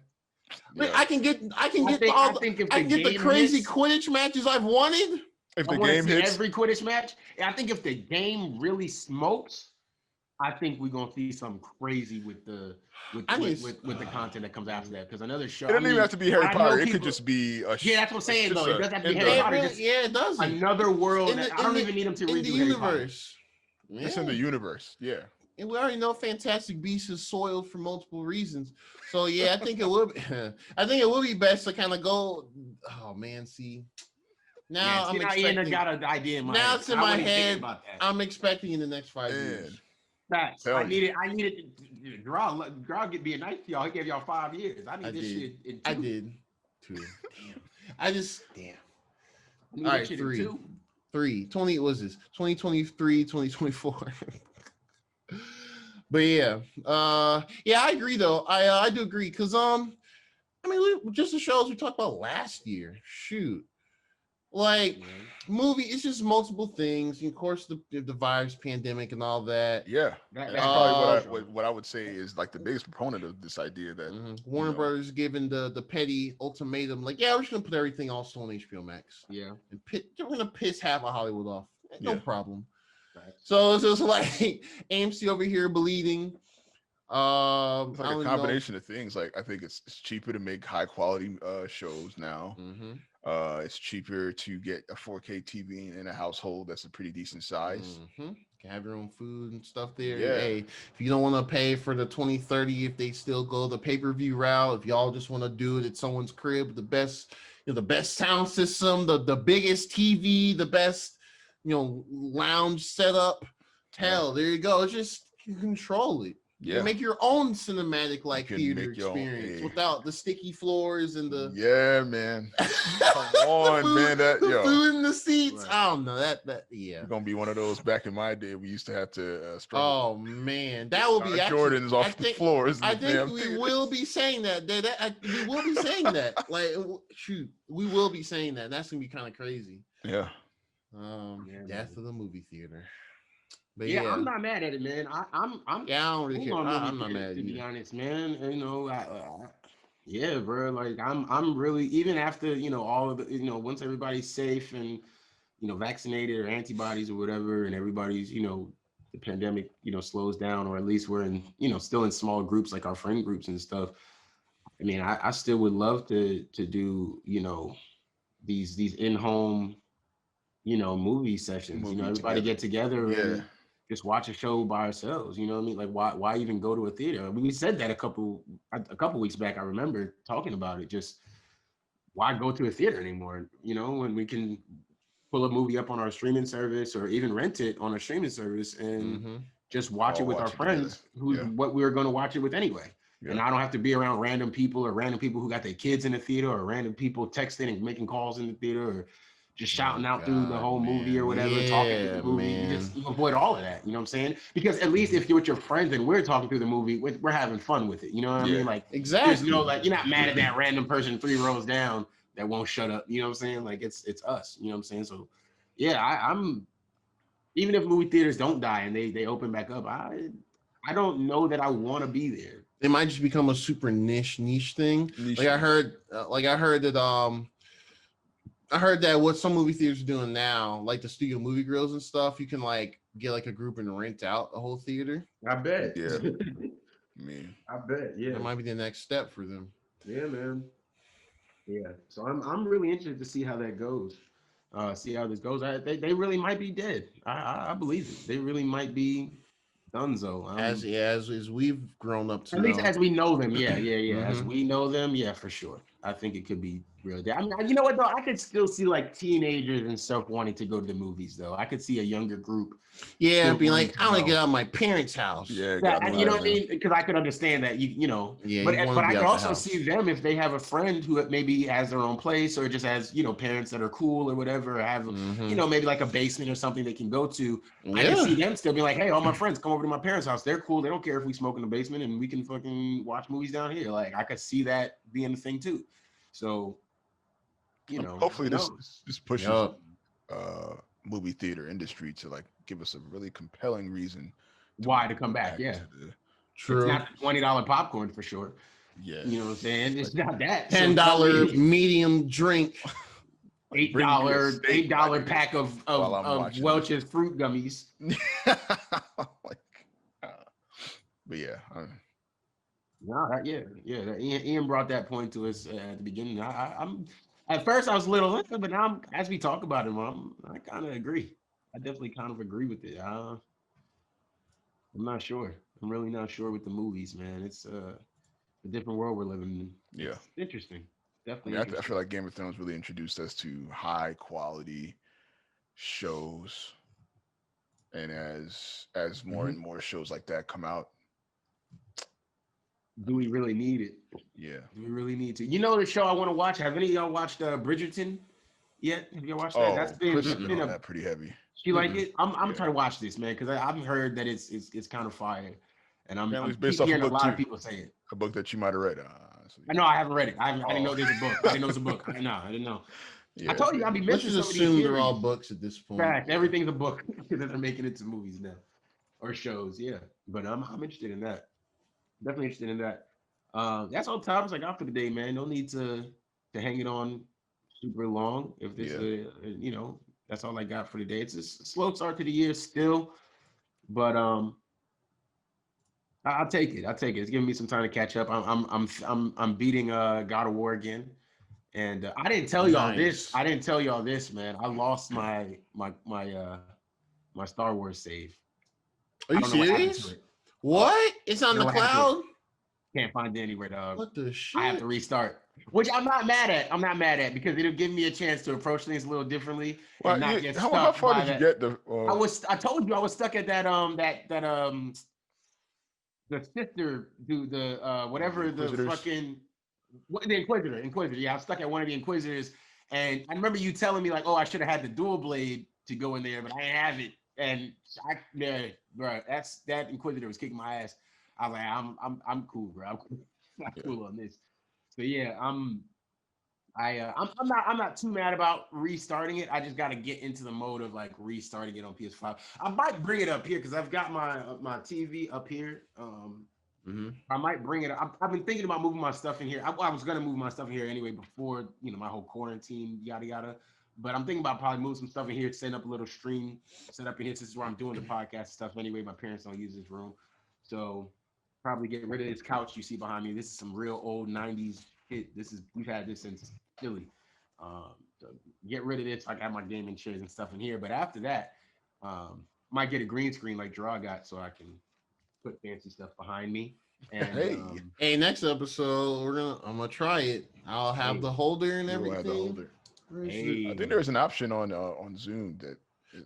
Man, Yeah. I can get I think if I can get the game crazy hits- Quidditch matches I've wanted. If I the wanna game see hits, every Quidditch match. And I think if the game really smokes, I think we're gonna see something crazy with the content that comes after that. Because another show. it doesn't even have to be Harry I know Potter. It people- could just be a. Yeah, that's what I'm saying, just though. It a- doesn't have to be in Harry the- Potter. It just it doesn't. another world. In the- I don't in even need them to in redo the Harry Potter. universe. It's Yeah. in the universe. Yeah. And we already know Fantastic Beasts is soiled for multiple reasons. So yeah, I think it would. I think it would be best to kind of go. Oh man, see. Now I'm Ian expecting. got an idea in my Now head. it's in I my wasn't thinking head. about that. I'm expecting in the next 5 Man. years. Facts. Tell I you. needed Draw get being nice to y'all. He gave y'all 5 years. I need I this did. shit in 2. I did. 2. Damn. I just damn. I need All this right, shit 3. in 2. 3. 20 was this 2023, 2024. But yeah, I agree though. I do agree because I mean, just the shows we talked about last year. Shoot, like movie, it's just multiple things. And of course, the virus, pandemic, and all that. Yeah. That's That's probably probably what I would say is like the biggest proponent of this idea that Warner know. Brothers giving the petty ultimatum, like, yeah, we're just gonna put everything also on HBO Max. Yeah. And we're gonna piss half of Hollywood off. No Yeah. problem. Right. So it's just like AMC over here bleeding. it's I like don't a know. combination of things. Like I think it's cheaper to make high quality shows now. Mhm. It's cheaper to get a 4K TV in a household that's a pretty decent size. Mhm. Can have your own food and stuff there. Yeah. Hey, if you don't want to pay for the 2030, if they still go the pay-per-view route, if y'all just want to do it at someone's crib, the best sound system, the biggest TV, the best lounge setup. Hell, there you go. It's just you control it. You Yeah. make your own cinematic like can theater make your own- experience yeah. without the sticky floors and the Yeah, man. Come on, the food, man. That the yo. food in the seats. Right. I don't know that yeah. It's gonna be one of those back in my day. We used to have to struggle. Oh man, that will be actually, Jordans off the floors. I in the think damn we theater. will be saying that. We will be saying that. Like, shoot, we will be saying that. That's gonna be kind of crazy. Yeah. Yeah, Death man. of the movie theater. But Yeah, I'm not mad at it, man. I'm Yeah, I don't really care. cool on I'm movie not theater, mad at to be you. honest, man. You know, Yeah, bro. Like I'm really, even after, all of the, once everybody's safe and, vaccinated or antibodies or whatever, and everybody's, the pandemic, slows down, or at least we're in, still in small groups like our friend groups and stuff. I mean, I still would love to do, these in-home, movie sessions. Movie Everybody together. get together Yeah. and just watch a show by ourselves. You know what I mean? Like, why even go to a theater? We said that a couple weeks back. I remember talking about it. Just why go to a theater anymore? When we can pull a movie up on our streaming service or even rent it on a streaming service and Mm-hmm. just watch it All with our watch it together. friends who's Yeah. what we were going to watch it with anyway. And Yeah. I don't have to be around random people who got their kids in the theater, or random people texting and making calls in the theater, or just shouting Oh out through the God, whole movie or man. whatever, talking through Yeah, the movie. man. You avoid all of that. You know what I'm saying? Because at least if you're with your friends and we're talking through the movie, we're having fun with it. You know what I Yeah. mean? Like, there's Exactly. no, like, you're not mad at that random person 3 rows down that won't shut up. You know what I'm saying? Like, it's us. You know what I'm saying? So yeah, I'm, even if movie theaters don't die and they open back up, I don't know that I want to be there. It might just become a super niche thing. Niche. Like I heard that what some movie theaters are doing now, like the studio movie grills and stuff, you can like get like a group and rent out a whole theater. I bet. Yeah. Man. I bet. Yeah. That might be the next step for them. Yeah, man. Yeah. So I'm really interested to see how that goes. See how this goes. They really might be dead. I believe it. They really might be donezo. As we've grown up to At least know. as we know them, yeah. As Mhm. we know them, yeah, for sure. I think it could be real. I mean, you know what though? I could still see like teenagers and stuff wanting to go to the movies though. I could see a younger group. Yeah, still be wanting like, to I want to go. get out of my parents' house. Yeah. Yeah, got and me you know out what I of mean? Because I could understand that, Yeah, but you wanna I be could out the also house. see them if they have a friend who maybe has their own place, or just has, parents that are cool or whatever, or have, Mhm. maybe like a basement or something they can go to. I Yeah. can see them still be like, hey, all my friends come over to my parents' house. They're cool. They don't care if we smoke in the basement, and we can fucking watch movies down here. Like, I could see that being the thing too. So, Hopefully who this knows? pushes Yup. movie theater industry to like give us a really compelling reason Why wanna to come go back? Yeah. to the, It's True. not the $20 popcorn for sure. yeah. You know what I'm saying? It's not that. So $10 tell me- medium drink. Like, bring me a steak, $8 my nigga, pack of while I'm watching this. Welch's fruit gummies. like, but yeah, No, yeah. Ian brought that point to us at the beginning. I'm at first I was a little, but now as we talk about it, I kind of agree. I definitely kind of agree with it. I'm not sure. I'm really not sure with the movies, man. It's a different world we're living in. yeah. It's interesting. I Definitely mean, I interesting. feel like Game of Thrones really introduced us to high quality shows, and as more and more shows like that come out, Do we really need it? yeah. Do we really need to? You know the show I want to watch? Have any of y'all watched Bridgerton yet? Have y'all watched that? Oh, That's been, Chris has been on that pretty heavy. you like it? I'm Yeah. trying to watch this, man, because I've heard that it's kind of fire, and I'm Apparently it's keep based off a hearing a book, lot of too. people say it. A book that you might have read. I know I haven't read it. I didn't know Oh. there's a book. I didn't know it's a book. I didn't know. Yeah, I told you I'd be Let's missing just some of these assume they're all series. books at this point. Fact, everything's a book because they're making it to movies now or shows. Yeah, but I'm interested in that. Definitely interested in that. That's all topics I got for the day, man. No need to hang it on super long. If this, that's all I got for the day. It's a slow start to the year still, but I'll take it. I'll take it. It's giving me some time to catch up. I'm beating God of War again, and I didn't tell y'all this. Nice. I didn't tell y'all this, man. I lost my Star Wars save. Are I you don't know what happened to serious? it. What? It's on I don't the know what happened to cloud? Can't find it anywhere, dog. What the shit? I have to restart, which I'm not mad at. I'm not mad at because it'll give me a chance to approach things a little differently Well, and not get stuck. how far by did you that. get? I told you I was stuck at that the sister do the whatever the Inquisitors? fucking the Inquisitor. Yeah, I was stuck at one of the Inquisitors, and I remember you telling me like, oh, I should have had the dual blade to go in there, but I didn't have it. And bro, that Inquisitor was kicking my ass. I was like, I'm cool, bro. I'm cool on this. So yeah, I'm not too mad about restarting it. I just got to get into the mode of like restarting it on PS5. I might bring it up here because I've got my TV up here. I might bring it. I've been thinking about moving my stuff in here. I was gonna move my stuff in here anyway before my whole quarantine yada yada. But I'm thinking about probably move some stuff in here, setting up a little stream set up in here. This is where I'm doing the podcast stuff anyway. My parents don't use this room, so probably get rid of this couch you see behind me. This is some real old '90s shit. We've had this since Philly. So get rid of this. I got my gaming chairs and stuff in here. But after that, might get a green screen like Draw got, so I can put fancy stuff behind me. And hey, next episode I'm gonna try it. I'll have the holder and everything. Have the holder. Hey. I think there's an option on Zoom that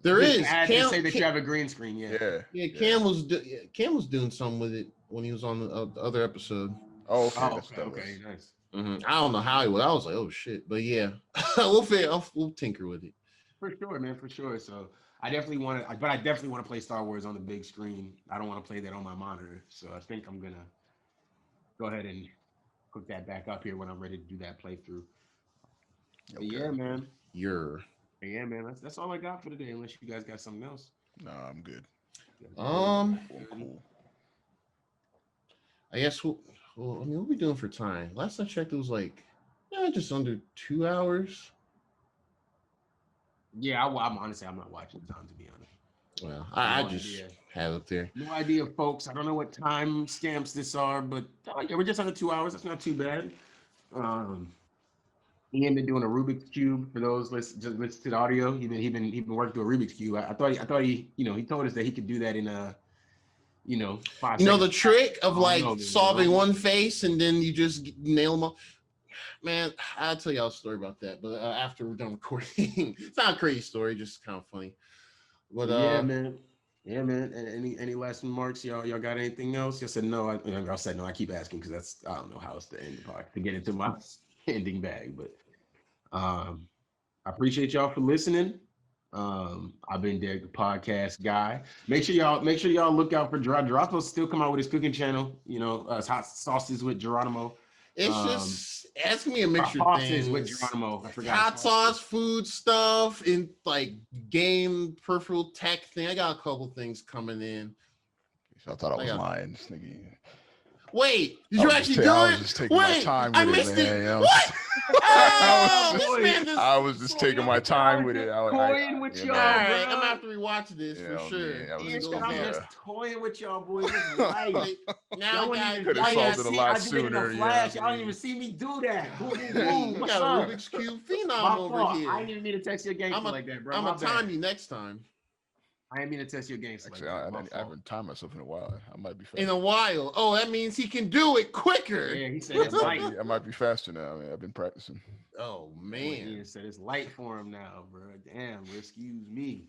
there is. Cam, say that you have a green screen. Yeah. Cam was doing something with it when he was on the other episode. Oh, okay, nice. I don't know how he was. I was like, oh shit, but yeah, we'll tinker with it for sure, man, for sure. So I definitely want to play Star Wars on the big screen. I don't want to play that on my monitor, so I think I'm gonna go ahead and hook that back up here when I'm ready to do that playthrough. Okay. Yeah, man. Yeah, man. That's all I got for today. Unless you guys got something else. No, I'm good. Cool. I guess what are we doing for time? Last I checked, it was like just under 2 hours. Yeah, I'm honestly not watching the time, to be honest. Well, I just have it there. No idea, folks. I don't know what time stamps this are, but we're just under 2 hours. That's not too bad. Iain been doing a Rubik's Cube for those listen to the audio. He been working through a Rubik's Cube. I thought he he told us that he could do that in 5 seconds. The trick of solving one face and then you just nail them all. Man, I'll tell y'all a story about that, but after we're done recording. It's not a crazy story, just kind of funny. But yeah, man. And any last remarks? Y'all got anything else? Y'all said no. I said no. I keep asking because I don't know how else to end the podcast to get into my ending bag. But I appreciate y'all for listening. I've been Derek, the podcast guy. Make sure y'all look out for Geronimo. Still come out with his cooking channel. Hot sauces with Geronimo. It's just asking me a mixture of things with Geronimo. I forgot. Hot sauce, food stuff, and game peripheral tech thing. I got a couple things coming in. I thought I was lying. This nigga. Wait, did you actually do it? I was just taking my time with it, man. What? I was just taking my time with it. Toying with y'all. All right, I'm gonna have to rewatch this for sure. I'm just toying with y'all, boys. Right. Now I could have solved it a lot sooner. Y'all didn't even see me do that. You got a Rubik's Cube phenom over here. I didn't even mean to text your gangster like that, bro. I'm gonna time you next time. I didn't mean to test your gangster. Actually, I haven't timed myself in a while. I might be faster. In a while. Oh, that means he can do it quicker. Yeah, he said it's light. I might be faster now. I mean, I've been practicing. Oh man. He said it's light for him now, bro. Damn, excuse me.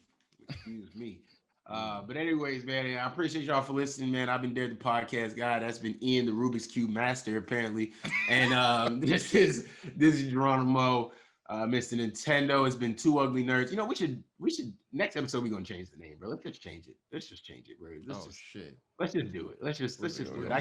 But anyways, man, I appreciate y'all for listening, man. I've been Derek, the podcast guy. That's been Iain, the Rubik's Cube master, apparently. And this is Geronimo. Mr. Nintendo. It's been Two Ugly Nerds. We should next episode we're gonna change the name, bro. Let's just change it, bro. Shit. Let's just do it. Let's just do it. I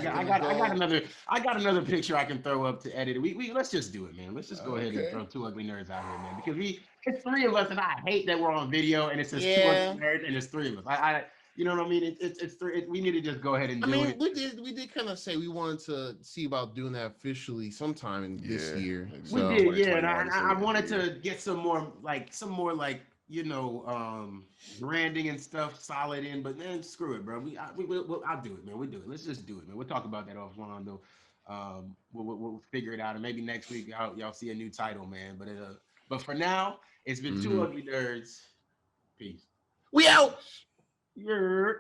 got another picture I can throw up to edit it. We let's just do it, man. Let's just go ahead and throw Two Ugly Nerds out here, man. Because it's 3 of us, and I hate that we're on video and it says 2 Ugly Nerds and it's 3 of us. I you know what I mean? It's 3. We need to just go ahead and do it. We did kind of say we wanted to see about doing that officially sometime in this year. We did, yeah. And I wanted to get some more branding and stuff solid in, but then screw it, bro. I'll do it, man. We'll do it. Let's just do it, man. We'll talk about that offline though. We'll figure it out, and maybe next week y'all see a new title, man. But for now, it's been Two Ugly Nerds. Peace. We out. Yeah.